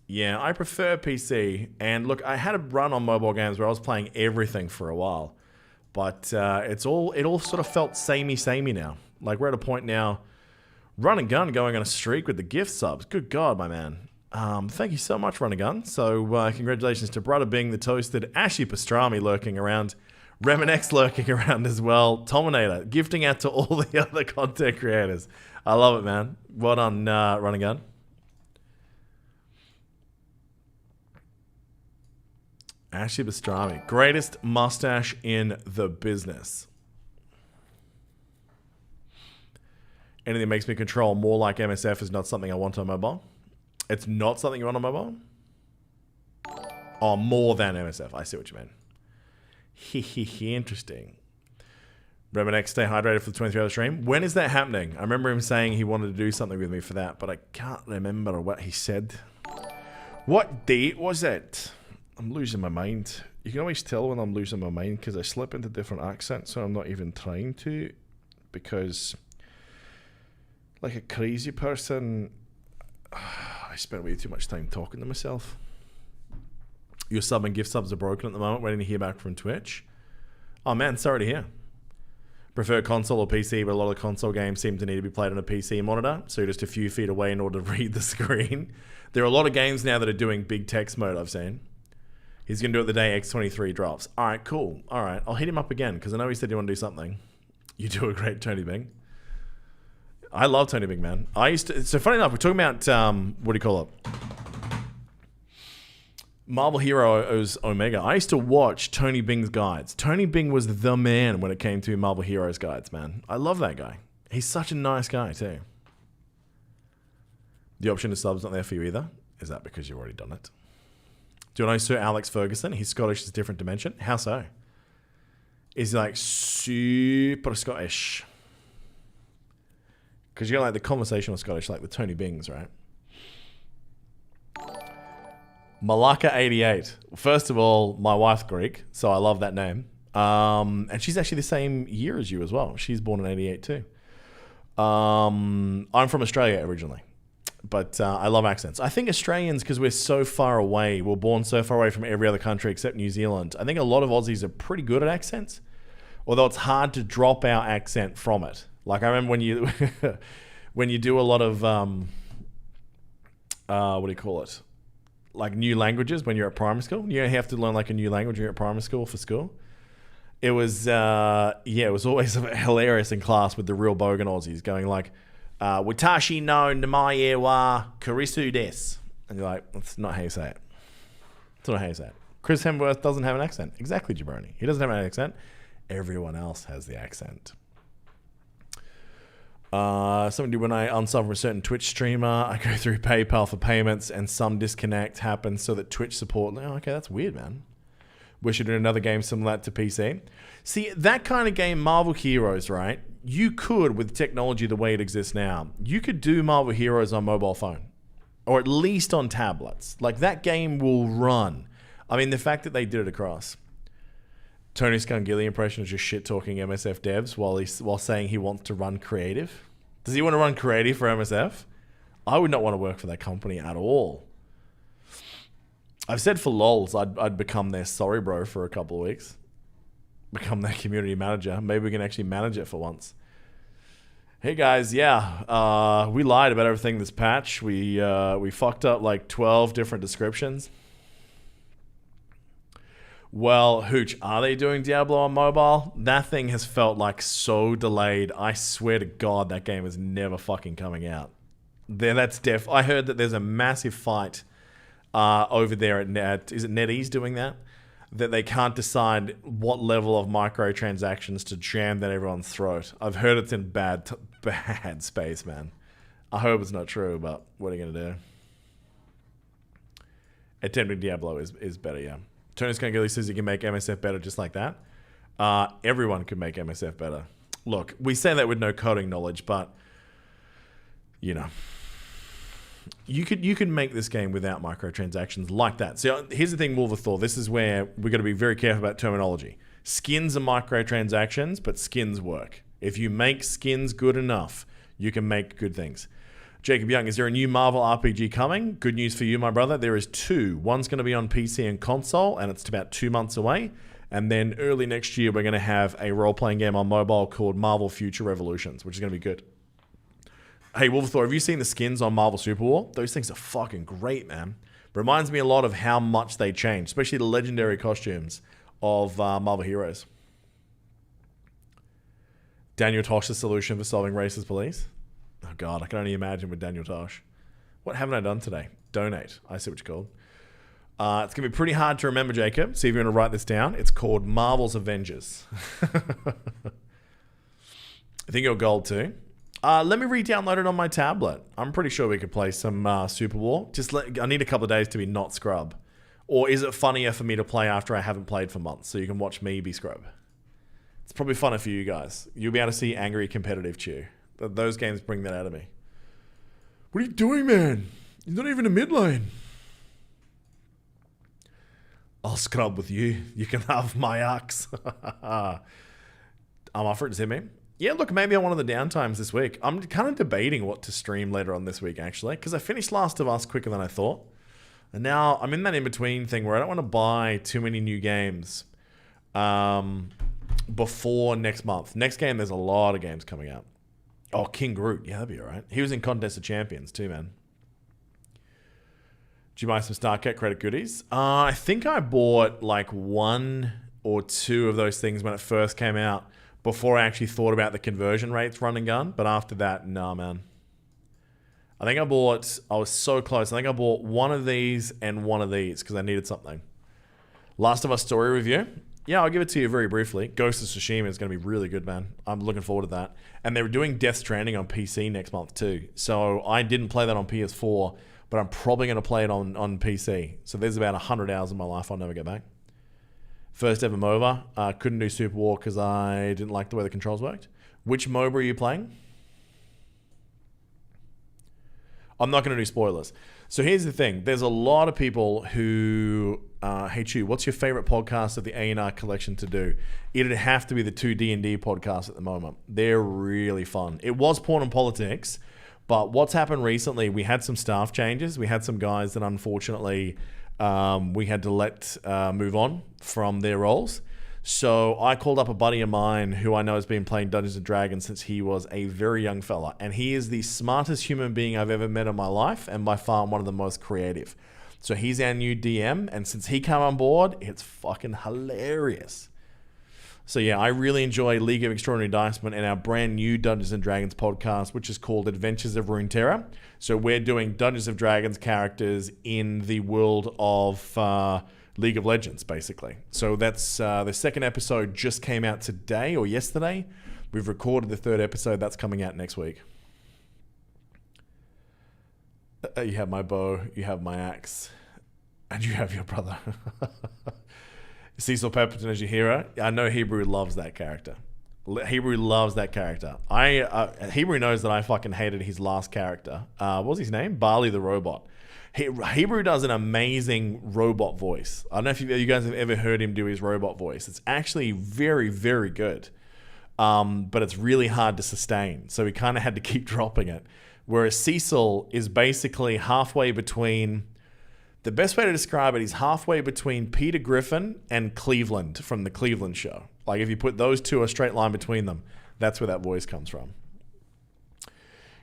Yeah, I prefer PC. And look, I had a run on mobile games where I was playing everything for a while. But it all sort of felt samey now. Like, we're at a point now, Run and Gun going on a streak with the gift subs. Good God, my man. Thank you so much, Run and Gun. So congratulations to Brother Bing the Toasted, Ashy Pastrami lurking around, Remenex lurking around as well, Tominator, gifting out to all the other content creators. I love it, man. Well done, Run and Gun. Ashy Pastrami, greatest mustache in the business. Anything that makes me control more like MSF is not something I want on mobile. It's not something you want on mobile? Oh, more than MSF. I see what you mean. Interesting. Remenex, stay hydrated for the 23-hour stream. When is that happening? I remember him saying he wanted to do something with me for that, but I can't remember what he said. What date was it? I'm losing my mind. You can always tell when I'm losing my mind because I slip into different accents, so I'm not even trying to. Because, like a crazy person, I spend way too much time talking to myself. Your sub and gift subs are broken at the moment. Waiting to hear back from Twitch. Oh man, sorry to hear. Prefer console or PC, but a lot of console games seem to need to be played on a PC monitor, so you're just a few feet away in order to read the screen. There are a lot of games now that are doing big text mode, I've seen. He's going to do it the day X23 drops. All right, cool. All right, I'll hit him up again, because I know he said you want to do something. You do a great Tony Bing. I love Tony Bing, man. So funny enough, we're talking about, what do you call it? Marvel Heroes Omega. I used to watch Tony Bing's guides. Tony Bing was the man when it came to Marvel Heroes guides, man. I love that guy. He's such a nice guy, too. The option to sub's not there for you either. Is that because you've already done it? Do you know Sir Alex Ferguson? He's Scottish is a different dimension. How so? Is he like super Scottish? Because you're like the conversational Scottish, like the Tony Bings, right? Malaka 88. First of all, my wife's Greek, so I love that name. And she's actually the same year as you as well. She's born in 88 too. I'm from Australia originally. But I love accents. I think Australians, because we're so far away, we're born so far away from every other country except New Zealand. I think a lot of Aussies are pretty good at accents, although it's hard to drop our accent from it. Like I remember when you when you do a lot of what do you call it? Like new languages when you're at primary school. You have to learn like a new language when you're at primary school for school. It was it was always hilarious in class with the real bogan Aussies going like, Watashi no namae wa Karisu desu. And you're like, that's not how you say it. That's not how you say it. Chris Hemsworth doesn't have an accent. Exactly, Jabroni. He doesn't have an accent. Everyone else has the accent. Somebody, when I unsub from a certain Twitch streamer, I go through PayPal for payments and some disconnect happens so that Twitch support. Oh, okay, that's weird, man. Wish you'd do another game similar to PC. See, that kind of game, Marvel Heroes, right? You could, with technology the way it exists now, you could do Marvel Heroes on mobile phone. Or at least on tablets. Like, that game will run. I mean, the fact that they did it across. Tony Scungilly impression is just shit-talking MSF devs while saying he wants to run creative. Does he want to run creative for MSF? I would not want to work for that company at all. I've said for lols, I'd become their sorry bro for a couple of weeks. Become their community manager. Maybe we can actually manage it for once. Hey guys, yeah, we lied about everything this patch. We fucked up like 12 different descriptions. Well, Hooch, are they doing Diablo on mobile? That thing has felt like so delayed. I swear to God, that game is never fucking coming out. I heard that there's a massive fight over there at is it NetEase doing that? That they can't decide what level of microtransactions to jam down everyone's throat. I've heard it's in bad space, man. I hope it's not true, but what are you gonna do? Attempting Diablo is better, yeah. Tony Scungilly says you can make MSF better just like that. Everyone could make MSF better. look, we say that with no coding knowledge, but you know, you could make this game without microtransactions like that. So here's the thing, Wolf of Thor. This is where we're going to be very careful about terminology. Skins are microtransactions, but skins work. If you make skins good enough, you can make good things. Jacob Young, is there a new Marvel RPG coming? Good news for you, my brother. There is 2. One's going to be on PC and console, and it's about 2 months away. And then early next year, we're going to have a role-playing game on mobile called Marvel Future Revolutions, which is going to be good. Hey, Wolf of Thor, have you seen the skins on Marvel Super War? Those things are fucking great, man. Reminds me a lot of how much they changed, especially the legendary costumes of Marvel heroes. Daniel Tosh's solution for solving racist police? Oh, God, I can only imagine with Daniel Tosh. What haven't I done today? Donate. I see what you're called. It's going to be pretty hard to remember, Jacob. See if you want to write this down. It's called Marvel's Avengers. I think you're gold too. Let me re-download it on my tablet. I'm pretty sure we could play some Super War. I need a couple of days to be not scrub. Or is it funnier for me to play after I haven't played for months so you can watch me be scrub? It's probably funner for you guys. You'll be able to see angry competitive Chew. Those games bring that out of me. What are you doing, man? You're not even a mid lane. I'll scrub with you. You can have my axe. I'm offering to hit me. Yeah, look, maybe on one of the downtimes this week. I'm kind of debating what to stream later on this week, actually, because I finished Last of Us quicker than I thought. And now I'm in that in-between thing where I don't want to buy too many new games before next month. Next game, there's a lot of games coming out. Oh, King Groot. Yeah, that'd be all right. He was in Contest of Champions too, man. Did you buy some StarCat credit goodies? I think I bought like 1 or 2 of those things when it first came out before I actually thought about the conversion rates run and gun. But after that, nah, man. I was so close. I think I bought 1 of these and 1 of these because I needed something. Last of Us story review. Yeah, I'll give it to you very briefly. Ghost of Tsushima is going to be really good, man. I'm looking forward to that. And they're doing Death Stranding on PC next month too. So I didn't play that on PS4, but I'm probably going to play it on PC. So there's about 100 hours in my life I'll never get back. First ever MOBA. Couldn't do Super War because I didn't like the way the controls worked. Which MOBA are you playing? I'm not going to do spoilers. So here's the thing. There's a lot of people who, hey Chew, what's your favorite podcast of the A&R collection to do? It'd have to be the 2 D&D podcasts at the moment. They're really fun. It was Porn and Politics, but what's happened recently, we had some staff changes. We had some guys that unfortunately we had to let move on from their roles. So I called up a buddy of mine who I know has been playing Dungeons & Dragons since he was a very young fella. And he is the smartest human being I've ever met in my life and by far one of the most creative. So he's our new DM. And since he came on board, it's fucking hilarious. So yeah, I really enjoy League of Extraordinary Dicemen and our brand new Dungeons & Dragons podcast, which is called Adventures of Runeterra. So we're doing Dungeons & Dragons characters in the world of League of Legends, basically. So that's the second episode just came out today or yesterday. We've recorded the 3rd episode. That's coming out next week. You have my bow, you have my axe, and you have your brother. Cecil Pepperton as your hero. I know Hebrew loves that character. Hebrew loves that character. Hebrew knows that I fucking hated his last character. What was his name? Barley the Robot. Hebrew does an amazing robot voice. I don't know if you guys have ever heard him do his robot voice. It's actually very, very good. But it's really hard to sustain. So we kind of had to keep dropping it. Whereas Cecil is basically halfway between... The best way to describe it, he's halfway between Peter Griffin and Cleveland from the Cleveland Show. Like if you put those two a straight line between them, that's where that voice comes from.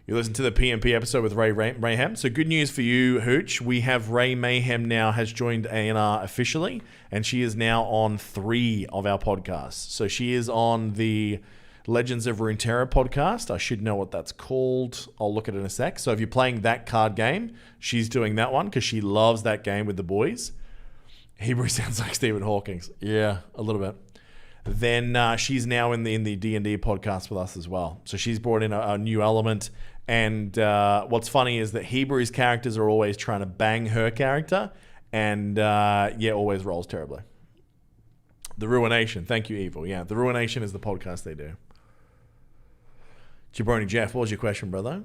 You listen to the PMP episode with Ray Mayhem. So good news for you, Hooch. We have Ray Mayhem now has joined A&R officially, and she is now on 3 of our podcasts. So she is on the Legends of Runeterra podcast. I should know what that's called. I'll look at it in a sec. So if you're playing that card game, she's doing that one because she loves that game with the boys. Hebrew sounds like Stephen Hawking. Yeah, a little bit. Then she's now in the D&D podcast with us as well. So she's brought in a new element. And what's funny is that Hebrew's characters are always trying to bang her character. And always rolls terribly. The Ruination. Thank you, Evil. Yeah, The Ruination is the podcast they do. Jabroni Jeff, what was your question, brother?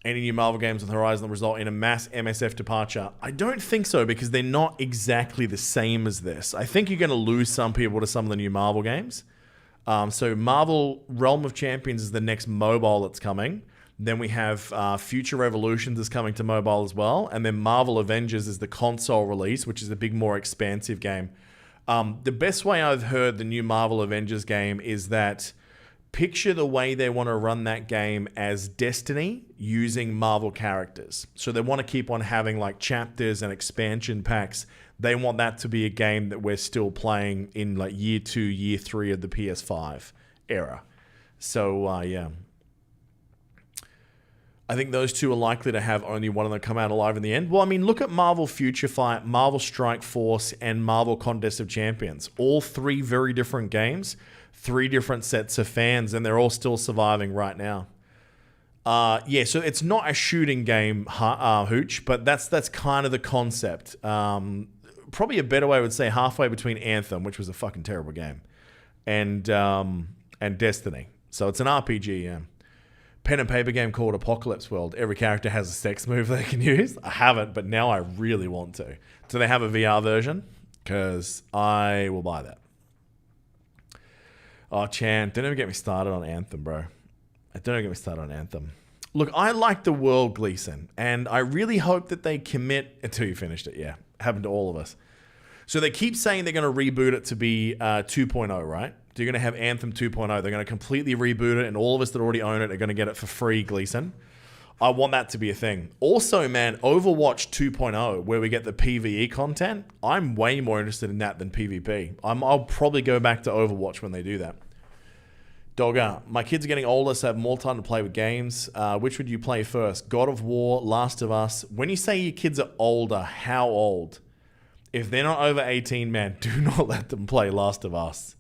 Any new Marvel games on the horizon that result in a mass MSF departure? I don't think so, because they're not exactly the same as this. I think you're going to lose some people to some of the new Marvel games. So Marvel Realm of Champions is the next mobile that's coming. Then we have Future Revolutions is coming to mobile as well. And then Marvel Avengers is the console release, which is a big, more expansive game. The best way I've heard the new Marvel Avengers game is that picture the way they want to run that game as Destiny using Marvel characters. So they want to keep on having like chapters and expansion packs. They want that to be a game that we're still playing in like year 2, year 3 of the PS5 era. So, yeah. I think those two are likely to have only one of them come out alive in the end. Well, I mean, look at Marvel Future Fight, Marvel Strike Force, and Marvel Contest of Champions. All 3 very different games. 3 different sets of fans, and they're all still surviving right now. Yeah, so it's not a shooting game, Hooch, but that's kind of the concept. Probably a better way, I would say, halfway between Anthem, which was a fucking terrible game, and Destiny. So it's an RPG, yeah. Pen and paper game called Apocalypse World. Every character has a sex move they can use. I haven't, but now I really want to. Do they have a VR version? Because I will buy that. Oh, Chan, don't ever get me started on Anthem, bro. Don't ever get me started on Anthem. Look, I like the world, Gleason, and I really hope that they commit until you finished it. Yeah, happened to all of us. So they keep saying they're going to reboot it to be 2.0, right? So you're going to have Anthem 2.0. They're going to completely reboot it, and all of us that already own it are going to get it for free, Gleason. I want that to be a thing. Also, man, Overwatch 2.0, where we get the PvE content, I'm way more interested in that than PvP. I'll probably go back to Overwatch when they do that. Dogger, my kids are getting older, so have more time to play with games. Which would you play first? God of War, Last of Us. When you say your kids are older, how old? If they're not over 18, man, do not let them play Last of Us.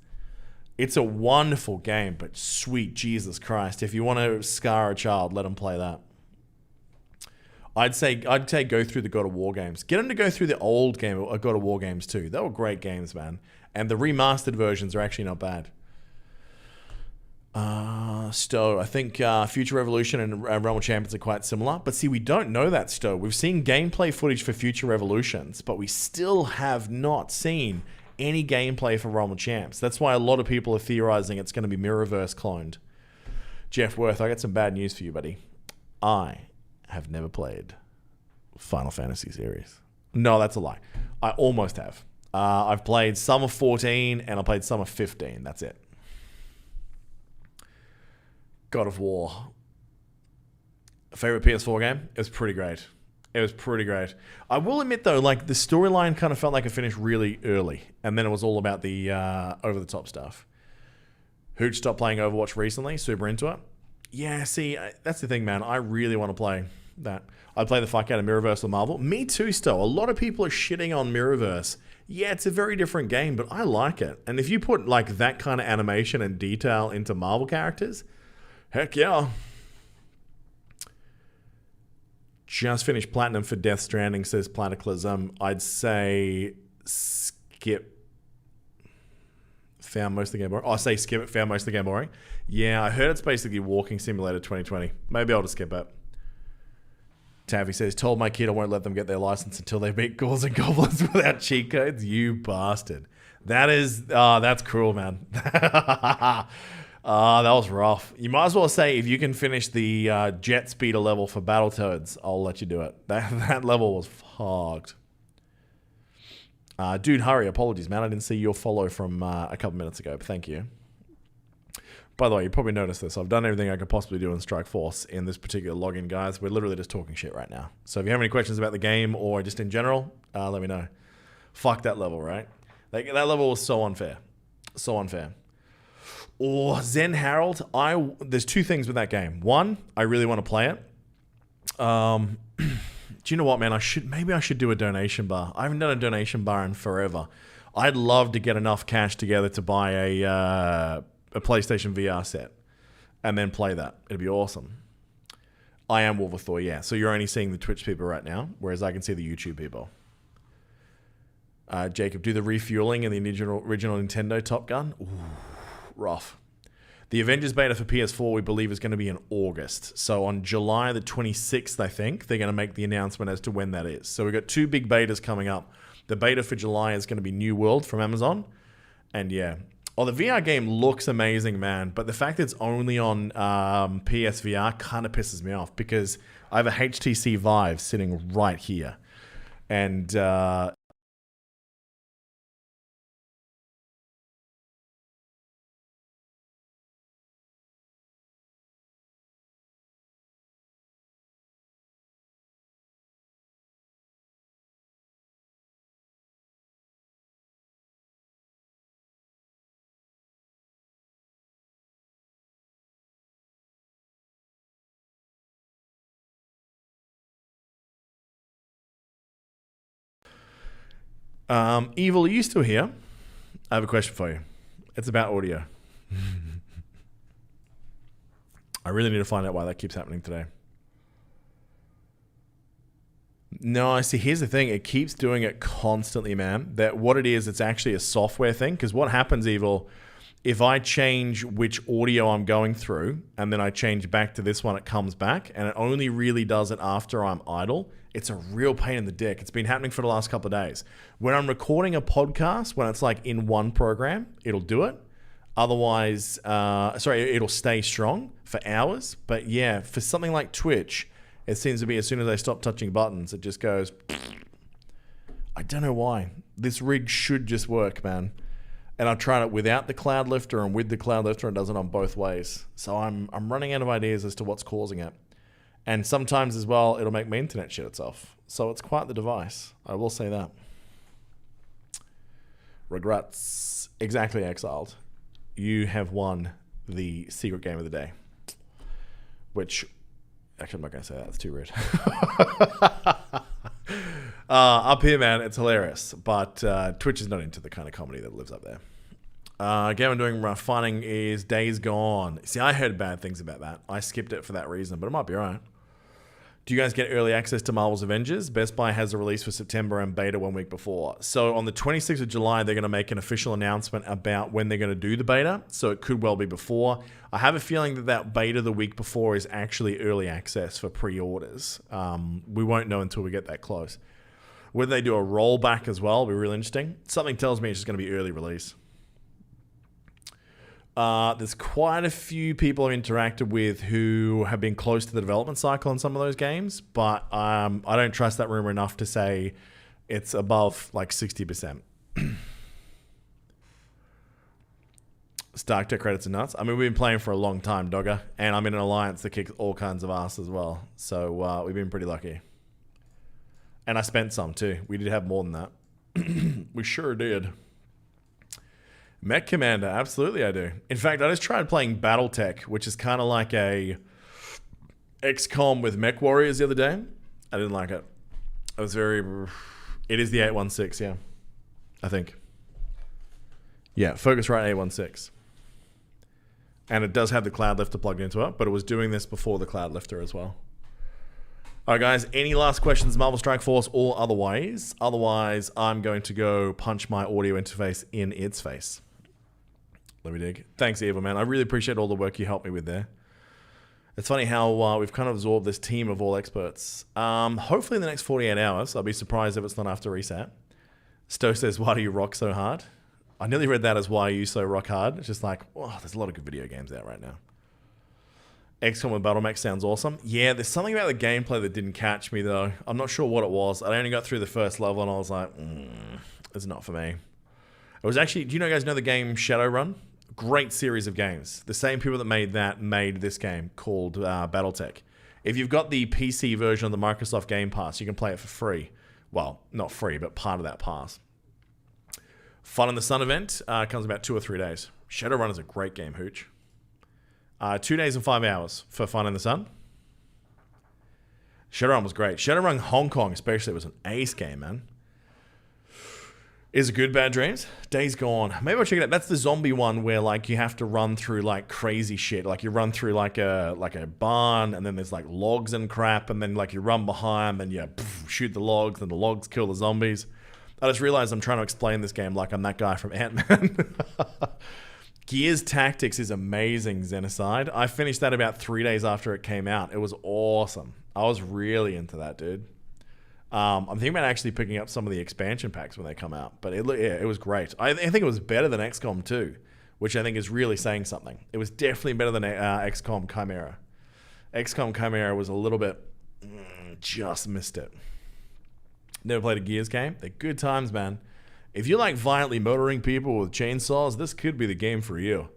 It's a wonderful game, but sweet Jesus Christ. If you want to scar a child, let them play that. I'd say go through the God of War games. Get them to go through the old God of War games too. They were great games, man. And the remastered versions are actually not bad. Stowe, I think Future Revolution and Realm of Champions are quite similar. But see, we don't know that, Stowe. We've seen gameplay footage for Future Revolutions, but we still have not seen any gameplay for Realm of Champs. That's why a lot of people are theorizing it's going to be Mirrorverse cloned. Jeff Worth, I got some bad news for you, buddy. I have never played Final Fantasy series. No, that's a lie. I almost have. I've played some of 14 and I played some of 15. That's it. God of War. Favorite PS4 game? It was pretty great. It was pretty great. I will admit though, like the storyline kind of felt like it finished really early, and then it was all about the over-the-top stuff. Hooch stopped playing Overwatch recently. Super into it. Yeah, see, that's the thing, man. I really want to play that. I'd play the fuck out of Mirrorverse with Marvel. Me too, still. A lot of people are shitting on Mirrorverse. Yeah, it's a very different game, but I like it. And if you put like that kind of animation and detail into Marvel characters, heck yeah. Just finished Platinum for Death Stranding, says Platyclism. I'd say skip. Found most of the game boring. Oh, I say skip it, found most of the game boring. Yeah, I heard it's basically Walking Simulator 2020. Maybe I'll just skip it. Taffy says, told my kid I won't let them get their license until they beat Ghouls and Goblins without cheat codes. You bastard. That is, that's cruel, man. That was rough. You might as well say if you can finish the jet speeder level for Battletoads, I'll let you do it. That level was fogged. Dude, hurry. Apologies, man. I didn't see your follow from a couple minutes ago, but thank you. By the way, you probably noticed this. I've done everything I could possibly do in Strike Force in this particular login, guys. We're literally just talking shit right now. So if you have any questions about the game or just in general, let me know. Fuck that level, right? That level was so unfair. So unfair. Or Zen Harold, there's two things with that game. One, I really want to play it. Do you know what, man? Maybe I should do a donation bar. I haven't done a donation bar in forever. I'd love to get enough cash together to buy a PlayStation VR set and then play that. It'd be awesome. I am Wolverthor, yeah. So you're only seeing the Twitch people right now, whereas I can see the YouTube people. Jacob, do the refueling in the original Nintendo Top Gun. Ooh, rough. The Avengers beta for PS4, we believe, is going to be in August. So on July the 26th, I think, they're going to make the announcement as to when that is. So we've got 2 big betas coming up. The beta for July is going to be New World from Amazon. And yeah. Oh, the VR game looks amazing, man. But the fact that it's only on PSVR kind of pisses me off because I have a HTC Vive sitting right here. And Evil, are you still here? I have a question for you. It's about audio. I really need to find out why that keeps happening today. No, see, here's the thing. It keeps doing it constantly, man. That what it is, it's actually a software thing. Because what happens, Evil, if I change which audio I'm going through, and then I change back to this one, it comes back. And it only really does it after I'm idle. It's a real pain in the dick. It's been happening for the last couple of days. When I'm recording a podcast, when it's like in one program, it'll do it. Otherwise, it'll stay strong for hours. But yeah, for something like Twitch, it seems to be as soon as I stop touching buttons, it just goes. I don't know why. This rig should just work, man. And I've tried it without the cloud lifter and with the cloud lifter, and it does it on both ways. So I'm running out of ideas as to what's causing it. And sometimes as well, it'll make my internet shit itself. So it's quite the device. I will say that. Regrets. Exactly, Exiled. You have won the secret game of the day. Which, actually, I'm not going to say that. It's too rude. Up here, man, it's hilarious. But Twitch is not into the kind of comedy that lives up there. Game I'm doing finding is Days Gone. See, I heard bad things about that. I skipped it for that reason, but it might be alright. Do you guys get early access to Marvel's Avengers? Best Buy has a release for September and beta 1 week before. So on the 26th of July, they're going to make an official announcement about when they're going to do the beta. So it could well be before. I have a feeling that that beta the week before is actually early access for pre-orders. We won't know until we get that close. Whether they do a rollback as well will be really interesting. Something tells me it's just going to be early release. There's quite a few people I've interacted with who have been close to the development cycle on some of those games, but I don't trust that rumor enough to say it's above like 60%. Stark Tech credits are nuts. I mean, we've been playing for a long time, Dogger, and I'm in an alliance that kicks all kinds of ass as well. So we've been pretty lucky. And I spent some too. We did have more than that. We sure did. Mech Commander, absolutely I do. In fact, I just tried playing Battletech, which is kind of like a XCOM with Mech Warriors the other day. I didn't like it. It was very... It is the 816, yeah. I think. Yeah, Focusrite 816. And it does have the Cloud Lifter plugged into it, but it was doing this before the Cloud Lifter as well. All right, guys, any last questions, Marvel Strike Force or otherwise? Otherwise, I'm going to go punch my audio interface in its face. Let me dig. Thanks, Eva, man. I really appreciate all the work you helped me with there. It's funny how we've kind of absorbed this team of all experts. Hopefully in the next 48 hours. I'll be surprised if it's not after reset. Stowe says, why do you rock so hard? I nearly read that as why you so rock hard. It's just like, oh, there's a lot of good video games out right now. XCOM with BattleMech sounds awesome. Yeah, there's something about the gameplay that didn't catch me, though. I'm not sure what it was. I only got through the first level, and I was like, it's not for me. It was actually, do you guys know the game Shadowrun? Great series of games. The same people that made that made this game called Battletech. If you've got the PC version of the Microsoft Game Pass, you can play it for free. Well, not free, but part of that pass. Fun in the Sun event comes about 2 or 3 days. Shadowrun is a great game, Hooch. 2 days and 5 hours for Fun in the Sun. Shadowrun was great. Shadowrun Hong Kong especially was an ace game, man. Is it good, Bad Dreams? Days Gone. Maybe I'll check it out. That's the zombie one where like you have to run through like crazy shit. Like you run through like a barn, and then there's like logs and crap, and then like you run behind, and you shoot the logs, and the logs kill the zombies. I just realized I'm trying to explain this game like I'm that guy from Ant-Man. Gears Tactics is amazing, Xenocide. I finished that about 3 days after it came out. It was awesome. I was really into that, dude. I'm thinking about actually picking up some of the expansion packs when they come out, but it was great. I think it was better than XCOM 2, which I think is really saying something. It was definitely better than XCOM Chimera. XCOM Chimera was a little bit, just missed it. Never played a Gears game. They're good times, man. If you like violently murdering people with chainsaws, this could be the game for you.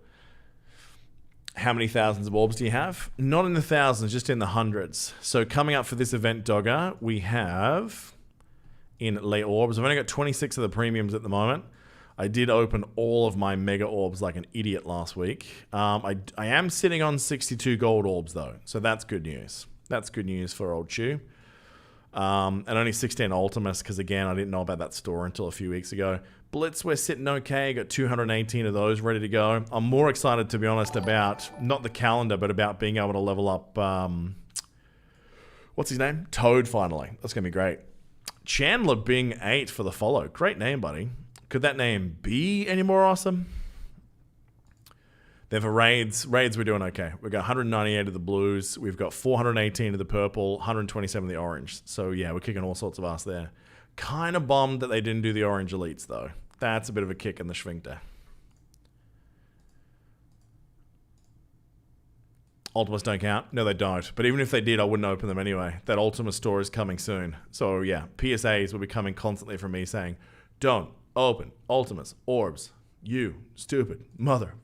How many thousands of orbs do you have? Not in the thousands, just in the hundreds. So coming up for this event, Dogger, we have in late orbs. I've only got 26 of the premiums at the moment. I did open all of my mega orbs like an idiot last week. I am sitting on 62 gold orbs though, so that's good news. That's good news for old Chew. And only 16 Ultimus, because again, I didn't know about that store until a few weeks ago. Blitz, we're sitting okay. Got 218 of those ready to go. I'm more excited, to be honest, about not the calendar, but about being able to level up, what's his name? Toad, finally. That's going to be great. Chandler Bing 8 for the follow. Great name, buddy. Could that name be any more awesome? Then for raids, we're doing okay. We've got 198 of the blues. We've got 418 of the purple, 127 of the orange. So yeah, we're kicking all sorts of ass there. Kind of bummed that they didn't do the orange elites though. That's a bit of a kick in the schwinkter. Ultimas don't count? No, they don't. But even if they did, I wouldn't open them anyway. That Ultima store is coming soon. So yeah, PSAs will be coming constantly from me saying, don't open Ultimas, orbs, you stupid mother.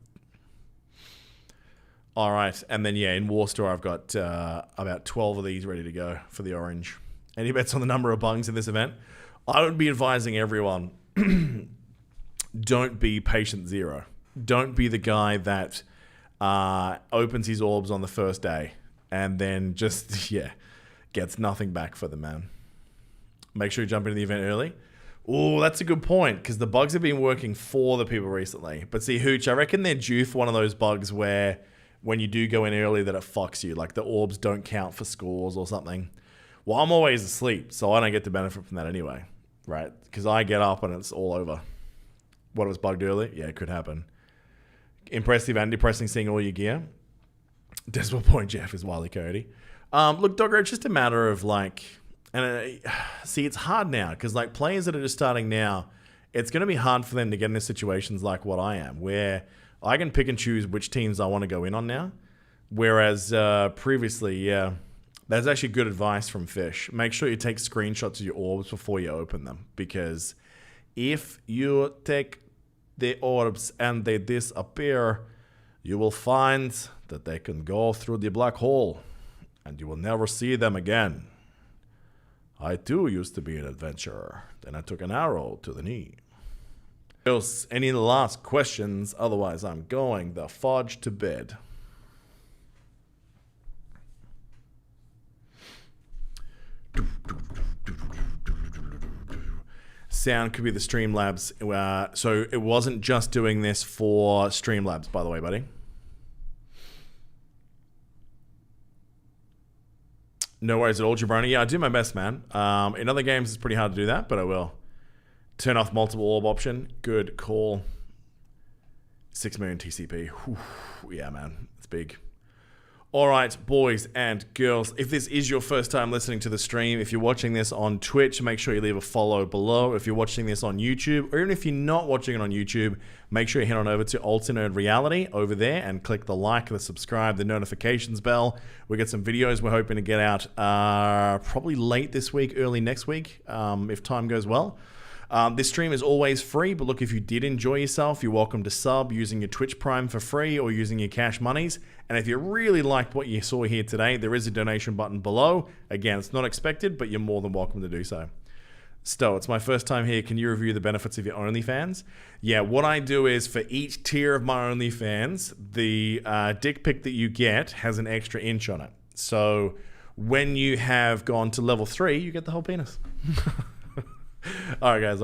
All right, and then yeah, in War Store, I've got about 12 of these ready to go for the orange. Any bets on the number of bungs in this event? I would be advising everyone, don't be patient zero. Don't be the guy that opens his orbs on the first day and then just, yeah, gets nothing back for them, man. Make sure you jump into the event early. Oh, that's a good point, because the bugs have been working for the people recently. But see, Hooch, I reckon they're due for one of those bugs where when you do go in early that it fucks you, like the orbs don't count for scores or something. Well, I'm always asleep, so I don't get to benefit from that anyway, right? Because I get up and it's all over. What, it was bugged early? Yeah, it could happen. Impressive and depressing seeing all your gear. Decimal point Jeff is Wily Cody. Look, Dogger, it's just a matter of like, and see, it's hard now because like players that are just starting now, it's going to be hard for them to get into situations like what I am, where I can pick and choose which teams I want to go in on now. Whereas previously, yeah, that's actually good advice from Fish. Make sure you take screenshots of your orbs before you open them, because if you take the orbs and they disappear, you will find that they can go through the black hole and you will never see them again. I too used to be an adventurer. Then I took an arrow to the knee. Any last questions? Otherwise, I'm going the fudge to bed. Sound could be the Streamlabs. So it wasn't just doing this for Streamlabs, by the way, buddy. No worries at all, Jabroni. Yeah, I do my best, man. In other games, it's pretty hard to do that, but I will. Turn off multiple orb option. Good call. 6 million TCP. Whew. Yeah, man. It's big. All right, boys and girls. If this is your first time listening to the stream, if you're watching this on Twitch, make sure you leave a follow below. If you're watching this on YouTube, or even if you're not watching it on YouTube, make sure you head on over to Alternate Reality over there and click the like, the subscribe, the notifications bell. We got some videos we're hoping to get out probably late this week, early next week, if time goes well. This stream is always free, but look, if you did enjoy yourself, you're welcome to sub using your Twitch Prime for free or using your cash monies. And if you really liked what you saw here today, there is a donation button below. Again, it's not expected, but you're more than welcome to do so. Sto, it's my first time here. Can you review the benefits of your OnlyFans? Yeah, what I do is for each tier of my OnlyFans, the dick pic that you get has an extra inch on it. So when you have gone to level 3, you get the whole penis. All right, guys.